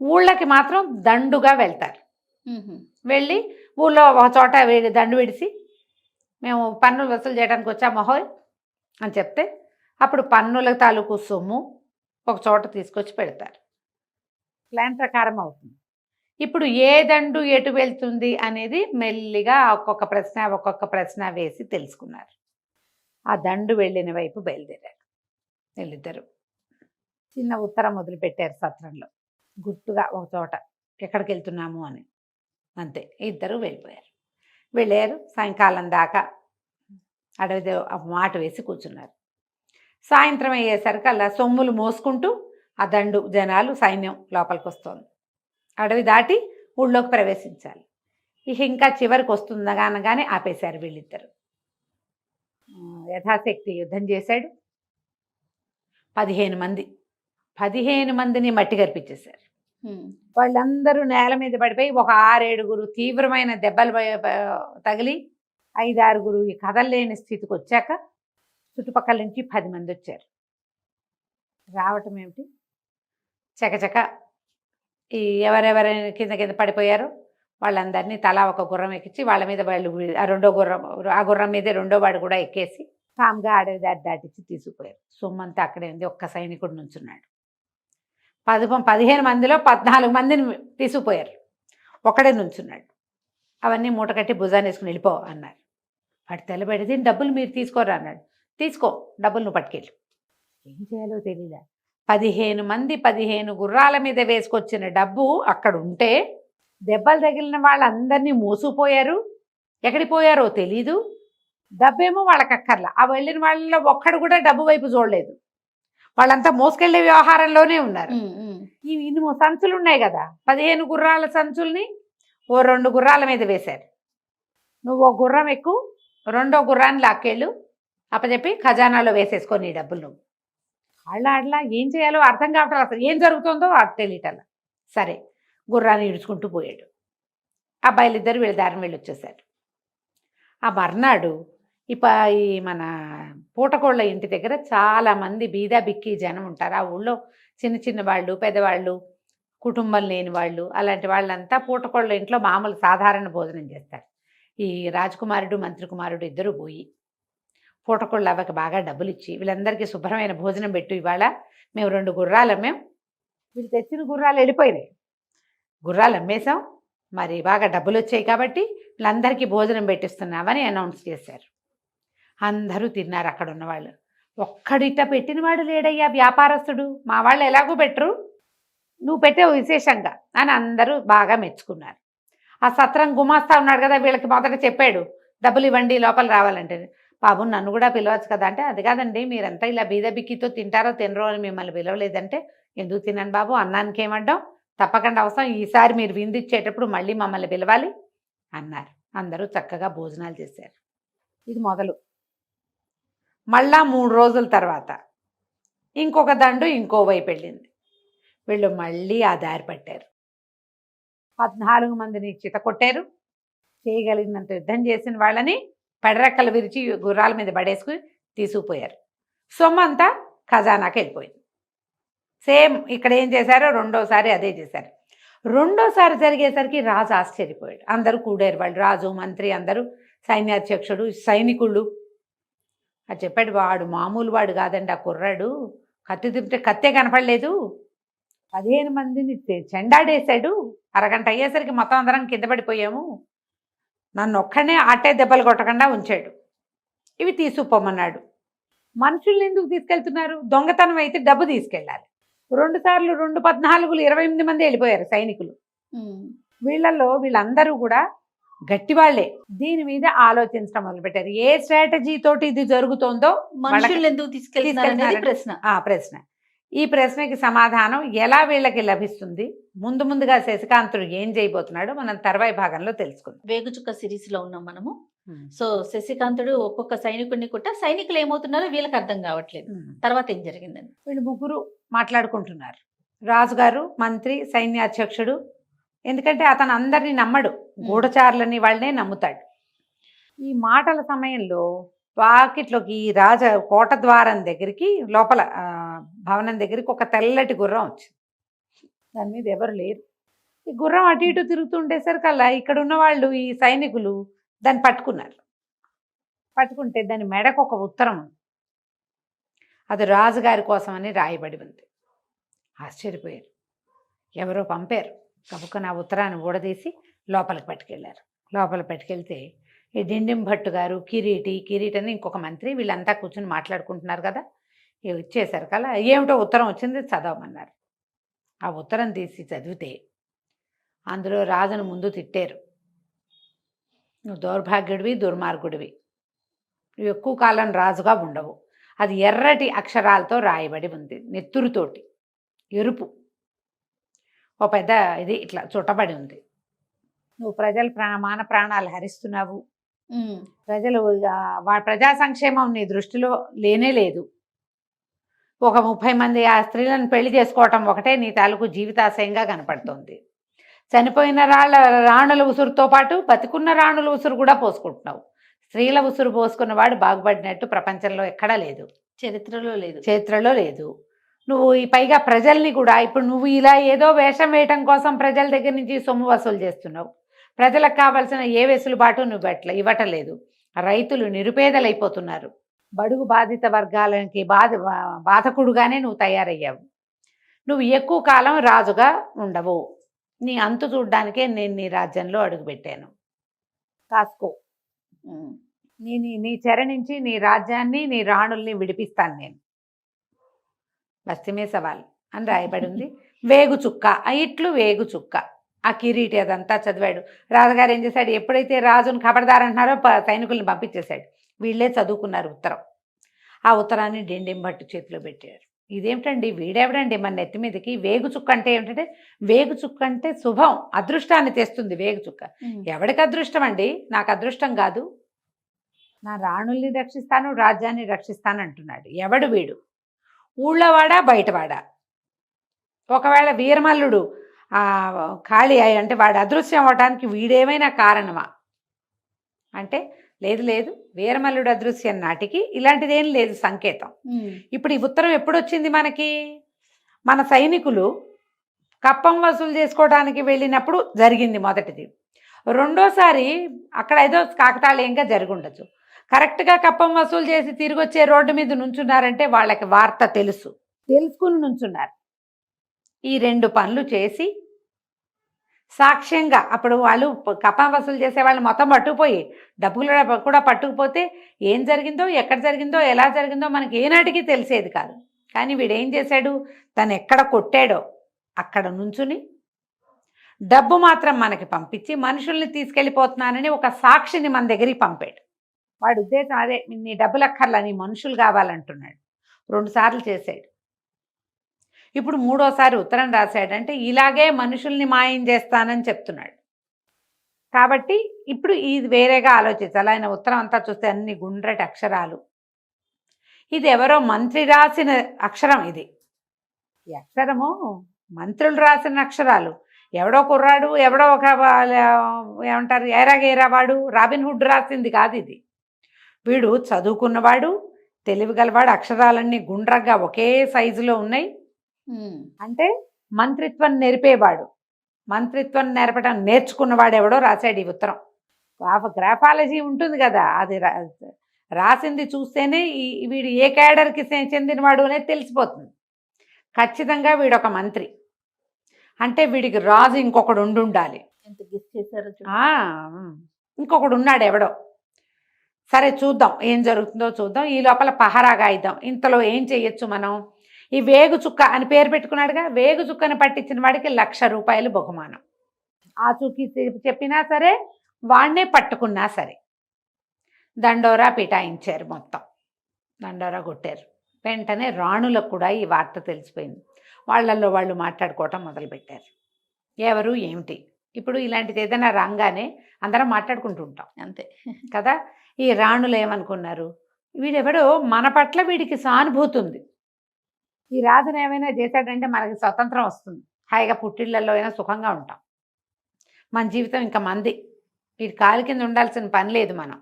ఊళ్ళకి మాత్రం దండుగా వెళ్తారు. వెళ్ళి ఊళ్ళో ఒక చోట దండు విడిసి మేము పన్నులు వసూలు చేయడానికి వచ్చాము మహోయ్ అని చెప్తే అప్పుడు పన్నుల తాలూకు సొమ్ము ఒక చోట తీసుకొచ్చి పెడతారు. ప్లాన్ ప్రకారం అవుతుంది. ఇప్పుడు ఏ దండు ఎటు వెళ్తుంది అనేది మెల్లిగా ఒక్కొక్క ప్రశ్న వేసి తెలుసుకున్నారు. ఆ దండు వెళ్ళిన వైపు బయలుదేరారు వీళ్ళిద్దరు. చిన్న ఉత్తరం మొదలుపెట్టారు సత్రంలో, గుర్తుగా ఒక చోట ఎక్కడికి వెళ్తున్నాము అని, అంతే. ఇద్దరు వెళ్ళారు. సాయంకాలం దాకా అడవి మాట వేసి కూర్చున్నారు. సాయంత్రం అయ్యేసరికల్లా సొమ్ములు మోసుకుంటూ ఆ దండు జనాలు సైన్యం లోపలికి వస్తుంది. అడవి దాటి ఊళ్ళోకి ప్రవేశించాలి. ఇంకా చివరికి వస్తుందగానగానే ఆపేశారు వీళ్ళిద్దరు. యథాశక్తి యుద్ధం చేశాడు. 15 మందిని మట్టి కరిపించేశారు. ఉమ్. వాళ్ళందరూ నేల మీద పడిపోయి ఒక 6-7 తీవ్రమైన దెబ్బలు తగిలి 5-6 ఈ కదలలేని స్థితికి వచ్చాక చుట్టుపక్కల నుంచి 10 మంది వచ్చారు. రావటం ఏమిటి, చకచక ఈ ఎవరెవరైనా కింద కింద పడిపోయారో వాళ్ళందరినీ తలా ఒక గుర్రం ఎక్కించి వాళ్ళ మీద వాళ్ళు ఆ గుర్రం మీదే రెండో వాడు కూడా ఎక్కేసి కామ్గా అడవి దాటించి తీసుకుపోయారు. సొమ్మంతా అక్కడే ఉంది. ఒక్క సైనికుడు నుంచున్నాడు. 15 మందిలో 14 మందిని తీసుకుపోయారు. ఒక్కడే నుంచున్నాడు. అవన్నీ మూట కట్టి భుజాన్ని వేసుకుని వెళ్ళిపో అన్నారు. వాడు తెల్లబెడితే డబ్బులు మీరు తీసుకోరా అన్నాడు. తీసుకో, డబ్బులు నువ్వు పట్టుకెళ్ళు. ఏం చేయాలో తెలియదా. 15 మంది 15 గుర్రాల మీద వేసుకొచ్చిన డబ్బు అక్కడ ఉంటే దెబ్బలు తగిలిన వాళ్ళందరినీ మోసుకుపోయారు. ఎక్కడికి పోయారో తెలీదు. డబ్బేమో వాళ్ళకి అక్కర్లా. ఆ వెళ్ళిన వాళ్ళలో ఒక్కడు కూడా డబ్బు వైపు చూడలేదు. వాళ్ళంతా మోసుకెళ్లే వ్యవహారంలోనే ఉన్నారు. ఇన్ని సంచులు ఉన్నాయి కదా, 15 గుర్రాల సంచుల్ని ఓ 2 గుర్రాల మీద వేశారు. నువ్వు ఓ గుర్రం ఎక్కువ, రెండో గుర్రాన్ని లాక్కెళ్ళు, అప్పచెప్పి ఖజానాలో వేసేసుకొని ఈ డబ్బులు. నువ్వు అట్లా ఏం చేయాలో అర్థం కావట్లేదు. అసలు ఏం జరుగుతుందో అది తెలియటల్లా. సరే, గుర్రాన్ని ఇడుచుకుంటూ పోయాడు. అబ్బాయిలిద్దరు వీళ్ళ దారిని వెళ్ళి వచ్చేసారు. ఆ మర్నాడు ఈ మన పూటకోళ్ళ ఇంటి దగ్గర చాలామంది బీదా బిక్కి జనం ఉంటారు. ఆ ఊళ్ళో చిన్న చిన్న వాళ్ళు, పెద్దవాళ్ళు, కుటుంబం లేని వాళ్ళు, అలాంటి వాళ్ళంతా పూటకోళ్ళ ఇంట్లో మామూలు సాధారణ భోజనం చేస్తారు. ఈ రాజకుమారుడు మంత్రి కుమారుడు ఇద్దరు పోయి పూటకోళ్ళ అవ్వకి బాగా డబ్బులు ఇచ్చి వీళ్ళందరికీ శుభ్రమైన భోజనం పెట్టు, ఇవాళ మేము 2 గుర్రాలు అమ్మాం, వీళ్ళు తెచ్చిన గుర్రాలు వెళ్ళిపోయినాయి, గుర్రాలు అమ్మేశాం, మరి బాగా డబ్బులు వచ్చాయి కాబట్టి వీళ్ళందరికీ భోజనం పెట్టిస్తున్నామని అనౌన్స్ చేశారు. అందరూ తిన్నారు అక్కడ ఉన్నవాళ్ళు. ఒక్కడిట పెట్టినవాడు లేడయ్యా, వ్యాపారస్తుడు. మా వాళ్ళు ఎలాగూ పెట్టరు, నువ్వు పెట్టావు విశేషంగా అని అందరూ బాగా మెచ్చుకున్నారు. ఆ సత్రం గుమాస్తా ఉన్నాడు కదా, వీళ్ళకి మొదట చెప్పాడు డబ్బులు ఇవ్వండి లోపల రావాలంటే. బాబు నన్ను కూడా పిలవచ్చు కదా అంటే, అది కాదండి మీరంతా ఇలా బీద బిక్కితో తింటారో తినరో అని మిమ్మల్ని పిలవలేదంటే, ఎందుకు తినను బాబు, అన్నానికి ఏమడ్డాం, తప్పకుండా అవసరం, ఈసారి మీరు విందిచ్చేటప్పుడు మళ్ళీ మమ్మల్ని పిలవాలి అన్నారు. అందరూ చక్కగా భోజనాలు చేశారు. ఇది మొదలు. మళ్ళా 3 రోజుల తర్వాత ఇంకొక దండు ఇంకో వైపు వెళ్ళింది. వీళ్ళు మళ్ళీ ఆ దారి పట్టారు. 14 మందిని చితకొట్టారు. చేయగలిగినంత యుద్ధం చేసిన వాళ్ళని పెడరెక్కలు విరిచి గుర్రాల మీద పడేసుకుని తీసుకుపోయారు. సొమ్మంతా ఖజానాకి వెళ్ళిపోయింది. సేమ్ ఇక్కడ ఏం చేశారో రెండోసారి అదే చేశారు. రెండోసారి జరిగేసరికి రాజు ఆశ్చర్యపోయాడు. అందరూ కూడారు వాళ్ళు, రాజు మంత్రి అందరూ, సైన్యాధ్యక్షుడు, సైనికుళ్ళు. అది చెప్పాడు, వాడు మామూలు వాడు కాదండి, ఆ కుర్రాడు కత్తి తిప్పితే కత్తే కనపడలేదు, 15 మందిని చెండాడేశాడు, అరగంట అయ్యేసరికి మొత్తం అందరం కింద పడిపోయాము, నన్ను ఒక్కనే ఆటే దెబ్బలు కొట్టకుండా ఉంచాడు, ఇవి తీసుకుపోమన్నాడు. మనుషుల్ని ఎందుకు తీసుకెళ్తున్నారు, దొంగతనం అయితే డబ్బు తీసుకెళ్ళాలి. 2 సార్లు 2 14 28 మంది వెళ్ళిపోయారు సైనికులు. వీళ్ళల్లో వీళ్ళందరూ కూడా గట్టివాళ్లే. దీని మీద ఆలోచించడం మొదలుపెట్టారు. ఏ స్ట్రాటజీ తోటి ఇది జరుగుతోందో మనుషులు ఎందుకు తీసుకెళ్తున్నారు ప్రశ్న. ఈ ప్రశ్నకి సమాధానం ఎలా వీళ్ళకి లభిస్తుంది, ముందుగా శశికాంతుడు ఏం చేయబోతున్నాడో మనం తర్వాయి భాగంలో తెలుసుకుందాం. వేగుచుక్క సిరీస్ లో ఉన్నాం మనము. సో శశికాంతుడు ఒక్కొక్క సైనికుడిని కుట్ట, సైనికులు ఏమవుతున్నారో వీళ్ళకి అర్థం కావట్లేదు. తర్వాత ఏం జరిగిందని వీళ్ళు ముగ్గురు మాట్లాడుకుంటున్నారు. రాజుగారు, మంత్రి, సైన్యాధ్యక్షుడు. ఎందుకంటే అతను అందరినీ నమ్మడు, గూఢచారులని వాళ్ళనే నమ్ముతాడు. ఈ మాటల సమయంలో వాకిట్లోకి కోట ద్వారం దగ్గరికి, లోపల భవనం దగ్గరికి ఒక తెల్లటి గుర్రం వచ్చింది. దాని మీద ఎవరు లేరు. ఈ గుర్రం అటు ఇటు తిరుగుతుండేసరికల్లా ఇక్కడ ఉన్న వాళ్ళు, ఈ సైనికులు దాన్ని పట్టుకున్నారు. పట్టుకుంటే దాని మెడకు ఒక ఉత్తరం ఉంది. అది రాజుగారి కోసం అని రాయబడి ఉంది. ఆశ్చర్యపోయారు. ఎవరో పంపారు. కబుక్కన ఆ ఉత్తరాన్ని ఊడదీసి లోపలికి పట్టుకెళ్ళారు. లోపలికి పట్టుకెళ్తే ఈ డిండిం భట్టు గారు, కిరీటి అని ఇంకొక మంత్రి, వీళ్ళంతా కూర్చొని మాట్లాడుకుంటున్నారు కదా. ఇచ్చేసారు కదా, ఏమిటో ఉత్తరం వచ్చింది చదవమన్నారు. ఆ ఉత్తరం తీసి చదివితే అందులో రాజును ముందు తిట్టారు. నువ్వు దౌర్భాగ్యుడివి, దుర్మార్గుడివి, నువ్వు ఎక్కువ కాలం రాజుగా ఉండవు. అది ఎర్రటి అక్షరాలతో రాయబడి ఉంది, నెత్తురుతోటి, ఎరుపు, ఓ పెద్ద ఇది ఇట్లా చుట్టబడి ఉంది. నువ్వు ప్రజల ప్రాణాలు హరిస్తున్నావు, ప్రజలు ప్రజా సంక్షేమం నీ దృష్టిలో లేనే లేదు, ఒక 30 మంది ఆ స్త్రీలను పెళ్లి చేసుకోవటం ఒకటే నీ తాలూకు జీవితాశయంగా కనపడుతుంది. చనిపోయిన రాణుల ఉసురుతో పాటు బతికున్న రాణుల ఉసురు కూడా పోసుకుంటున్నావు. స్త్రీల ఉసురు పోసుకున్నవాడు బాగుపడినట్టు ప్రపంచంలో ఎక్కడా లేదు, చరిత్రలో లేదు. నువ్వు ఈ పైగా ప్రజల్ని కూడా ఇప్పుడు నువ్వు ఇలా ఏదో వేషం వేయటం కోసం ప్రజల దగ్గర నుంచి సొమ్ము వసూలు చేస్తున్నావు. ప్రజలకు కావాల్సిన ఏ వెసులుబాటు నువ్వు ఇవ్వటలేదు. రైతులు నిరుపేదలైపోతున్నారు. బడుగు బాధిత వర్గాలకి బాధకుడుగానే నువ్వు తయారయ్యావు. నువ్వు ఎక్కువ కాలం రాజుగా ఉండవు. నీ అంతు చూడ్డానికే నేను నీ రాజ్యంలో అడుగుపెట్టాను. కాసుకో, నీ చెర నుంచి నీ రాజ్యాన్ని నీ రాణుల్ని విడిపిస్తాను నేను. బస్తీమే సవాల్ అని రాయబడి ఉంది. వేగు చుక్క, ఇట్లు వేగు చుక్క. ఆ కిరీటి అదంతా చదివాడు. రాజుగారు ఏం చేశాడు, ఎప్పుడైతే రాజును ఖబర్దారంటున్నారో సైనికుల్ని పంపించేశాడు. వీళ్ళే చదువుకున్నారు ఉత్తరం. ఆ ఉత్తరాన్ని డిండింబట్టు చేతిలో పెట్టారు. ఇదేమిటండి, వీడెవడండి మన నెత్తి మీదకి? వేగు చుక్క అంటే ఏమిటంటే, వేగు చుక్క అంటే శుభం, అదృష్టాన్ని తెస్తుంది వేగు చుక్క. ఎవడికి అదృష్టం అండి? నాకు అదృష్టం కాదు, నా రాణుల్ని రక్షిస్తాను, రాజ్యాన్ని రక్షిస్తాను అంటున్నాడు. ఎవడు వీడు? ఊళ్ళోవాడా బయటవాడా? ఒకవేళ వీరమల్లుడు ఖాళీ అంటే వాడు అదృశ్యం అవడానికి వీడేమైనా కారణమా అంటే లేదు, వీరమల్లుడు అదృశ్యం నాటికి ఇలాంటిదేం లేదు సంకేతం. ఇప్పుడు ఈ ఉత్తరం ఎప్పుడొచ్చింది మనకి? మన సైనికులు కప్పం వసూలు చేసుకోవడానికి వెళ్ళినప్పుడు జరిగింది మొదటిది. రెండోసారి అక్కడ ఏదో కాకతాళీయంగా జరిగి ఉండొచ్చు. కరెక్ట్గా కప్పం వసూలు చేసి తిరిగి వచ్చే రోడ్డు మీద నుంచున్నారంటే వాళ్ళకి వార్త తెలుసుకుని నుంచున్నారు. ఈ 2 పనులు చేసి సాక్ష్యంగా అప్పుడు వాళ్ళు కప్పం వసూలు చేసే వాళ్ళు మొత్తం పట్టుకుపోయి డబ్బులు కూడా పట్టుకుపోతే ఏం జరిగిందో, ఎక్కడ జరిగిందో, ఎలా జరిగిందో మనకి ఏనాటికి తెలిసేది కాదు. కానీ వీడేం చేశాడు, తను ఎక్కడ కొట్టాడో అక్కడ నుంచుని డబ్బు మాత్రం మనకి పంపించి మనుషుల్ని తీసుకెళ్ళిపోతున్నానని ఒక సాక్షిని మన దగ్గరికి పంపాడు. వాడి ఉద్దేశం అదే, నీ డబ్బులు అక్కర్లా, నీ మనుషులు కావాలంటున్నాడు. 2 సార్లు చేశాడు. ఇప్పుడు 3వసారి ఉత్తరం రాశాడంటే ఇలాగే మనుషుల్ని మాయం చేస్తానని చెప్తున్నాడు. కాబట్టి ఇప్పుడు ఇది వేరేగా ఆలోచించాలి. ఆయన ఉత్తరం అంతా చూస్తే అన్ని గుండ్రటి అక్షరాలు. ఇది ఎవరో మంత్రి రాసిన అక్షరం. ఇది ఈ అక్షరము మంత్రులు రాసిన అక్షరాలు. ఎవడో కుర్రాడు, ఎవడో ఒక ఏమంటారు ఏరాగేరావాడు, రాబిన్ హుడ్ రాసింది కాదు ఇది. వీడు చదువుకున్నవాడు, తెలివిగలవాడు. అక్షరాలన్నీ గుండ్రగా ఒకే సైజులో ఉన్నాయి. అంటే మంత్రిత్వం నేర్పేవాడు, మంత్రిత్వం నేర్చుకున్నవాడు ఎవడో రాశాడు ఈ ఉత్తరం. గ్రాఫాలజీ ఉంటుంది కదా, అది రాసింది చూస్తేనే వీడు ఏ క్యాడర్కి చెందినవాడు అనేది తెలిసిపోతుంది. ఖచ్చితంగా వీడొక మంత్రి అంటే వీడికి రాజు ఇంకొకడు ఉండాలి. ఇంకొకడు ఉన్నాడు ఎవడో. సరే చూద్దాం ఏం జరుగుతుందో చూద్దాం. ఈ లోపల పహరా గాయిద్దాం. ఇంతలో ఏం చెయ్యొచ్చు మనం? ఈ వేగు చుక్క అని పేరు పెట్టుకున్నాడుగా, వేగు చుక్కని పట్టించిన వాడికి ₹1,00,000 బహుమానం. ఆ చుక్కి చెప్పినా సరే, వాడినే పట్టుకున్నా సరే. దండోరా పిటాయించారు, మొత్తం దండోరా కొట్టారు. వెంటనే రాణులకు కూడా ఈ వార్త తెలిసిపోయింది. వాళ్ళల్లో వాళ్ళు మాట్లాడుకోవటం మొదలుపెట్టారు. ఎవరు ఏమిటి? ఇప్పుడు ఇలాంటిది ఏదైనా రాగానే అందరం మాట్లాడుకుంటూ ఉంటాం అంతే కదా. ఈ రాణులు ఏమనుకున్నారు, వీడెవడో మన పట్ల వీడికి సానుభూతి ఉంది, ఈ రాజును ఏమైనా చేశాడంటే మనకి స్వతంత్రం వస్తుంది, హాయిగా పుట్టిళ్ళల్లో అయినా సుఖంగా ఉంటాం, మన జీవితం ఇంకా మంది, వీడి కాలు కింద ఉండాల్సిన పని లేదు మనం.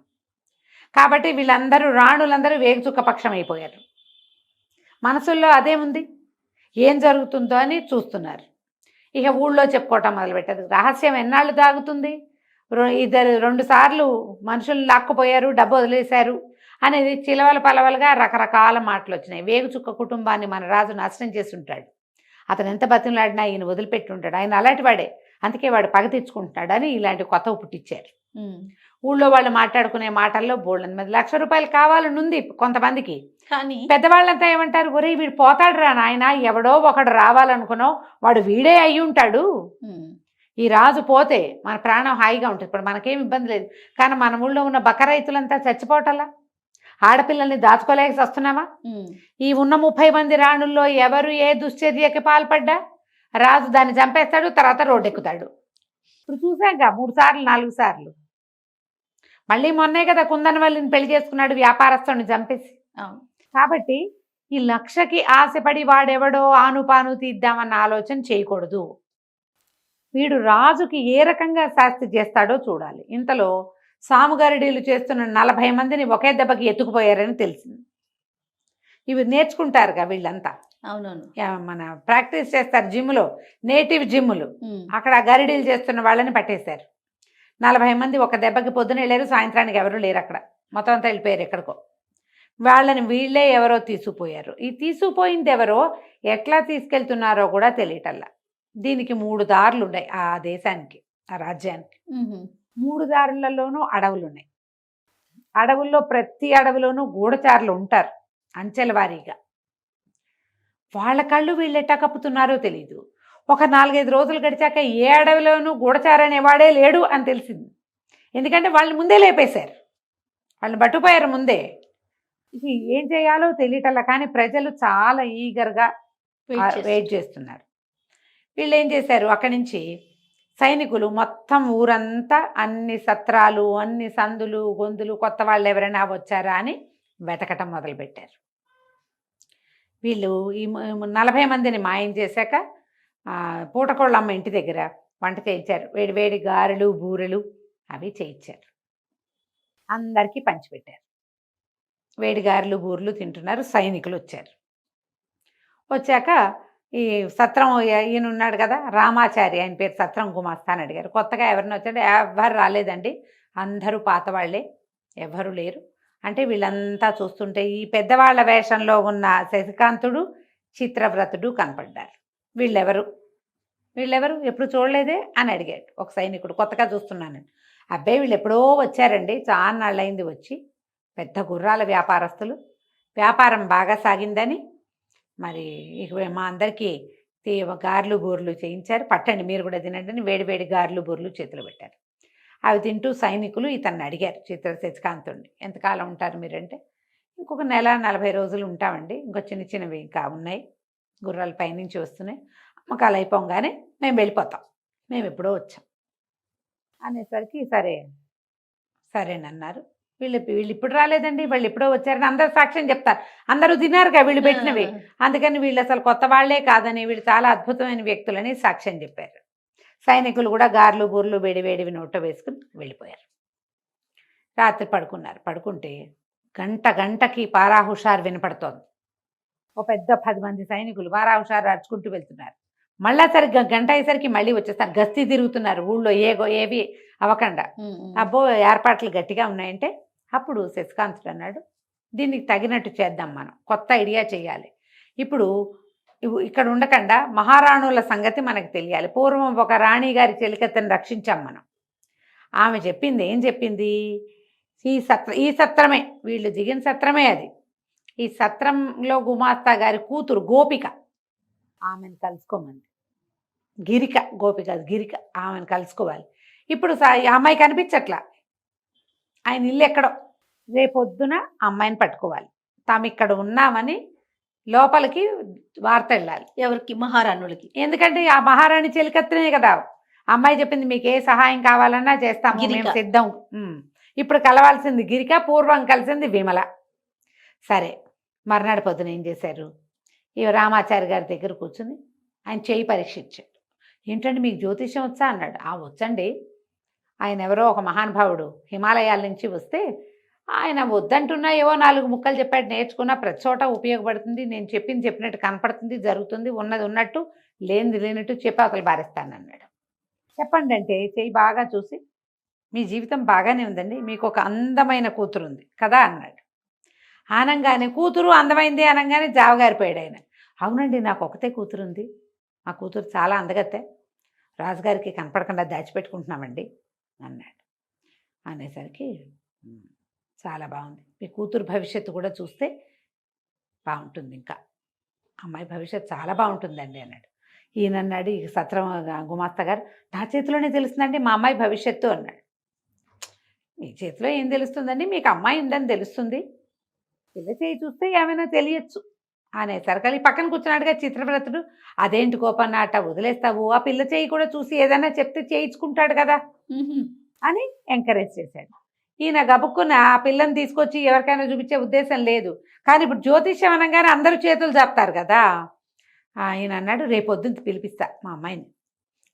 కాబట్టి వీళ్ళందరూ రాణులందరూ వేగుచుక్క పక్షం అయిపోయారు. మనసుల్లో అదేముంది, ఏం జరుగుతుందో అని చూస్తున్నారు. ఇక ఊళ్ళో చెప్పుకోవటం మొదలుపెట్టారు. రహస్యం ఎన్నాళ్ళు దాగుతుంది? 2 సార్లు మనుషులు లాక్కుపోయారు, డబ్బు వదిలేశారు అనేది చిలవల పలవలుగా రకరకాల మాటలు వచ్చినాయి. వేగుచుక్క కుటుంబాన్ని మన రాజు నాశనం చేసి ఉంటాడు, అతను ఎంత బతిమలాడినా ఈయన వదిలిపెట్టి ఉంటాడు, ఆయన అలాంటి వాడే, అందుకే వాడు పగ తెచ్చుకుంటున్నాడు అని ఇలాంటి కొత్త పుట్టించారు. ఊళ్ళో వాళ్ళు మాట్లాడుకునే మాటల్లో బోల్డ్ మంది ₹1,00,000 కావాలని ఉంది కొంతమందికి. కానీ పెద్దవాళ్ళంతా ఏమంటారు, ఒరే వీడు పోతాడు రా నాయన, ఎవడో ఒకడు రావాలనుకున్నావు, వాడు వీడే అయి ఉంటాడు, ఈ రాజు పోతే మన ప్రాణం హాయిగా ఉంటుంది, ఇప్పుడు మనకేం ఇబ్బంది లేదు. కానీ మన ఊళ్ళో ఉన్న బక్క రైతులంతా చచ్చిపోవటల్లా, ఆడపిల్లల్ని దాచుకోలేక వస్తున్నామా? ఈ ఉన్న 30 మంది రాణుల్లో ఎవరు ఏ దుశ్చర్యకి పాల్పడ్డా రాజు దాన్ని చంపేస్తాడు, తర్వాత రోడ్డెక్కుతాడు. ఇప్పుడు చూసాక 3 సార్లు 4 సార్లు. మళ్ళీ మొన్నే కదా కుందనవల్లిని పెళ్లి చేసుకున్నాడు, వ్యాపారస్తుని చంపేసి. కాబట్టి ఈ 1,00,000కి ఆశపడి వాడెవడో ఆనుపాను తీద్దామన్న ఆలోచన చేయకూడదు. వీడు రాజుకి ఏ రకంగా శాస్తి చేస్తాడో చూడాలి. ఇంతలో సాముగారిడీలు చేస్తున్న 40 మందిని ఒకే దెబ్బకి ఎత్తుకుపోయారని తెలిసింది. ఇవి నేర్చుకుంటారుగా వీళ్ళంతా, అవునవును. మన ప్రాక్టీస్ చేస్తారు జిమ్లో, నేటివ్ జిమ్ములు. అక్కడ గరిడీలు చేస్తున్న వాళ్ళని పట్టేశారు. 40 మంది ఒక దెబ్బకి పొద్దున వెళ్ళారు, సాయంత్రానికి ఎవరు లేరు అక్కడ, మొత్తం అంతా వెళ్ళిపోయారు ఎక్కడికో. వాళ్ళని వీళ్ళే ఎవరో తీసుకుపోయారు. ఈ తీసుకుపోయింది ఎవరో, ఎట్లా తీసుకెళ్తున్నారో కూడా తెలియటల్లా. దీనికి 3 దారులు ఉన్నాయి ఆ దేశానికి, ఆ రాజ్యానికి. 3 దారులలోనూ అడవులు ఉన్నాయి. అడవుల్లో ప్రతి అడవిలోనూ గూఢచారులు ఉంటారు అంచెల వారీగా. వాళ్ళ కళ్ళు వీళ్ళు ఎట్టా కప్పుతున్నారో తెలీదు. ఒక 4-5 రోజులు గడిచాక ఏ అడవిలోనూ గూఢచారు అనేవాడే లేడు అని తెలిసింది. ఎందుకంటే వాళ్ళని ముందే లేపేశారు, వాళ్ళని పట్టుపోయారు ముందే. ఇది ఏం చేయాలో తెలియటల్లా. కానీ ప్రజలు చాలా ఈగర్గా వెయిట్ చేస్తున్నారు. వీళ్ళు ఏం చేశారు, అక్కడి నుంచి సైనికులు మొత్తం ఊరంతా అన్ని సత్రాలు, అన్ని సందులు గొంతులు, కొత్త వాళ్ళు ఎవరైనా వచ్చారా అని వెతకటం మొదలుపెట్టారు. వీళ్ళు ఈ 40 మందిని మాయం చేశాక పూటకోళ్ళమ్మ ఇంటి దగ్గర వంట చేయించారు. వేడి వేడి గారెలు, బూరెలు అవి చేయించారు. అందరికీ పంచిపెట్టారు. వేడి గారెలు, బూరెలు తింటున్నారు. సైనికులు వచ్చారు. వచ్చాక ఈ సత్రం ఈయన ఉన్నాడు కదా రామాచారి, ఆయన పేరు సత్రం గుమాస్తా అని అడిగారు. కొత్తగా ఎవరిని వచ్చాడు, ఎవ్వరు రాలేదండి, అందరూ పాత వాళ్ళే, ఎవ్వరు లేరు అంటే వీళ్ళంతా చూస్తుంటే ఈ పెద్దవాళ్ల వేషంలో ఉన్న శశికాంతుడు, చిత్రవ్రతుడు కనపడ్డారు. వీళ్ళెవరు ఎప్పుడు చూడలేదే అని అడిగాడు ఒక సైనికుడు, కొత్తగా చూస్తున్నాను. అబ్బాయి వీళ్ళు ఎప్పుడో వచ్చారండి, చాలా నాళ్ళైంది వచ్చి, పెద్ద గుర్రాల వ్యాపారస్తులు, వ్యాపారం బాగా సాగిందని మరి ఇక మా అందరికీ గారెలు బూరెలు చేయించారు, పట్టండి మీరు కూడా తినండి అని వేడి వేడి గారెలు బూరెలు చేతులు పెట్టారు. అవి తింటూ సైనికులు ఇతన్ని అడిగారు, శశికాంతుడిని, ఎంతకాలం ఉంటారు మీరంటే, ఇంకొక 1-40 రోజులు ఉంటామండి, ఇంకో చిన్న చిన్నవి ఇంకా ఉన్నాయి, గుర్రాల పైనుంచి వస్తున్నాయి, అమ్మకాలు అయిపోగానే మేము వెళ్ళిపోతాం, మేము ఎప్పుడో వచ్చాం అనేసరికి సరేనన్నారు. వీళ్ళు ఇప్పుడు రాలేదండి, వాళ్ళు ఎప్పుడో వచ్చారని అందరు సాక్ష్యం చెప్తారు, అందరూ తిన్నారుగా వీళ్ళు పెట్టినవి, అందుకని వీళ్ళు అసలు కొత్త వాళ్లే కాదని, వీళ్ళు చాలా అద్భుతమైన వ్యక్తులని సాక్ష్యం చెప్పారు. సైనికులు కూడా గారెలు బూరెలు వేడి వేడివి నోట్లో వేసుకుని వెళ్ళిపోయారు. రాత్రి పడుకున్నారు. పడుకుంటే గంటకి పారా హుషారు వినపడుతోంది. ఓ పెద్ద 10 మంది సైనికులు పారా హుషారు అరుచుకుంటూ వెళ్తున్నారు. మళ్ళా సరిగ్గా గంట అయ్యేసరికి మళ్ళీ వచ్చేస్తారు, గస్తీ తిరుగుతున్నారు ఊళ్ళో, ఏవి అవకుండా. అబ్బో ఏర్పాట్లు గట్టిగా ఉన్నాయంటే అప్పుడు శశికాంతుడు అన్నాడు, దీనికి తగినట్టు చేద్దాం, మనం కొత్త ఐడియా చేయాలి. ఇప్పుడు ఇక్కడ ఉండకుండా మహారాణుల సంగతి మనకు తెలియాలి. పూర్వం ఒక రాణి గారి చెలికత్తెను రక్షించాం మనం. ఆమె చెప్పింది ఏం చెప్పింది, ఈ సత్రమే, వీళ్ళు దిగిన సత్రమే అది, ఈ సత్రంలో గుమాస్తా గారి కూతురు గోపిక, ఆమెను కలుసుకోమంది. గిరిక ఆమెను కలుసుకోవాలి. ఇప్పుడు ఈ అమ్మాయి కనిపించట్లా, ఆయన ఇల్లు ఎక్కడో, రేపొద్దున అమ్మాయిని పట్టుకోవాలి, తాము ఇక్కడ ఉన్నామని లోపలికి వార్త వెళ్ళాలి. ఎవరికి? మహారాణులకి. ఎందుకంటే ఆ మహారాణి చెలికత్తనే కదా, అమ్మాయి చెప్పింది మీకు ఏ సహాయం కావాలన్నా చేస్తాము, మేము సిద్ధం. ఇప్పుడు కలవాల్సింది గిరిక, పూర్వం కలిసింది విమల. సరే, మర్నాడు పొద్దున ఏం చేశారు, ఈ రామాచారి గారి దగ్గర కూర్చుని ఆయన చేయి పరీక్షించాడు. ఏంటంటే మీకు జ్యోతిష్యం వచ్చా అన్నాడు. వచ్చండి, ఆయన ఎవరో ఒక మహానుభావుడు హిమాలయాల నుంచి వస్తే ఆయన వద్దంటున్నా ఏవో 4 ముక్కలు చెప్పాడు, నేర్చుకున్నా ప్రతి చోట ఉపయోగపడుతుంది, నేను చెప్పినట్టు కనపడుతుంది, జరుగుతుంది, ఉన్నది ఉన్నట్టు లేనిది లేనట్టు చెప్పి అవతల బారేస్తానన్నాడు. చెప్పండి అంటే చెయ్యి బాగా చూసి, మీ జీవితం బాగానే ఉందండి, మీకు ఒక అందమైన కూతురు ఉంది కదా అన్నాడు. ఆనంగానే కూతురు అందమైంది అనగానే జావగారిపోయాడు ఆయన. అవునండి, నాకు ఒకతే కూతురు ఉంది, మా కూతురు చాలా అందగత్తే, రాజుగారికి కనపడకుండా దాచిపెట్టుకుంటున్నామండి అన్నాడు. అనేసరికి చాలా బాగుంది, మీ కూతురు భవిష్యత్తు కూడా చూస్తే బాగుంటుంది, ఇంకా అమ్మాయి భవిష్యత్తు చాలా బాగుంటుందండి అన్నాడు. ఈయన అన్నాడు, ఈ సత్రం గుమాస్తా గారు, నా చేతిలోనే తెలుస్తుందండి మా అమ్మాయి భవిష్యత్తు అన్నాడు. మీ చేతిలో ఏం తెలుస్తుందండి, మీకు అమ్మాయి ఉందని తెలుస్తుంది, పిల్ల చేయి చూస్తే ఏమైనా తెలియచ్చు అనేసరికి పక్కన కూర్చున్నాడుగా చిత్రవ్రతుడు. అదేంటి కోపన్న అట్ట వదిలేస్తావు, ఆ పిల్ల చేయి కూడా చూసి ఏదైనా చెప్తే చేయించుకుంటాడు కదా అని ఎంకరేజ్ చేశాడు. ఈయన గబుక్కున ఆ పిల్లని తీసుకొచ్చి ఎవరికైనా చూపించే ఉద్దేశం లేదు. కానీ ఇప్పుడు జ్యోతిష్యం అనగానే అందరూ చేతులు చెప్తారు కదా. ఆయన అన్నాడు, రేపొద్దున పిలిపిస్తా మా అమ్మాయిని,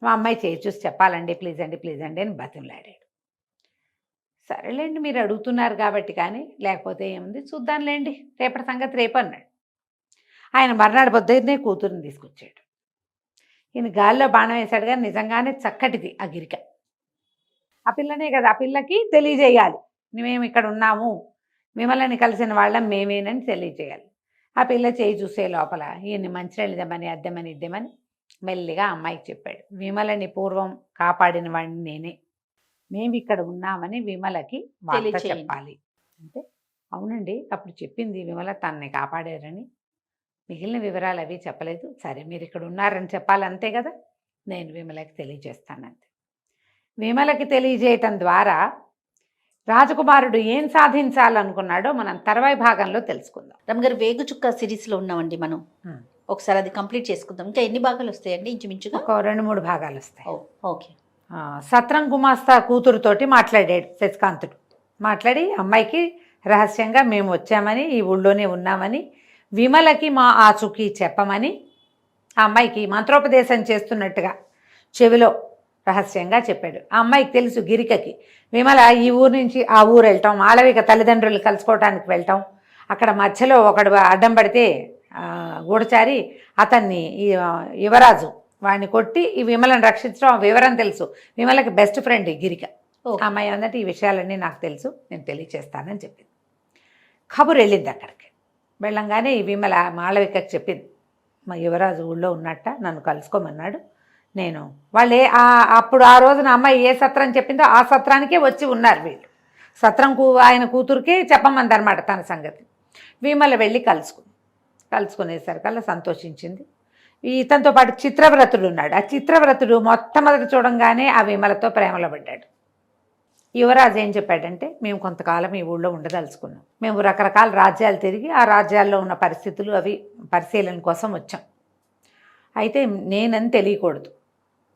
మా అమ్మాయి చేసి చూసి చెప్పాలండి, ప్లీజ్ అండి అని బతిమలాడాడు. సరేలేండి మీరు అడుగుతున్నారు కాబట్టి, కానీ లేకపోతే ఏముంది చూద్దాంలేండి, రేపటి సంగతి రేపు అన్నాడు. ఆయన మర్నాడు పొద్దున్నే కూతురుని తీసుకొచ్చాడు. ఈయన గాల్లో బాణం వేశాడు, కానీ నిజంగానే చక్కటిది ఆ గిరిక. ఆ పిల్లనే కదా, ఆ పిల్లకి తెలియజేయాలి మేము ఇక్కడ ఉన్నాము, మిమ్మల్ని కలిసిన వాళ్ళం మేమేనని తెలియజేయాలి. ఆ పిల్ల చేయి చూసే లోపల ఈయన్ని మంచినీళ్ళు ఇద్దామని అద్దెమని ఇద్దామని మెల్లిగా అమ్మాయికి చెప్పాడు, విమలని పూర్వం కాపాడిన వాడిని నేనే, మేము ఇక్కడ ఉన్నామని విమలకి వార్త తెలియచేయండి. చెప్పాలి అంటే, అవునండి అప్పుడు చెప్పింది విమల తనని కాపాడారని, మిగిలిన వివరాలు అవి చెప్పలేదు. సరే మీరు ఇక్కడ ఉన్నారని చెప్పాలి అంతే కదా, నేను విమలకి తెలియజేస్తానంతే. విమలకి తెలియజేయటం ద్వారా రాజకుమారుడు ఏం సాధించాలనుకున్నాడో మనం తర్వాయి భాగంలో తెలుసుకుందాం. రమ్మగారు వేగు చుక్క సిరీస్ లో ఉన్నామండి మనం. ఒకసారి అది కంప్లీట్ చేసుకుందాం. ఇంకా ఎన్ని భాగాలు వస్తాయండి ఇంచుమించుగా? ఒక 2-3 భాగాలు వస్తాయి. ఓకే. సత్రం గుమాస్తా కూతురుతోటి మాట్లాడాడు శశికాంతుడు. మాట్లాడి అమ్మాయికి రహస్యంగా మేము వచ్చామని, ఈ ఊళ్ళోనే ఉన్నామని, విమలకి మా ఆచూకీ చెప్పమని ఆ అమ్మాయికి మంత్రోపదేశం చేస్తున్నట్టుగా చెవిలో రహస్యంగా చెప్పాడు. ఆ అమ్మాయికి తెలుసు గిరికకి విమల ఈ ఊరు నుంచి ఆ ఊరు వెళ్ళటం, మాళవిక తల్లిదండ్రులు కలుసుకోవటానికి వెళ్ళటం, అక్కడ మధ్యలో ఒకడు అడ్డం పడితే గూఢచారి అతన్ని యువరాజు వాడిని కొట్టి ఈ విమలను రక్షించడం వివరం తెలుసు. విమలకి బెస్ట్ ఫ్రెండ్ ఈ గిరిక. అమ్మాయి అన్నట్టు ఈ విషయాలన్నీ నాకు తెలుసు, నేను తెలియచేస్తానని చెప్పింది. కబురు వెళ్ళింది అక్కడికి. వెళ్ళంగానే ఈ విమల మాళవికకి చెప్పింది, మా యువరాజు ఊళ్ళో ఉన్నట్ట, నన్ను కలుసుకోమన్నాడు. నేను వాళ్ళే అప్పుడు ఆ రోజున అమ్మాయి ఏ సత్రం చెప్పిందో ఆ సత్రానికే వచ్చి ఉన్నారు వీళ్ళు. సత్రం ఆయన కూతురికే చెప్పమందనమాట తన సంగతి. విమల వెళ్ళి కలుసుకునేసరికల్లా సంతోషించింది. ఇతనితో పాటు చిత్రవ్రతుడు ఉన్నాడు. ఆ చిత్రవ్రతుడు మొట్టమొదటి చూడంగానే ఆ విమలతో ప్రేమలో పడ్డాడు. యువరాజు ఏం చెప్పాడంటే, మేము కొంతకాలం ఈ ఊళ్ళో ఉండదలుచుకున్నాం, మేము రకరకాల రాజ్యాలు తిరిగి ఆ రాజ్యాల్లో ఉన్న పరిస్థితులు అవి పరిశీలన కోసం వచ్చాం. అయితే నేనని తెలియకూడదు,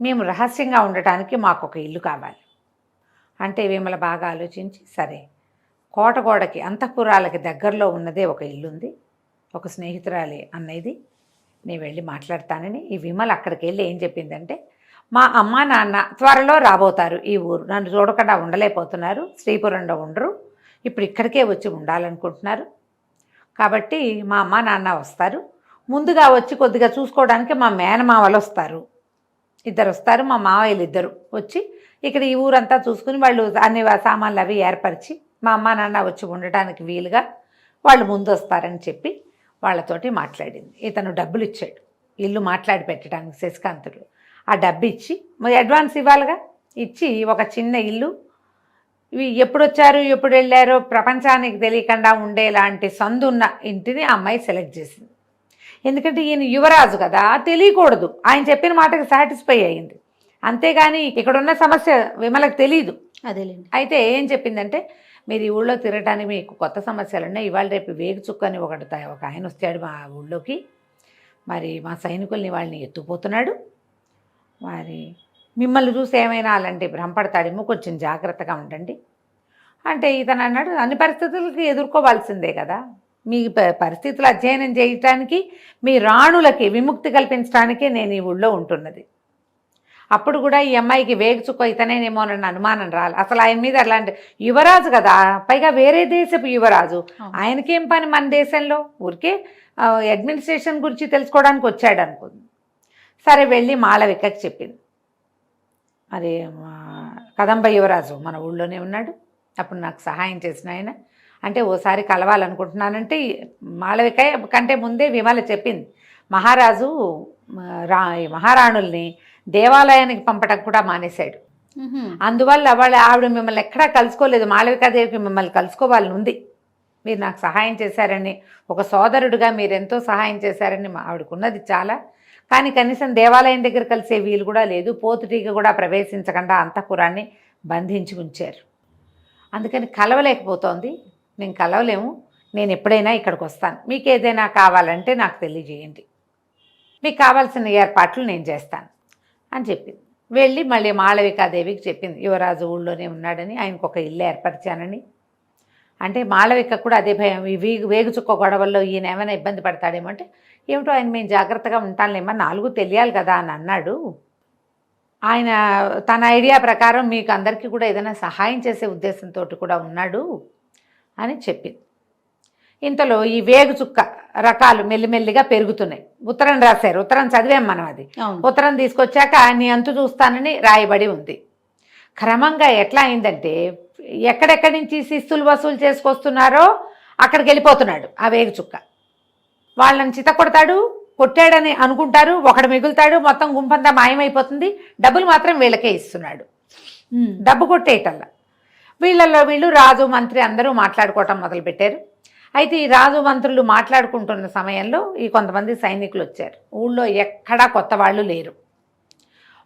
మేము రహస్యంగా ఉండటానికి మాకు ఒక ఇల్లు కావాలి అంటే విమల బాగా ఆలోచించి, సరే కోటగోడకి అంతఃపురాలకి దగ్గరలో ఉన్నదే ఒక ఇల్లుంది, ఒక స్నేహితురాలి అన్నది, నేను వెళ్ళి మాట్లాడతానని. ఈ విమల అక్కడికి వెళ్ళి ఏం చెప్పిందంటే, మా అమ్మ నాన్న త్వరలో రాబోతారు ఈ ఊరు, నన్ను చూడకుండా ఉండలేకపోతున్నారు, శ్రీపురంలో ఉండరు, ఇప్పుడు ఇక్కడికే వచ్చి ఉండాలనుకుంటున్నారు, కాబట్టి మా అమ్మ నాన్న వస్తారు, ముందుగా వచ్చి కొద్దిగా చూసుకోవడానికి మా మేనమామలు వస్తారు, ఇద్దరు వస్తారు, మా మావయ్యలు ఇద్దరు వచ్చి ఇక్కడ ఈ ఊరంతా చూసుకుని వాళ్ళు అన్ని సామాన్లు అవి ఏర్పరిచి మా అమ్మ నాన్న వచ్చి ఉండటానికి వీలుగా వాళ్ళు ముందు వస్తారని చెప్పి వాళ్ళతోటి మాట్లాడింది. ఇతను డబ్బులు ఇచ్చాడు ఇల్లు మాట్లాడి పెట్టడానికి శశికాంతుడు. ఆ డబ్బు ఇచ్చి అడ్వాన్స్ ఇవ్వాలిగా, ఇచ్చి ఒక చిన్న ఇల్లు, ఇవి ఎప్పుడు వచ్చారు ఎప్పుడు వెళ్ళారో ప్రపంచానికి తెలియకుండా ఉండేలాంటి సందున్న ఇంటిని ఆ అమ్మాయి సెలెక్ట్ చేసింది. ఎందుకంటే ఈయన యువరాజు కదా, తెలియకూడదు, ఆయన చెప్పిన మాటకి సాటిస్ఫై అయింది. అంతేగాని ఇక్కడున్న సమస్య విమలకు తెలియదు. అదేలేండి. అయితే ఏం చెప్పిందంటే, మీరు ఈ ఊళ్ళో తిరగటానికి మీకు కొత్త సమస్యలు ఉన్నాయి, ఇవాళ రేపు వేగు చుక్కని ఒక ఆయన వచ్చాడు మా ఊళ్ళోకి, మరి మా సైనికుల్ని వాళ్ళని ఎత్తుపోతున్నాడు, మరి మిమ్మల్ని చూసి ఏమైనా అలాంటి భ్రమపడతాడేమో, కొంచెం జాగ్రత్తగా ఉండండి అంటే ఇతను అన్నాడు, అన్ని పరిస్థితులకి ఎదుర్కోవాల్సిందే కదా, మీ పరిస్థితులు అధ్యయనం చేయటానికి మీ రాణులకి విముక్తి కల్పించడానికే నేను ఈ ఊళ్ళో ఉంటున్నది. అప్పుడు కూడా ఈ అమ్మాయికి వేగుచుక్కో ఇతనేనేమోనన్న అనుమానం రాలి. అసలు ఆయన మీద అలాంటి యువరాజు కదా, పైగా వేరే దేశపు యువరాజు, ఆయనకేం పని మన దేశంలో, ఊరికే అడ్మినిస్ట్రేషన్ గురించి తెలుసుకోవడానికి వచ్చాడు అనుకుంది. సరే వెళ్ళి మాళవికకి చెప్పింది, మరి కదంబ యువరాజు మన ఊళ్ళోనే ఉన్నాడు, అప్పుడు నాకు సహాయం చేసిన ఆయన అంటే ఓసారి కలవాలనుకుంటున్నానంటే, మాళవిక కంటే ముందే విమల చెప్పింది, మహారాజు మహారాణుల్ని దేవాలయానికి పంపడం కూడా మానేశాడు, అందువల్ల ఆవిడ మిమ్మల్ని ఎక్కడా కలుసుకోలేదు, మాళవికాదేవికి మిమ్మల్ని కలుసుకోవాలని ఉంది, మీరు నాకు సహాయం చేశారని, ఒక సోదరుడిగా మీరు ఎంతో సహాయం చేశారని ఆవిడకున్నది చాలా, కానీ కనీసం దేవాలయం దగ్గర కలిసే వీలు కూడా లేదు, పోతుటీగా కూడా ప్రవేశించకుండా అంతఃపురాన్ని బంధించి ఉంచారు, అందుకని కలవలేకపోతోంది, నేను కలవలేము, నేను ఎప్పుడైనా ఇక్కడికి వస్తాను, మీకు ఏదైనా కావాలంటే నాకు తెలియజేయండి, మీకు కావాల్సిన ఏర్పాట్లు నేను చేస్తాను అని చెప్పింది. వెళ్ళి మళ్ళీ మాళవికాదేవికి చెప్పింది, యువరాజు ఊళ్ళోనే ఉన్నాడని, ఆయనకు ఒక ఇల్లు ఏర్పరిచానని. అంటే మాళవిక కూడా అదే భయం, ఈ వేగుచుక్క గొడవల్లో ఈయన ఏమైనా ఇబ్బంది పడతాడేమో అంటే, ఏమిటో ఆయన మేము జాగ్రత్తగా ఉంటానులేమో, 4 తెలియాలి కదా అని అన్నాడు. ఆయన తన ఐడియా ప్రకారం మీకు అందరికీ కూడా ఏదైనా సహాయం చేసే ఉద్దేశంతో కూడా ఉన్నాడు అని చెప్పింది. ఇంతలో ఈ వేగుచుక్క రకాలు మెల్లిమెల్లిగా పెరుగుతున్నాయి. ఉత్తరం రాశారు, ఉత్తరం చదివాం మనం. అది ఉత్తరం తీసుకొచ్చాక నీ అంతు చూస్తానని రాయబడి ఉంది. క్రమంగా ఎట్లా అయిందంటే, ఎక్కడెక్కడి నుంచి శిస్తులు వసూలు చేసుకొస్తున్నారో అక్కడికి వెళ్ళిపోతున్నాడు ఆ వేగుచుక్క. వాళ్ళని చిత కొట్టాడని అనుకుంటారు, ఒకడు మిగులుతాడు, మొత్తం గుంపంతా మాయమైపోతుంది. డబ్బులు మాత్రం వీళ్ళకే ఇస్తున్నాడు. డబ్బు కొట్టేయటల్లా వీళ్ళు రాజు మంత్రి అందరూ మాట్లాడుకోవటం మొదలుపెట్టారు. అయితే ఈ రాజు మంత్రులు మాట్లాడుకుంటున్న సమయంలో ఈ కొంతమంది సైనికులు వచ్చారు. ఊళ్ళో ఎక్కడా కొత్త వాళ్ళు లేరు.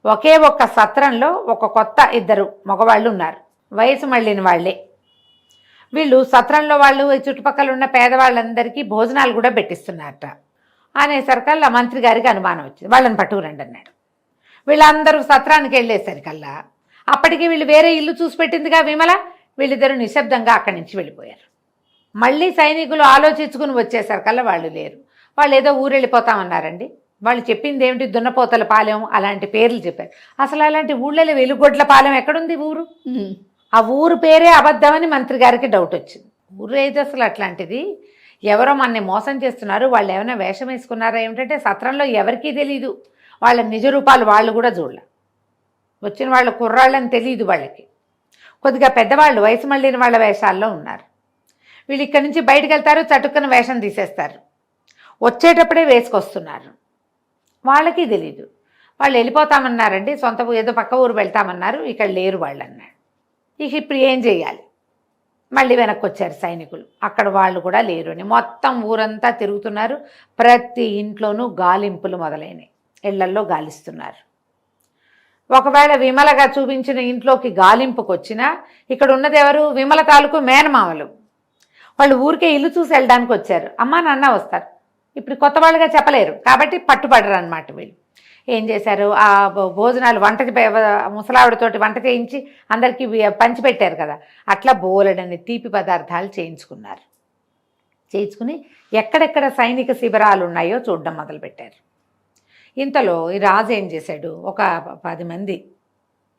ఒకే ఒక్క సత్రంలో ఒక కొత్త 2 మగవాళ్ళు ఉన్నారు, వయసు మళ్ళిన వాళ్ళే. వీళ్ళు సత్రంలో వాళ్ళు చుట్టుపక్కల ఉన్న పేదవాళ్ళందరికీ భోజనాలు కూడా పెట్టిస్తున్నారట. అనేసరికల్లా మంత్రి గారికి అనుమానం వచ్చింది, వాళ్ళని పట్టుకురండి అన్నాడు. వీళ్ళందరూ సత్రానికి వెళ్ళేసరికల్లా అప్పటికి వీళ్ళు వేరే ఇల్లు చూసి పెట్టిందిగా విమల. వీళ్ళిద్దరూ నిశ్శబ్దంగా అక్కడి నుంచి వెళ్ళిపోయారు. మళ్ళీ సైనికులు ఆలోచించుకుని వచ్చేసరికల్లా వాళ్ళు లేరు. వాళ్ళు ఏదో ఊరు వెళ్ళిపోతామన్నారండి. వాళ్ళు చెప్పింది ఏమిటి, దున్నపోతల పాలెం అలాంటి పేర్లు చెప్పారు. అసలు అలాంటి ఊళ్ళలో వెలుగొడ్ల పాలెం ఎక్కడుంది ఊరు? ఆ ఊరు పేరే అబద్ధమని మంత్రి గారికి డౌట్ వచ్చింది. ఊరు అయితే అసలు అట్లాంటిది, ఎవరో మనని మోసం చేస్తున్నారు, వాళ్ళు ఏమైనా వేషం వేసుకున్నారా ఏమిటంటే సత్రంలో ఎవరికీ తెలీదు. వాళ్ళ నిజ రూపాలు వాళ్ళు కూడా చూడలే. వచ్చిన వాళ్ళ కుర్రాళ్ళని తెలియదు వాళ్ళకి. కొద్దిగా పెద్దవాళ్ళు వయసు మళ్ళిన వాళ్ళ వేషాల్లో ఉన్నారు. వీళ్ళు ఇక్కడి నుంచి బయటకు వెళ్తారు, చటుక్కన వేషం తీసేస్తారు, వచ్చేటప్పుడే వేసుకొస్తున్నారు. వాళ్ళకి తెలీదు. వాళ్ళు వెళ్ళిపోతామన్నారండి, సొంత ఏదో పక్క ఊరు వెళ్తామన్నారు, ఇక్కడ లేరు వాళ్ళు అన్నాడు. ఇక ఇప్పుడు ఏం చేయాలి? మళ్ళీ వెనక్కి వచ్చారు సైనికులు, అక్కడ వాళ్ళు కూడా లేరు అని. మొత్తం ఊరంతా తిరుగుతున్నారు. ప్రతి ఇంట్లోనూ గాలింపులు మొదలైనవి, ఇళ్లల్లో గాలిస్తున్నారు. ఒకవేళ విమలగా చూపించిన ఇంట్లోకి గాలింపుకు వచ్చినా ఇక్కడ ఉన్నది ఎవరు? విమల తాలూకు మేనమామలు. వాళ్ళు ఊరికే ఇల్లు చూసి వెళ్ళడానికి వచ్చారు, అమ్మా నాన్న వస్తారు. ఇప్పుడు కొత్త వాళ్ళుగా చెప్పలేరు కాబట్టి పట్టుబడరు అన్నమాట. వీళ్ళు ఏం చేశారు, ఆ భోజనాలు ముసలావిడతోటి వంట చేయించి అందరికీ పంచిపెట్టారు కదా, అట్లా బోలెడని తీపి పదార్థాలు చేయించుకుని ఎక్కడెక్కడ సైనిక శిబిరాలు ఉన్నాయో చూడడం మొదలుపెట్టారు. ఇంతలో ఈ రాజు ఏం చేశాడు, ఒక 10 మంది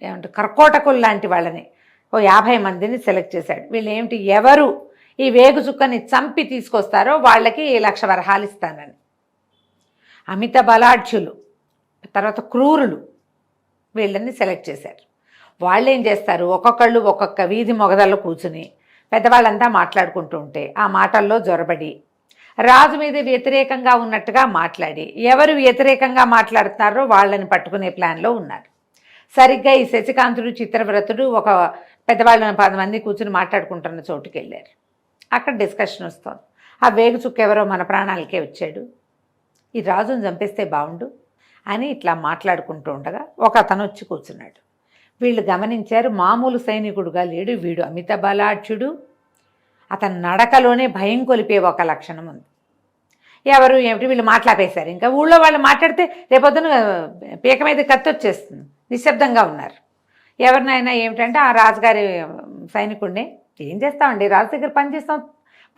ఏమంటారు కర్కోటకులు లాంటి వాళ్ళని, ఓ 50 మందిని సెలెక్ట్ చేశాడు. వీళ్ళు ఏమిటి, ఎవరు ఈ వేగుచుక్కని చంపి తీసుకొస్తారో వాళ్ళకి 1,00,000 వరహాలు ఇస్తానని. అమిత బలాఢ్యులు, తర్వాత క్రూరులు, వీళ్ళని సెలెక్ట్ చేశారు. వాళ్ళు ఏం చేస్తారు, ఒక్కొక్కళ్ళు ఒక్కొక్క వీధి మొగదల్లో కూర్చుని పెద్దవాళ్ళంతా మాట్లాడుకుంటూ ఉంటే ఆ మాటల్లో జొరబడి రాజు మీద వ్యతిరేకంగా ఉన్నట్టుగా మాట్లాడి, ఎవరు వ్యతిరేకంగా మాట్లాడుతున్నారో వాళ్ళని పట్టుకునే ప్లాన్లో ఉన్నారు. సరిగ్గా ఈ శశికాంతుడు చిత్రవ్రతుడు ఒక పెద్దవాళ్ళని 10 మంది కూర్చుని మాట్లాడుకుంటున్న చోటుకి వెళ్ళారు. అక్కడ డిస్కషన్ వస్తుంది. ఆ వేగుచుక్క ఎవరో మన ప్రాణాలకే వచ్చాడు, ఈ రాజును చంపేస్తే బాగుండు అని ఇట్లా మాట్లాడుకుంటూ ఉండగా ఒక అతను వచ్చి కూర్చున్నాడు. వీళ్ళు గమనించారు, మామూలు సైనికుడుగా లేడు వీడు, అమిత బలాఢ్యుడు. అతని నడకలోనే భయం కొలిపే ఒక లక్షణం ఉంది. ఎవరు ఏమిటి, వీళ్ళు మాట్లాపేశారు. ఇంకా ఊళ్ళో వాళ్ళు మాట్లాడితే రేపొద్దున పీక మీద కత్తి వచ్చేస్తుంది. నిశ్శబ్దంగా ఉన్నారు. ఎవరినైనా ఏమిటంటే ఆ రాజుగారి సైనికుడిని, ఏం చేస్తామండి, రాజు దగ్గర పని చేస్తాం,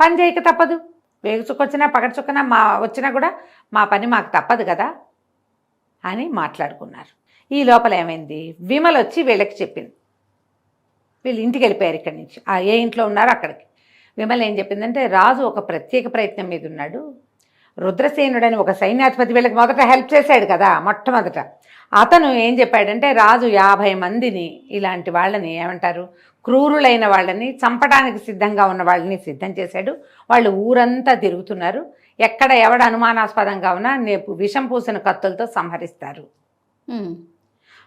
పని చేయక తప్పదు, వేగు చుక్క వచ్చినా పగటి చుక్కన వచ్చినా కూడా మా పని మాకు తప్పదు కదా అని మాట్లాడుకున్నారు. ఈ లోపల ఏమైంది, విమల వచ్చి వీళ్ళకి చెప్పింది. వీళ్ళు ఇంటికి వెళ్ళిపోయారు ఇక్కడి నుంచి, ఏ ఇంట్లో ఉన్నారో అక్కడికి. విమల ఏం చెప్పిందంటే, రాజు ఒక ప్రత్యేక ప్రయత్నం మీద ఉన్నాడు. రుద్రసేనుడని ఒక సైన్యాధిపతి వీళ్ళకి మొదట హెల్ప్ చేశాడు కదా, మొట్టమొదట అతను ఏం చెప్పాడంటే, రాజు 50 మందిని ఇలాంటి వాళ్ళని ఏమంటారు, క్రూరులైన వాళ్ళని, చంపడానికి సిద్ధంగా ఉన్న వాళ్ళని సిద్ధం చేశాడు. వాళ్ళు ఊరంతా తిరుగుతున్నారు, ఎక్కడ ఎవడ అనుమానాస్పదంగా ఉన్నా విషం పూసిన కత్తులతో సంహరిస్తారు.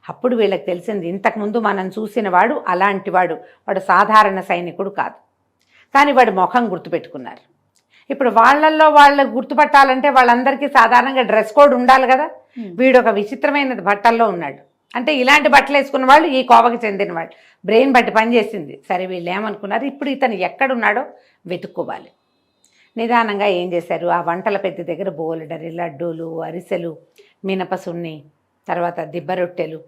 అప్పుడు వీళ్ళకి తెలిసింది, ఇంతకుముందు మనం చూసిన వాడు అలాంటి వాడు సాధారణ సైనికుడు కాదు, కానీ వాడి ముఖం గుర్తుపెట్టుకున్నారు. ఇప్పుడు వాళ్ళల్లో వాళ్ళు గుర్తుపట్టాలంటే వాళ్ళందరికీ సాధారణంగా డ్రెస్ కోడ్ ఉండాలి కదా. వీడు ఒక విచిత్రమైన బట్టల్లో ఉన్నాడు. అంటే ఇలాంటి బట్టలు వేసుకున్న వాళ్ళు ఈ కోవకి చెందిన వాళ్ళు. బ్రెయిన్ బట్టి పనిచేసింది. సరే వీళ్ళు ఏమనుకున్నారు, ఇప్పుడు ఇతను ఎక్కడున్నాడో వెతుక్కోవాలి. నిదానంగా ఏం చేశారు, ఆ వంటల పెద్ద దగ్గర బోలెడరి లడ్డూలు, అరిసెలు, మినపసున్ని, తర్వాత దిబ్బ రొట్టెలు,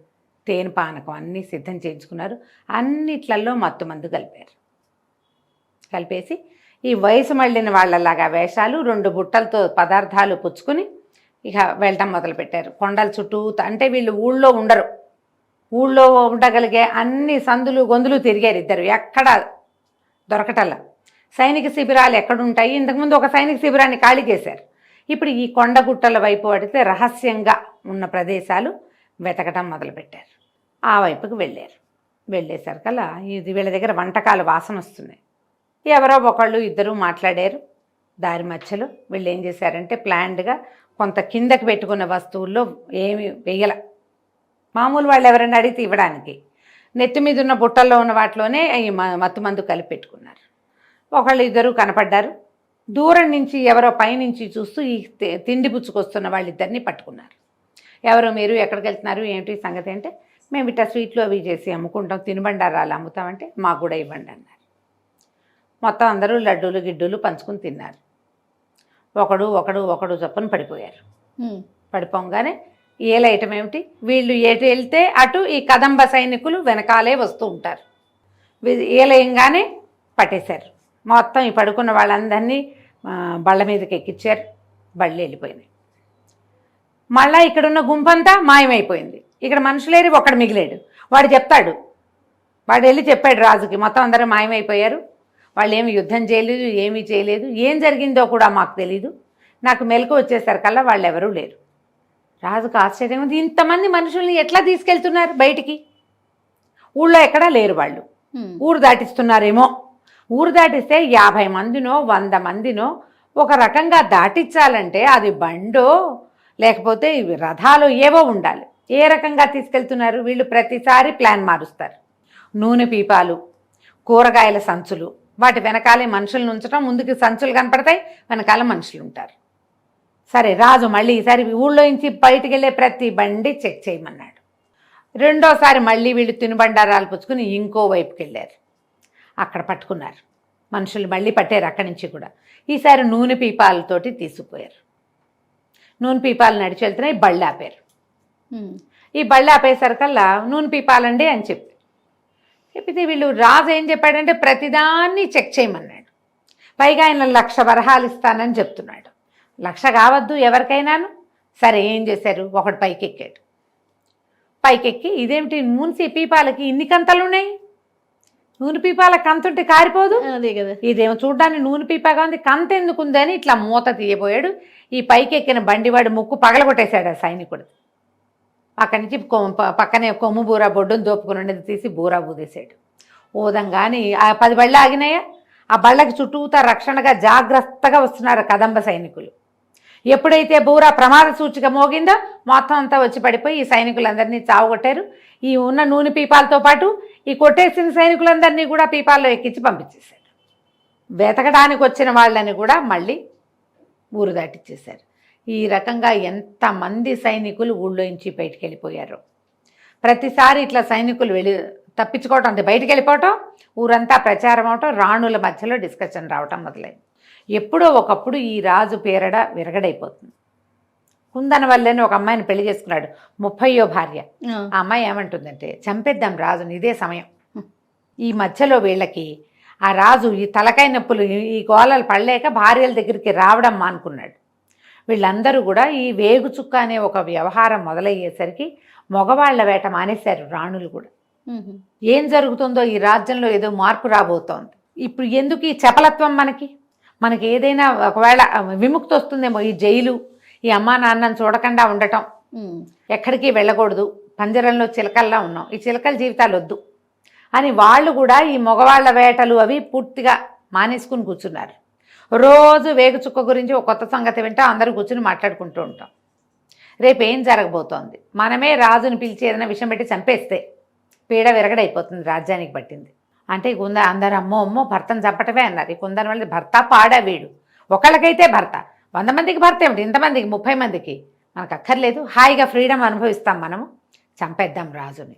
తేనె పానకం అన్నీ సిద్ధం చేయించుకున్నారు. అన్నిట్లలో మత్తు మందు కలిపేసి ఈ వయసు మళ్ళిన వాళ్ళలాగా వేషాలు 2 బుట్టలతో పదార్థాలు పుచ్చుకుని ఇక వెళ్ళటం మొదలుపెట్టారు. కొండల చుట్టూ, అంటే వీళ్ళు ఊళ్ళో ఉండరు, ఊళ్ళో ఉండగలిగే అన్ని సందులు గొంతులు తిరిగారు ఇద్దరు, ఎక్కడ దొరకటల్లా. సైనిక శిబిరాలు ఎక్కడుంటాయి, ఇంతకుముందు ఒక సైనిక శిబిరాన్ని ఖాళీ చేశారు. ఇప్పుడు ఈ కొండగుట్టల వైపు పడితే రహస్యంగా ఉన్న ప్రదేశాలు వెతకటం మొదలుపెట్టారు. ఆ వైపుకి వెళ్ళేసరికల్లా ఇది వీళ్ళ దగ్గర వంటకాల వాసన వస్తున్నాయి. ఎవరో ఒకళ్ళు ఇద్దరు మాట్లాడారు. దారి మధ్యలో వీళ్ళు ఏం చేశారంటే ప్లాన్డ్గా కొంత కిందకి పెట్టుకున్న వస్తువుల్లో ఏమి వేయల, మామూలు వాళ్ళు ఎవరైనా అడిగితే ఇవ్వడానికి నెత్తి మీద ఉన్న బుట్టల్లో ఉన్న వాటిలోనే ఈ మత్తు మందు కలిపి పెట్టుకున్నారు. ఒకళ్ళు ఇద్దరు కనపడ్డారు. దూరం నుంచి ఎవరో పైనుంచి చూస్తూ ఈ తిండి పుచ్చుకొస్తున్న వాళ్ళిద్దరిని పట్టుకున్నారు. ఎవరు మీరు, ఎక్కడికి వెళ్తున్నారు, ఏమిటి సంగతి అంటే, మేము ఇట్లా స్వీట్లు అవి చేసి అమ్ముకుంటాం, తినుబండారాలు అమ్ముతామంటే మాకు కూడా ఇవ్వండి అన్నారు. మొత్తం అందరూ లడ్డూలు గిడ్డూలు పంచుకుని తిన్నారు. ఒకడు చొప్పున పడిపోయారు. పడిపోగానే ఏల ఐటమ్ ఏమిటి, వీళ్ళు ఎటు వెళ్తే అటు ఈ కదంబ సైనికులు వెనకాలే వస్తూ ఉంటారు. ఏలయంగానే పట్టేశారు. మొత్తం ఈ పడుకున్న వాళ్ళందరినీ బళ్ళ మీదకి ఎక్కించారు. బళ్ళు వెళ్ళిపోయినాయి. మళ్ళీ ఇక్కడున్న గుంపంతా మాయమైపోయింది. ఇక్కడ మనుషులేరు, ఒకడు మిగిలాడు. వాడు చెప్తాడు, వాడు వెళ్ళి చెప్పాడు రాజుకి, మొత్తం అందరూ మాయమైపోయారు, వాళ్ళు ఏమి యుద్ధం చేయలేదు, ఏమీ చేయలేదు, ఏం జరిగిందో కూడా మాకు తెలీదు, నాకు మెలకు వచ్చేసరికల్లా వాళ్ళు ఎవరూ లేరు. రాజుకు ఆశ్చర్యం ఉంది, ఇంతమంది మనుషుల్ని ఎట్లా తీసుకెళ్తున్నారు బయటికి, ఊళ్ళో ఎక్కడా లేరు వాళ్ళు, ఊరు దాటిస్తున్నారేమో. ఊరు దాటిస్తే 50 మందినో 100 మందినో ఒక రకంగా దాటించాలంటే అది బండో లేకపోతే రథాలు ఏవో ఉండాలి. ఏ రకంగా తీసుకెళ్తున్నారు వీళ్ళు? ప్రతిసారి ప్లాన్ మారుస్తారు. నూనె పీపాలు, కూరగాయల సంచులు, వాటి వెనకాలే మనుషులను ఉంచడం, ముందుకు సంచులు కనపడతాయి, వెనకాల మనుషులు ఉంటారు. సరే, రాజు మళ్ళీ ఈసారి ఊళ్ళో నుంచి బయటికి వెళ్ళే ప్రతి బండి చెక్ చేయమన్నాడు. రెండోసారి మళ్ళీ వీళ్ళు తినుబండారాలు పుచ్చుకుని ఇంకో వైపుకి వెళ్ళారు. అక్కడ పట్టుకున్నారు మనుషులు, మళ్ళీ పట్టారు అక్కడి నుంచి కూడా. ఈసారి నూనె పీపాలతోటి తీసుకుపోయారు. నూనె పీపాలు నడిచి వెళ్తున్నాయి, బళ్ళు ఆపారు. ఈ బళ్ళు ఆపేసరికల్లా నూనె పీపాలండి అని చెప్పితే వీళ్ళు రాజు ఏం చెప్పాడంటే ప్రతిదాన్ని చెక్ చేయమన్నాడు. పైగా ఆయన 1,00,000 వరహాలు ఇస్తానని చెప్తున్నాడు. 1,00,000 కావద్దు ఎవరికైనాను. సరే, ఏం చేశారు, ఒకడు పైకెక్కాడు. పైకెక్కి ఇదేమిటి నూనె పీపాలకి ఇన్ని కంతలు ఉన్నాయి, నూనె పీపాల కంతుంటే కారిపోదు, అదే కదా, ఇదేమో చూడడానికి నూనె పీపాగా ఉంది, కంత ఎందుకుందని ఇట్లా మూత తీయబోయాడు. ఈ పైకెక్కిన బండివాడు ముక్కు పగలగొట్టేశాడు ఆ సైనికుడు. అక్కడి నుంచి పక్కనే కొమ్ము బూరా బొడ్డును దోపుకుని ఉండేది తీసి బూరా ఊదేశాడు. ఊదంగాని ఆ 10 బళ్ళు ఆగినాయా, ఆ బళ్ళకి చుట్టూతా రక్షణగా జాగ్రత్తగా వస్తున్నారు కదంబ సైనికులు. ఎప్పుడైతే బూరా ప్రమాద సూచిక మోగిందో మొత్తం అంతా వచ్చి పడిపోయి ఈ సైనికులందరినీ చావుగొట్టారు. ఈ ఉన్న నూనె పీపాలతో పాటు ఈ కొట్టేసిన సైనికులందరినీ కూడా పీపాల్లో ఎక్కించి పంపించేశారు. వెతకడానికి వచ్చిన వాళ్ళని కూడా మళ్ళీ ఊరు దాటిచ్చేశారు. ఈ రకంగా ఎంతమంది సైనికులు ఊళ్ళో నుంచి బయటికి వెళ్ళిపోయారు. ప్రతిసారి ఇట్లా సైనికులు తప్పించుకోవటం, అంటే బయటికి వెళ్ళిపోవటం, ఊరంతా ప్రచారం అవటం, రాణుల మధ్యలో డిస్కషన్ రావటం మొదలైంది. ఎప్పుడో ఒకప్పుడు ఈ రాజు పేరడ విరగడైపోతుంది. కుందన వల్లని ఒక అమ్మాయిని పెళ్లి చేసుకున్నాడు, 30వ భార్య. ఆ అమ్మాయి ఏమంటుందంటే, చంపేద్దాం రాజుని, ఇదే సమయం. ఈ మధ్యలో వీళ్ళకి ఆ రాజు ఈ తలకాయ నొప్పులు, ఈ గోళాలు పడలేక భార్యల దగ్గరికి రావడం మానుకున్నాడు. వీళ్ళందరూ కూడా ఈ వేగు చుక్క అనే ఒక వ్యవహారం మొదలయ్యేసరికి మగవాళ్ల వేట మానేశారు రాణులు కూడా. ఏం జరుగుతుందో ఈ రాజ్యంలో ఏదో మార్పు రాబోతోంది. ఇప్పుడు ఎందుకు ఈ చపలత్వం? మనకి ఏదైనా ఒకవేళ విముక్తి వస్తుందేమో. ఈ జైలు, ఈ అమ్మా నాన్నని చూడకుండా ఉండటం, ఎక్కడికి వెళ్ళకూడదు, పంజరంలో చిలకల్లా ఉన్నాం, ఈ చిలకల జీవితాలు వద్దు అని వాళ్ళు కూడా ఈ మగవాళ్ల వేటలు అవి పూర్తిగా మానేసుకుని కూర్చున్నారు. రోజు వేగు చుక్క గురించి ఒక కొత్త సంగతి వింటా అందరూ కూర్చుని మాట్లాడుకుంటూ ఉంటాం. రేపు ఏం జరగబోతోంది, మనమే రాజుని పిలిచి ఏదైనా విషయం పెట్టి చంపేస్తే పీడ విరగడైపోతుంది, రాజ్యానికి పట్టింది అంటే. అందరు అమ్మో భర్తను చంపటమే అన్నారు. ఈ కుందన వాళ్ళది భర్త పాడా వీడు. ఒకళ్ళకైతే భర్త, 100 మందికి భర్త ఏమిటి, ఇంతమందికి 30 మందికి మనకు అక్కర్లేదు, హాయిగా ఫ్రీడమ్ అనుభవిస్తాం మనము, చంపేద్దాం రాజుని.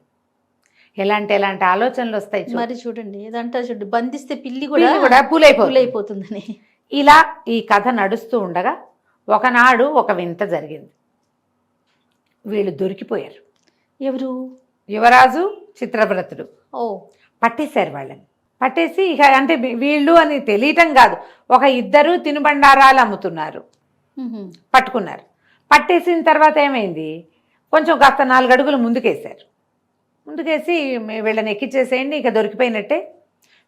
ఎలాంటి ఆలోచనలు వస్తాయి మరి చూడండి. ఏదంటే చూడండి, బంధిస్తే పిల్లి కూడా పూలైపోతుందని. ఇలా ఈ కథ నడుస్తూ ఉండగా ఒకనాడు ఒక వింత జరిగింది. వీళ్ళు దొరికిపోయారు. ఎవరు? యువరాజు చిత్రవ్రతుడు ఓ పట్టేశారు వాళ్ళని. పట్టేసి ఇక అంటే వీళ్ళు అని తెలియటం కాదు, ఒక ఇద్దరు తినుబండారాలు అమ్ముతున్నారు, ఉహుం. పట్టుకున్నారు. పట్టేసిన తర్వాత ఏమైంది, కొంచెం కాస్త 4 అడుగులు ముందుకేశారు. ముందుకేసి వీళ్ళని ఎక్కిచ్చేసేయండి, ఇక దొరికిపోయినట్టే,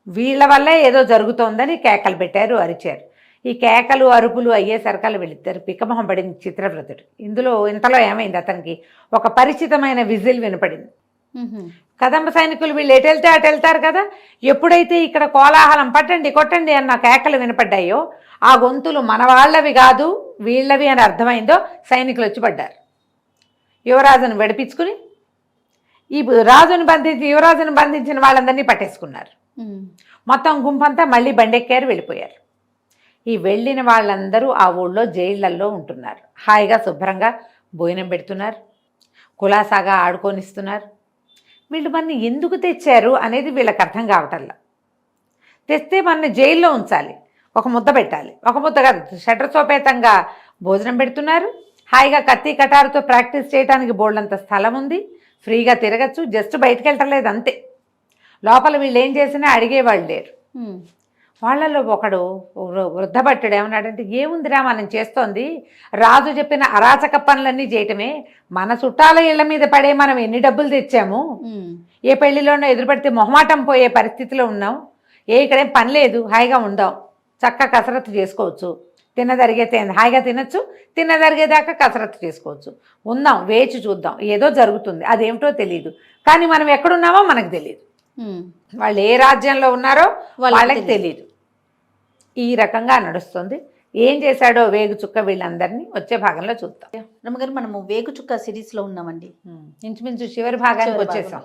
వీళ్ళ వల్లే ఏదో జరుగుతోందని కేకలు పెట్టారు, అరిచారు. ఈ కేకలు అరుపులు అయ్యేసరికలు వీళ్ళిద్దరు పిక్కమొహం పడింది చిత్రవ్రతుడు. ఇంతలో ఏమైంది, అతనికి ఒక పరిచితమైన విజిల్ వినపడింది. ఉహుం. కదంబ సైనికులు వీళ్ళు ఎటు వెళ్తే అటు వెళ్తారు కదా, ఎప్పుడైతే ఇక్కడ కోలాహలం పట్టండి కొట్టండి అన్న కేకలు వినపడ్డాయో ఆ గొంతులు మన వాళ్ళవి కాదు వీళ్ళవి అని అర్థమైందో సైనికులు వచ్చి పడ్డారు. యువరాజును విడిపించుకుని ఈ యువరాజును బంధించిన వాళ్ళందరినీ పట్టేసుకున్నారు. ఉమ్. మొత్తం గుంపంతా మళ్ళీ బండెక్కారు, వెళ్ళిపోయారు. ఈ వెళ్ళిన వాళ్ళందరూ ఆ ఊళ్ళో జైళ్లల్లో ఉంటున్నారు. హాయిగా శుభ్రంగా భోజనం పెడుతున్నారు, కులాసాగా ఆడుకొనిస్తున్నారు. వీళ్ళు మనని ఎందుకు తెచ్చారు అనేది వీళ్ళకి అర్థం కావటంలా. తెస్తే మనని జైల్లో ఉంచాలి, ఒక ముద్ద పెట్టాలి, ఒక ముద్ద కాదు షట్రసోపేతంగా భోజనం పెడుతున్నారు. హాయిగా కత్తి కటారుతో ప్రాక్టీస్ చేయడానికి బోల్డంత స్థలం ఉంది, ఫ్రీగా తిరగచ్చు, జస్ట్ బయటకు వెళ్ళటలేదు అంతే. లోపల వీళ్ళు ఏం చేసినా అడిగేవాళ్ళు లేరు. ఉమ్. వాళ్ళలో ఒకడు వృద్ధభట్టుడు ఏమన్నాడంటే, ఏముందిరా మనం చేస్తోంది, రాజు చెప్పిన అరాచక పనులన్నీ చేయటమే, మన చుట్టాల ఇళ్ల మీద పడే మనం ఎన్ని డబ్బులు తెచ్చాము, ఉమ్. ఏ పెళ్లిలోనో ఎదురుపడితే మొహమాటం పోయే పరిస్థితిలో ఉన్నాం, ఇక్కడేం పని లేదు, హాయిగా ఉందాం, చక్కగా కసరత్తు చేసుకోవచ్చు, తిన్నదరిగితే హాయిగా తినచ్చు, తిన్నదరిగేదాకా కసరత్తు చేసుకోవచ్చు, ఉందాం వేచి చూద్దాం, ఏదో జరుగుతుంది, అదేమిటో తెలియదు, కానీ మనం ఎక్కడున్నామో మనకు తెలియదు, ఉమ్. వాళ్ళు ఏ రాజ్యంలో ఉన్నారో వాళ్ళకి తెలియదు. తెలియదు. ఈ రకంగా నడుస్తుంది. ఏం చేశాడో వేగు చుక్క వీళ్ళందరినీ వచ్చే భాగంలో చూద్దాం. రమ్మగారు మనము వేగు చుక్క సిరీస్ లో ఉన్నామండి. ఇంచుమించు చివరి భాగానికి చివరి వచ్చేసాం.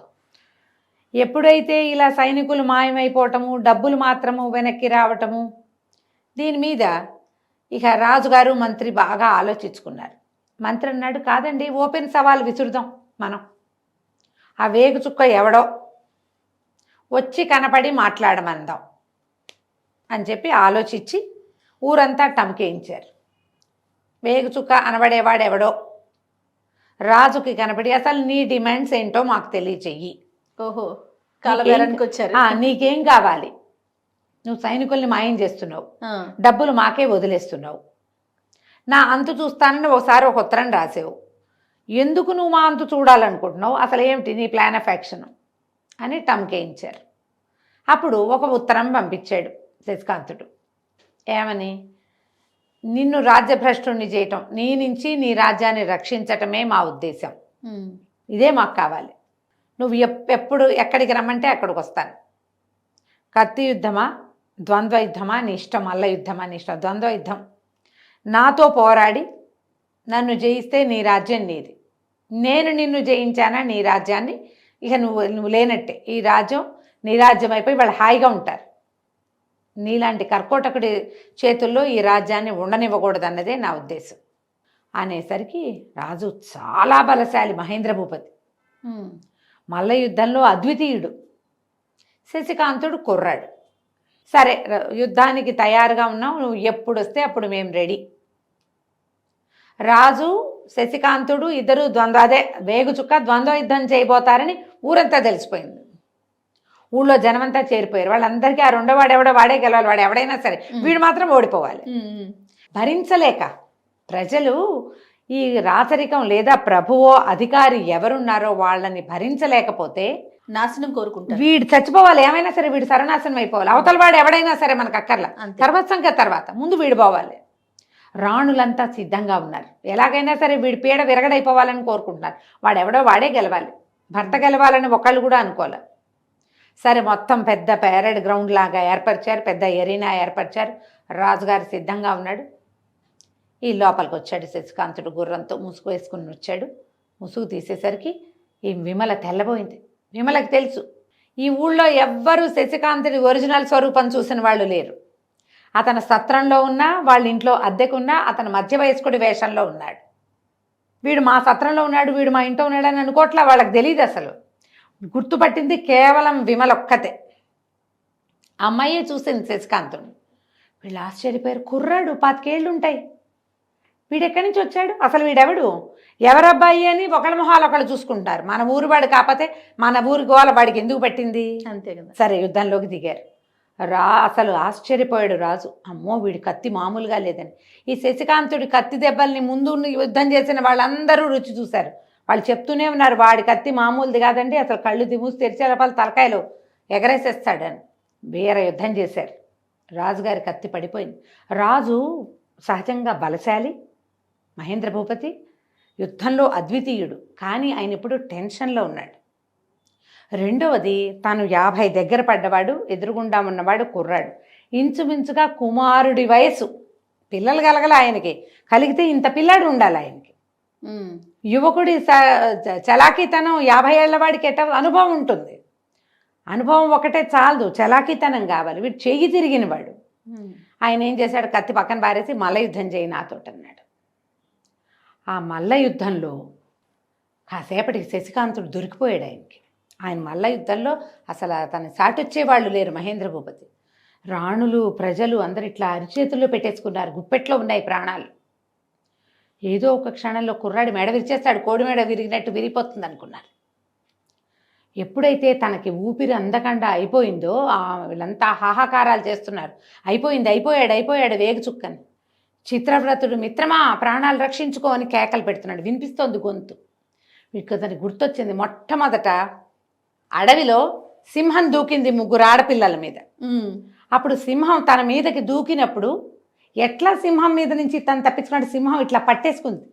ఎప్పుడైతే ఇలా సైనికులు మాయమైపోవటము, డబ్బులు మాత్రము వెనక్కి రావటము, దీని మీద ఇక రాజుగారు మంత్రి బాగా ఆలోచించుకున్నారు. మంత్రి అన్నాడు, కాదండి ఓపెన్ సవాల్ విసురుదాం, మనం ఆ వేగు చుక్క ఎవడో వచ్చి కనపడి మాట్లాడమందాం అని చెప్పి ఆలోచించి ఊరంతా టమ్కేయించారు. వేగు చుక్క అనబడేవాడెవడో రాజుకి కనపడి, అసలు నీ డిమాండ్స్ ఏంటో మాకు తెలియచెయ్యి, ఓహో కాలబేరానికి వచ్చారు. నీకేం కావాలి, నువ్వు సైనికుల్ని మాయం చేస్తున్నావు, ఆ. డబ్బులు మాకే వదిలేస్తున్నావు, నా అంతు చూస్తానని ఒకసారి ఒక ఉత్తరం రాసావు, ఎందుకు నువ్వు మా అంతు చూడాలనుకుంటున్నావు, అసలు ఏమిటి నీ ప్లాన్ ఆఫ్ యాక్షన్ అని టమ్కేయించారు. అప్పుడు ఒక ఉత్తరం పంపించాడు శశికాంతుడు. ఏమని, నిన్ను రాజ్యభ్రష్టుణ్ణి చేయటం, నీ నుంచి నీ రాజ్యాన్ని రక్షించటమే మా ఉద్దేశం, ఉమ్. ఇదే మాకు కావాలి, నువ్వు ఎప్పుడు ఎక్కడికి రమ్మంటే అక్కడికి వస్తాను, కత్తి యుద్ధమా ద్వంద్వ యుద్ధమా నీ ఇష్టం, మల్ల యుద్ధమా నీ ఇష్టం, ద్వంద్వ యుద్ధం, నాతో పోరాడి నన్ను జయిస్తే నీ రాజ్యం నీది, నేను నిన్ను జయించానా నీ రాజ్యాన్ని ఇక నువ్వు లేనట్టే, ఈ రాజ్యం నీ రాజ్యం అయిపోయి వాళ్ళు హాయిగా ఉంటారు, నీలాంటి కర్కోటకుడి చేతుల్లో ఈ రాజ్యాన్ని ఉండనివ్వకూడదు అన్నదే నా ఉద్దేశం అనేసరికి రాజు చాలా బలశాలి, మహేంద్ర భూపతి, ఉమ్. మల్ల యుద్ధంలో అద్వితీయుడు, శశికాంతుడు కుర్రాడు. సరే యుద్ధానికి తయారుగా ఉన్నాం, నువ్వు ఎప్పుడు వస్తే అప్పుడు మేము రెడీ. రాజు శశికాంతుడు ఇద్దరు అదే వేగు చుక్క ద్వంద్వ యుద్ధం చేయబోతారని ఊరంతా తెలిసిపోయింది. ఊళ్ళో జనమంతా చేరిపోయారు. వాళ్ళందరికీ ఆ రెండో వాడెవడో వాడే గెలవాలి, వాడు ఎవడైనా సరే వీడు మాత్రం ఓడిపోవాలి. భరించలేక ప్రజలు ఈ రాచరికం లేదా ప్రభువో అధికారి ఎవరున్నారో వాళ్ళని భరించలేకపోతే నాశనం కోరుకుంటారు. వీడు చచ్చిపోవాలి, ఏమైనా సరే వీడు సర్వనాశనం అయిపోవాలి, అవతల వాడు ఎవడైనా సరే మనకు అక్కర్లా, సర్వస్వంగా తర్వాత ముందు వీడు పోవాలి. రాణులంతా సిద్ధంగా ఉన్నారు, ఎలాగైనా సరే వీడి పీడ విరగడైపోవాలని కోరుకుంటున్నారు, వాడెవడో వాడే గెలవాలి, భర్త గెలవాలని ఒకళ్ళు కూడా అనుకోవాలి. సరే మొత్తం పెద్ద పెరేడ్ గ్రౌండ్ లాగా ఏర్పరిచారు, పెద్ద ఎరీనా ఏర్పరిచారు, రాజుగారు సిద్ధంగా ఉన్నాడు. ఈ లోపలికి వచ్చాడు శశికాంతుడు, గుర్రంతో ముసుగు వేసుకుని వచ్చాడు. ముసుగు తీసేసరికి ఈ విమల తెల్లబోయింది. విమలకి తెలుసు ఈ ఊళ్ళో ఎవ్వరూ శశికాంతుడి ఒరిజినల్ స్వరూపం చూసిన వాళ్ళు లేరు. అతను సత్రంలో ఉన్నా, వాళ్ళ ఇంట్లో అద్దెకున్నా అతను మధ్య వయస్కుడి వేషంలో ఉన్నాడు. వీడు మా సత్రంలో ఉన్నాడు, వీడు మా ఇంట్లో ఉన్నాడని అనుకోవట్లా, వాళ్ళకి తెలియదు. అసలు గుర్తుపట్టింది కేవలం విమల ఒక్కతే. అమ్మాయే చూసింది శశికాంతుడిని. వీళ్ళు ఆశ్చర్యపోయారు. కుర్రాడు 25 ఏళ్ళు ఉంటాయి, వీడెక్కడి నుంచి వచ్చాడు, అసలు వీడెవడు, ఎవరబ్బాయి అని ఒకళ్ళ మొహాలు ఒకళ్ళు చూసుకుంటారు. మన ఊరు వాడు కాకపోతే మన ఊరి గోల వాడికి ఎందుకు పట్టింది. అంతే కదా. సరే యుద్ధంలోకి దిగారు. అసలు ఆశ్చర్యపోయాడు రాజు. అమ్మో వీడి కత్తి మామూలుగా లేదని. ఈ శశికాంతుడి కత్తి దెబ్బల్ని ముందు యుద్ధం చేసిన వాళ్ళందరూ రుచి చూశారు. వాళ్ళు చెప్తూనే ఉన్నారు వాడి కత్తి మామూలుది కాదండి, అసలు కళ్ళు దిమూసి తెరిచే లోపల తలకాయలు ఎగరేసేస్తాడని. వీర యుద్ధం చేశారు. రాజుగారి కత్తి పడిపోయింది. రాజు సహజంగా బలశాలి, మహేంద్ర భూపతి యుద్ధంలో అద్వితీయుడు, కానీ ఆయన ఇప్పుడు టెన్షన్లో ఉన్నాడు. రెండవది, తను 50 దగ్గర పడ్డవాడు, ఎదురుగుండా ఉన్నవాడు కుర్రాడు, ఇంచుమించుగా కుమారుడి వయసు. పిల్లలు కలగల ఆయనకి, కలిగితే ఇంత పిల్లాడు ఉండాలి ఆయనకి. యువకుడి చలాకీతనం 50 ఏళ్ల వాడికి అనుభవం ఉంటుంది. అనుభవం ఒకటే చాలదు, చలాకీతనం కావాలి. వీడు చెయ్యి తిరిగినవాడు. ఆయన ఏం చేశాడు, కత్తి పక్కన పారేసి మల్ల యుద్ధం చేయి నాతోటి అన్నాడు. ఆ మల్ల యుద్ధంలో కాసేపటికి శశికాంతుడు దొరికిపోయాడు ఆయనకి. ఆయన మల్ల యుద్ధంలో అసలు తన సాటొచ్చేవాళ్ళు లేరు మహేంద్ర భూపతి. రాణులు ప్రజలు అందరు ఇట్లా అరిచేతుల్లో పెట్టేసుకున్నారు, గుప్పెట్లో ఉన్నాయి ప్రాణాలు. ఏదో ఒక క్షణంలో కుర్రాడి మెడ విరిచేస్తాడు, కోడి మెడ విరిగినట్టు విరిగిపోతుంది అనుకున్నారు. ఎప్పుడైతే తనకి ఊపిరి అందకుండా అయిపోయిందో వీళ్ళంతా హాహాకారాలు చేస్తున్నారు, అయిపోయాడు వేగు చుక్కని. చిత్రవ్రతుడు మిత్రమా ప్రాణాలు రక్షించుకో అని కేకలు పెడుతున్నాడు, వినిపిస్తోంది గొంతు. మీకు అతనికి గుర్తొచ్చింది, మొట్టమొదట అడవిలో సింహం దూకింది 3 ఆడపిల్లల మీద. అప్పుడు సింహం తన మీదకి దూకినప్పుడు ఎట్లా సింహం మీద నుంచి తను తప్పించుకున్నాడు, సింహం ఇట్లా పట్టేసుకుంది.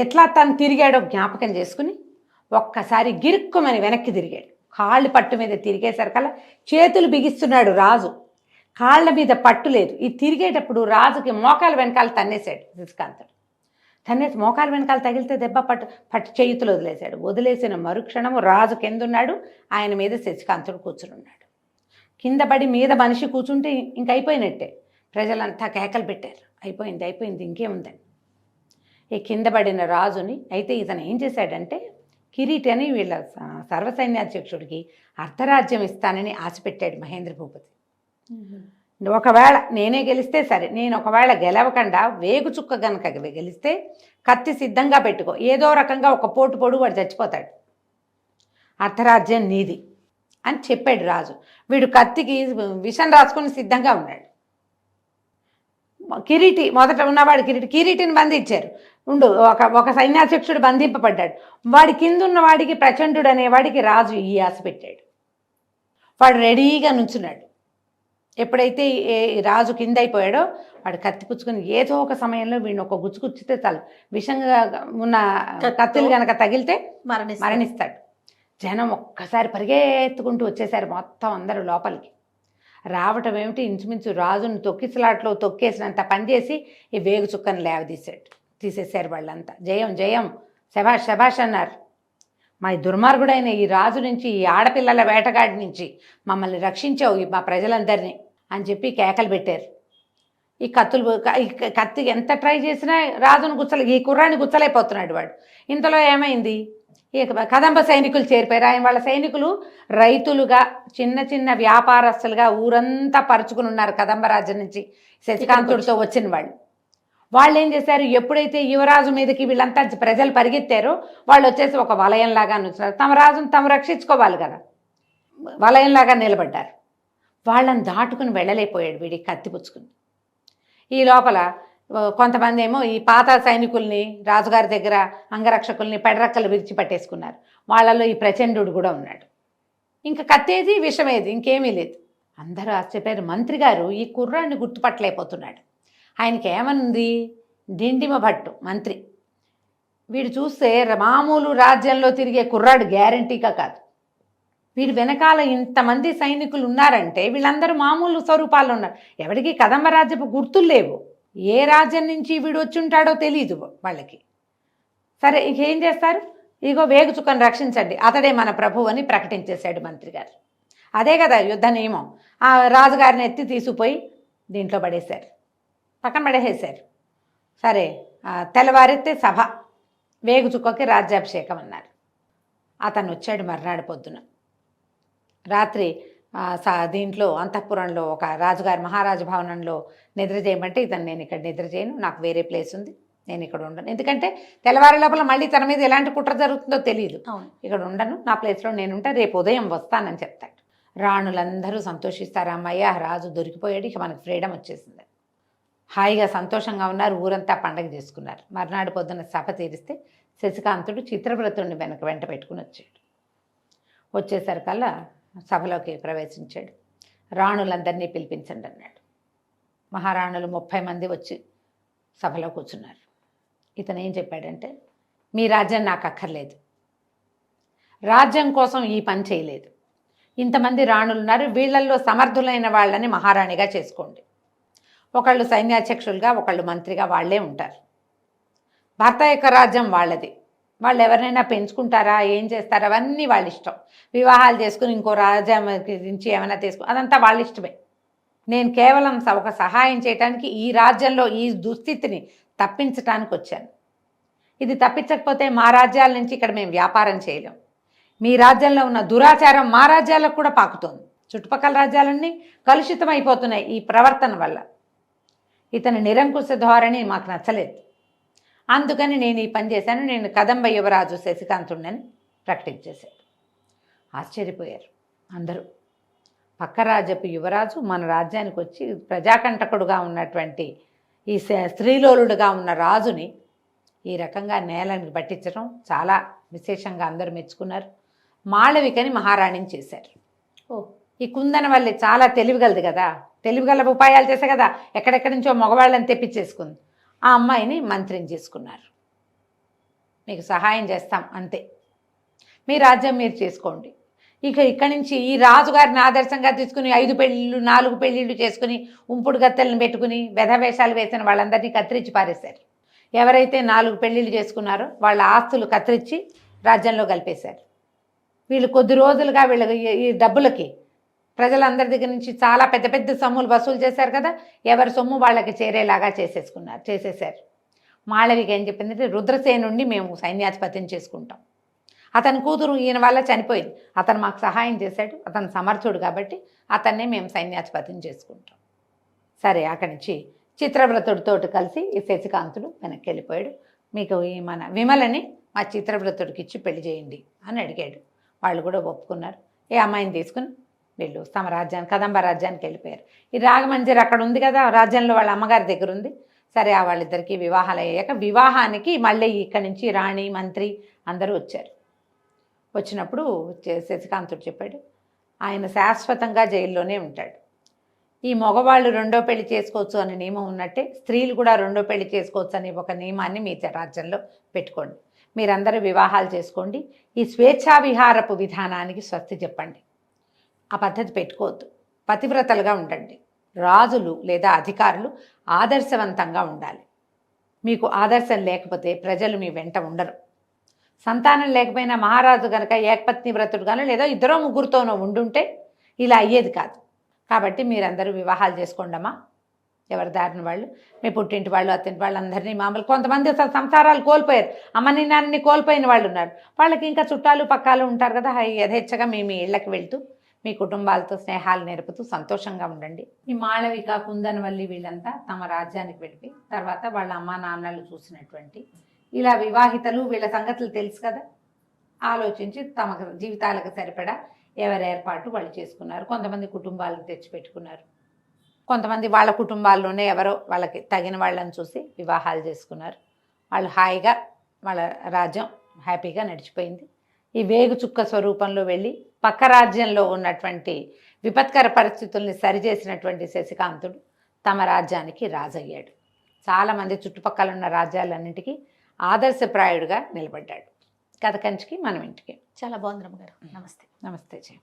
ఎట్లా తను తిరిగాడో జ్ఞాపకం చేసుకుని ఒక్కసారి గిరుక్కుమని వెనక్కి తిరిగాడు. కాళ్ళు పట్టు మీద తిరిగేసరికల్లా చేతులు బిగిస్తున్నాడు రాజు, కాళ్ళ మీద పట్టు లేదు. ఈ తిరిగేటప్పుడు రాజుకి మోకాల వెనకాల తన్నేశాడు శశికాంతుడు. తన్నేసి మోకాల వెనకాల తగిలితే దెబ్బ పట్టు చేతులు వదిలేశాడు. వదిలేసిన మరుక్షణము రాజు కిందున్నాడు, ఆయన మీద శశికాంతుడు కూర్చున్నాడు. కింద పడి మీద మనిషి కూర్చుంటే ఇంక అయిపోయినట్టే. ప్రజలంతా కేకలు పెట్టారు, అయిపోయింది ఇంకేముందని. ఈ కింద పడిన రాజుని అయితే ఇతను ఏం చేశాడంటే, కిరీటి అని వీళ్ళ సర్వసైన్యాధ్యక్షుడికి అర్ధరాజ్యం ఇస్తానని ఆశపెట్టాడు మహేంద్ర భూపతి. ఒకవేళ నేనే గెలిస్తే సరే, నేను ఒకవేళ గెలవకుండా వేగు చుక్క గనక గెలిస్తే కత్తి సిద్ధంగా పెట్టుకో, ఏదో రకంగా ఒక పోటు పొడు వాడు చచ్చిపోతాడు, అర్ధరాజ్యం నీది అని చెప్పాడు రాజు. వీడు కత్తికి విషం రాసుకుని సిద్ధంగా ఉన్నాడు. కిరీటి మొదట ఉన్నవాడు కిరీటిని బంధించారు. ఒక సైన్యాధ్యక్షుడు బంధింపబడ్డాడు. వాడి కింద ఉన్న వాడికి ప్రచండుడు అనేవాడికి రాజు ఈ ఆశ పెట్టాడు. వాడు రెడీగా నుంచున్నాడు. ఎప్పుడైతే రాజు కింద అయిపోయాడో వాడు కత్తి పుచ్చుకొని ఏదో ఒక సమయంలో వీడిని ఒక గుచ్చుకుచ్చితే చాలు, విషంగా ఉన్న కత్తులు కనుక తగిలితే మరణిస్తాడు. జనం ఒక్కసారి పరిగెత్తుకుంటూ వచ్చేసారు, మొత్తం అందరూ లోపలికి. రావటం ఏమిటి, ఇంచుమించు రాజును తొక్కిసలాట్లో తొక్కేసినంత పనిచేసి ఈ వేగు చుక్కను తీసేశారు వాళ్ళంతా. జయం శభాష్ అన్నారు. మా దుర్మార్గుడైన ఈ రాజు నుంచి, ఈ ఆడపిల్లల వేటగాడి నుంచి మమ్మల్ని రక్షించావు మా ప్రజలందరినీ అని చెప్పి కేకలు పెట్టారు. ఈ కత్తి ఎంత ట్రై చేసినా రాజును ఈ కుర్రాన్ని గుచ్చలైపోతున్నాడు వాడు. ఇంతలో ఏమైంది, ఈ కదంబ సైనికులు చేరిపోయారు. ఆయన వాళ్ళ సైనికులు రైతులుగా చిన్న వ్యాపారస్తులుగా ఊరంతా పరుచుకుని ఉన్నారు కదంబ రాజ్యం నుంచి శశికాంతుడితో వచ్చిన వాళ్ళు ఏం చేశారు, ఎప్పుడైతే యువరాజు మీదకి వీళ్ళంతా ప్రజలు పరిగెత్తారో వాళ్ళు వచ్చేసి ఒక వలయంలాగా నుంచున్నారు. తమ రాజును తాము రక్షించుకోవాలి కదా, వలయంలాగా నిలబడ్డారు. వాళ్ళని దాటుకుని వెళ్ళలేకపోయాడు వీడి కత్తి పుచ్చుకుని. ఈ లోపల కొంతమంది ఏమో ఈ పాత సైనికుల్ని, రాజుగారి దగ్గర అంగరక్షకుల్ని పెడరక్కలు విరిచి పట్టేసుకున్నారు. వాళ్ళలో ఈ ప్రచండు కూడా ఉన్నాడు. ఇంకా కత్తేది విషమేది ఇంకేమీ లేదు. అందరూ ఆశ్చర్యపోయారు. మంత్రి గారు ఈ కుర్రాన్ని గుర్తుపట్టలేకపోతున్నాడు. ఆయనకి ఏమనుంది, డిండిమ భట్టు మంత్రి. వీడు చూస్తే మామూలు రాజ్యంలో తిరిగే కుర్రాడు గ్యారంటీగా కాదు. వీడి వెనకాల ఇంతమంది సైనికులు ఉన్నారంటే వీళ్ళందరూ మామూలు స్వరూపాల్లో ఉన్నారు. ఎవరికి కదంబ రాజ్యపు గుర్తులు లేవు. ఏ రాజ్యం నుంచి వీడు వచ్చి ఉంటాడో తెలీదు వాళ్ళకి. సరే ఇక ఏం చేస్తారు, ఇగో వేగు చుక్కను రక్షించండి, అతడే మన ప్రభు అని ప్రకటించేశాడు మంత్రి గారు. అదే కదా యుద్ధ నియమం. ఆ రాజుగారిని ఎత్తి తీసుకుపోయి దీంట్లో పడేశారు, పక్కన పడేసేశారు. సరే తెల్లవారితే సభ, వేగు చుక్కకి రాజ్యాభిషేకం అన్నారు. అతను వచ్చాడు మర్నాడు పొద్దున. రాత్రి దీంట్లో అంతఃపురంలో ఒక రాజుగారి మహారాజ భవనంలో నిద్ర చేయమంటే ఇతను నేను ఇక్కడ నిద్ర చేయను, నాకు వేరే ప్లేస్ ఉంది, నేను ఇక్కడ ఉండను. ఎందుకంటే తెల్లవారి లోపల మళ్ళీ తన మీద ఎలాంటి కుట్ర జరుగుతుందో తెలియదు. ఇక్కడ ఉండను, నా ప్లేస్లో నేను ఉంటా, రేపు ఉదయం వస్తానని చెప్తాడు. రాణులందరూ సంతోషిస్తారు, అమ్మయ్య రాజు దొరికిపోయాడు, ఇక మనకు ఫ్రీడమ్ వచ్చేసింది. హాయిగా సంతోషంగా ఉన్నారు, ఊరంతా పండగ చేసుకున్నారు. మర్నాడు పొద్దున్న సభ తీరిస్తే శశికాంతుడు చిత్రవ్రతుడిని వెంట పెట్టుకుని వచ్చాడు. వచ్చేసరికల్లా సభలోకి ప్రవేశించాడు. రాణులందరినీ పిలిపించండి అన్నాడు. మహారాణులు 30 మంది వచ్చి సభలో కూర్చున్నారు. ఇతను ఏం చెప్పాడంటే, మీ రాజ్యం నాకు అక్కర్లేదు, రాజ్యం కోసం ఈ పని చేయలేదు, ఇంతమంది రాణులు ఉన్నారు, వీళ్ళల్లో సమర్థులైన వాళ్ళని మహారాణిగా చేసుకోండి, ఒకళ్ళు సైన్యాధ్యక్షులుగా ఒకళ్ళు మంత్రిగా వాళ్ళే ఉంటారు, భర్త యొక్క రాజ్యం వాళ్ళది, వాళ్ళు ఎవరినైనా పెంచుకుంటారా ఏం చేస్తారా అవన్నీ వాళ్ళ ఇష్టం, వివాహాలు చేసుకుని ఇంకో రాజ్యం నుంచి ఏమైనా అదంతా వాళ్ళ ఇష్టమే. నేను కేవలం ఒక సహాయం చేయడానికి ఈ రాజ్యంలో ఈ దుస్థితిని తప్పించడానికి వచ్చాను. ఇది తప్పించకపోతే మా రాజ్యాల నుంచి ఇక్కడ మేము వ్యాపారం చేయలేం. మీ రాజ్యంలో ఉన్న దురాచారం మా రాజ్యాలకు కూడా పాకుతోంది, చుట్టుపక్కల రాజ్యాలన్నీ కలుషితం అయిపోతున్నాయి ఈ ప్రవర్తన వల్ల. ఇతని నిరంకుశ ధోరణి మాకు నచ్చలేదు, అందుకని నేను ఈ పని చేశాను, నేను కదంబ యువరాజు శశికాంతుడిని ప్రకటించేశాడు. ఆశ్చర్యపోయారు అందరూ. పక్క రాజ్యపు యువరాజు మన రాజ్యానికి వచ్చి ప్రజాకంటకుడుగా ఉన్నటువంటి ఈ స్త్రీలోలుడుగా ఉన్న రాజుని ఈ రకంగా నేలని పట్టించడం చాలా విశేషంగా అందరూ మెచ్చుకున్నారు. మాళవికని మహారాణిని చేశారు. ఈ కుందనవల్లి చాలా తెలివిగలది కదా, తెలివిగల ఉపాయాలు చేసే కదా ఎక్కడెక్కడి నుంచో మగవాళ్ళని తెప్పించేసుకుంది. ఆ అమ్మాయిని మంత్రిని చేసుకున్నారు. మీకు సహాయం చేస్తాం అంతే, మీ రాజ్యం మీరు చేసుకోండి. ఇక ఇక్కడి నుంచి ఈ రాజుగారిని ఆదర్శంగా తీసుకుని 5 పెళ్ళిళ్ళు 4 పెళ్ళిళ్ళు చేసుకుని ఉంపుడు గత్తెలను పెట్టుకుని వెధవేషాలు వేసిన వాళ్ళందరినీ కత్తిరించి పారేశారు. ఎవరైతే 4 పెళ్ళిళ్ళు చేసుకున్నారో వాళ్ళ ఆస్తులు కత్తిరించి రాజ్యంలో కలిపేశారు. వీళ్ళు కొద్ది రోజులుగా వీళ్ళ ఈ డబ్బులకి ప్రజలందరి దగ్గర నుంచి చాలా పెద్ద పెద్ద సొమ్ములు వసూలు చేశారు కదా, ఎవరి సొమ్ము వాళ్ళకి చేరేలాగా చేసేశారు. మాళవిక ఏం చెప్పిందంటే, రుద్రసేనుండి మేము సైన్యాధిపతిని చేసుకుంటాం, అతని కూతురు ఈయన వల్ల చనిపోయింది, అతను మాకు సహాయం చేశాడు, అతను సమర్థుడు కాబట్టి అతన్నే మేము సైన్యాధిపతిని చేసుకుంటాం. సరే అక్కడి నుంచి చిత్రవ్రతుడితో కలిసి ఈ శశికాంతుడు వెనక్కి వెళ్ళిపోయాడు. మీకు ఈ మన విమలని మా చిత్రవ్రతుడికి ఇచ్చి పెళ్లి చేయండి అని అడిగాడు. వాళ్ళు కూడా ఒప్పుకున్నారు. ఏ అమ్మాయిని తీసుకుని వీళ్ళు తమ రాజ్యానికి కదంబ రాజ్యానికి వెళ్ళిపోయారు. ఈ రాగమంజరి అక్కడ ఉంది కదా, రాజ్యంలో వాళ్ళ అమ్మగారి దగ్గర ఉంది. సరే ఆ వాళ్ళిద్దరికీ వివాహాలు అయ్యాక వివాహానికి మళ్ళీ ఇక్కడి నుంచి రాణి మంత్రి అందరూ వచ్చారు. వచ్చినప్పుడు శశికాంతుడు చెప్పాడు, ఆయన శాశ్వతంగా జైల్లోనే ఉంటాడు. ఈ మగవాళ్ళు 2వ పెళ్లి చేసుకోవచ్చు అనే నియమం ఉన్నట్టే స్త్రీలు కూడా 2వ పెళ్లి చేసుకోవచ్చు అనే ఒక నియమాన్ని మీ రాజ్యంలో పెట్టుకోండి. మీరందరూ వివాహాలు చేసుకోండి. ఈ స్వేచ్ఛా విహారపు విధానానికి స్వస్తి చెప్పండి. ఆ పద్ధతి పెట్టుకోవద్దు. పతివ్రతలుగా ఉండండి. రాజులు లేదా అధికారులు ఆదర్శవంతంగా ఉండాలి. మీకు ఆదర్శం లేకపోతే ప్రజలు మీ వెంట ఉండరు. సంతానం లేకపోయినా మహారాజు కనుక ఏకపత్ని వ్రతుడు కానీ లేదా 2 ముగ్గురుతోనో ఉండుంటే ఇలా అయ్యేది కాదు. కాబట్టి మీరందరూ వివాహాలు చేసుకోండమ్మా, ఎవరి దారిన వాళ్ళు, మీ పుట్టింటి వాళ్ళు అత్తింటి వాళ్ళు అందరినీ మామూలు. కొంతమంది అసలు సంసారాలు కోల్పోయారు, అమ్మని నాన్నని కోల్పోయిన వాళ్ళు ఉన్నారు. వాళ్ళకి ఇంకా చుట్టాలు పక్కాలు ఉంటారు కదా, యథేచ్ఛగా మీ ఇళ్ళకి వెళ్తూ మీ కుటుంబాలతో స్నేహాలు నేర్పుతూ సంతోషంగా ఉండండి. ఈ మాళవిక కుందనవల్లి వీళ్ళంతా తమ రాజ్యానికి వెళ్ళి తర్వాత వాళ్ళ అమ్మా నాన్నలు చూసినటువంటి ఇలా వివాహితలు వీళ్ళ సంగతులు తెలుసు కదా, ఆలోచించి తమ జీవితాలకు సరిపడా ఎవరి ఏర్పాటు వాళ్ళు చేసుకున్నారు. కొంతమంది కుటుంబాలను తెచ్చిపెట్టుకున్నారు, కొంతమంది వాళ్ళ కుటుంబాల్లోనే ఎవరో వాళ్ళకి తగిన వాళ్ళని చూసి వివాహాలు చేసుకున్నారు. వాళ్ళు హాయిగా వాళ్ళ రాజ్యం హ్యాపీగా నడిచిపోయింది. ఈ వేగు చుక్క స్వరూపంలో వెళ్ళి పక్క రాజ్యంలో ఉన్నటువంటి విపత్కర పరిస్థితుల్ని సరిచేసినటువంటి శశికాంతుడు తమ రాజ్యానికి రాజయ్యాడు. చాలామంది చుట్టుపక్కల ఉన్న రాజ్యాలన్నింటికీ ఆదర్శప్రాయుడుగా నిలబడ్డాడు. కథ కంచికి మనం ఇంటికి. చాలా బాగుంది రమ్మగారు. నమస్తే. నమస్తే జయ.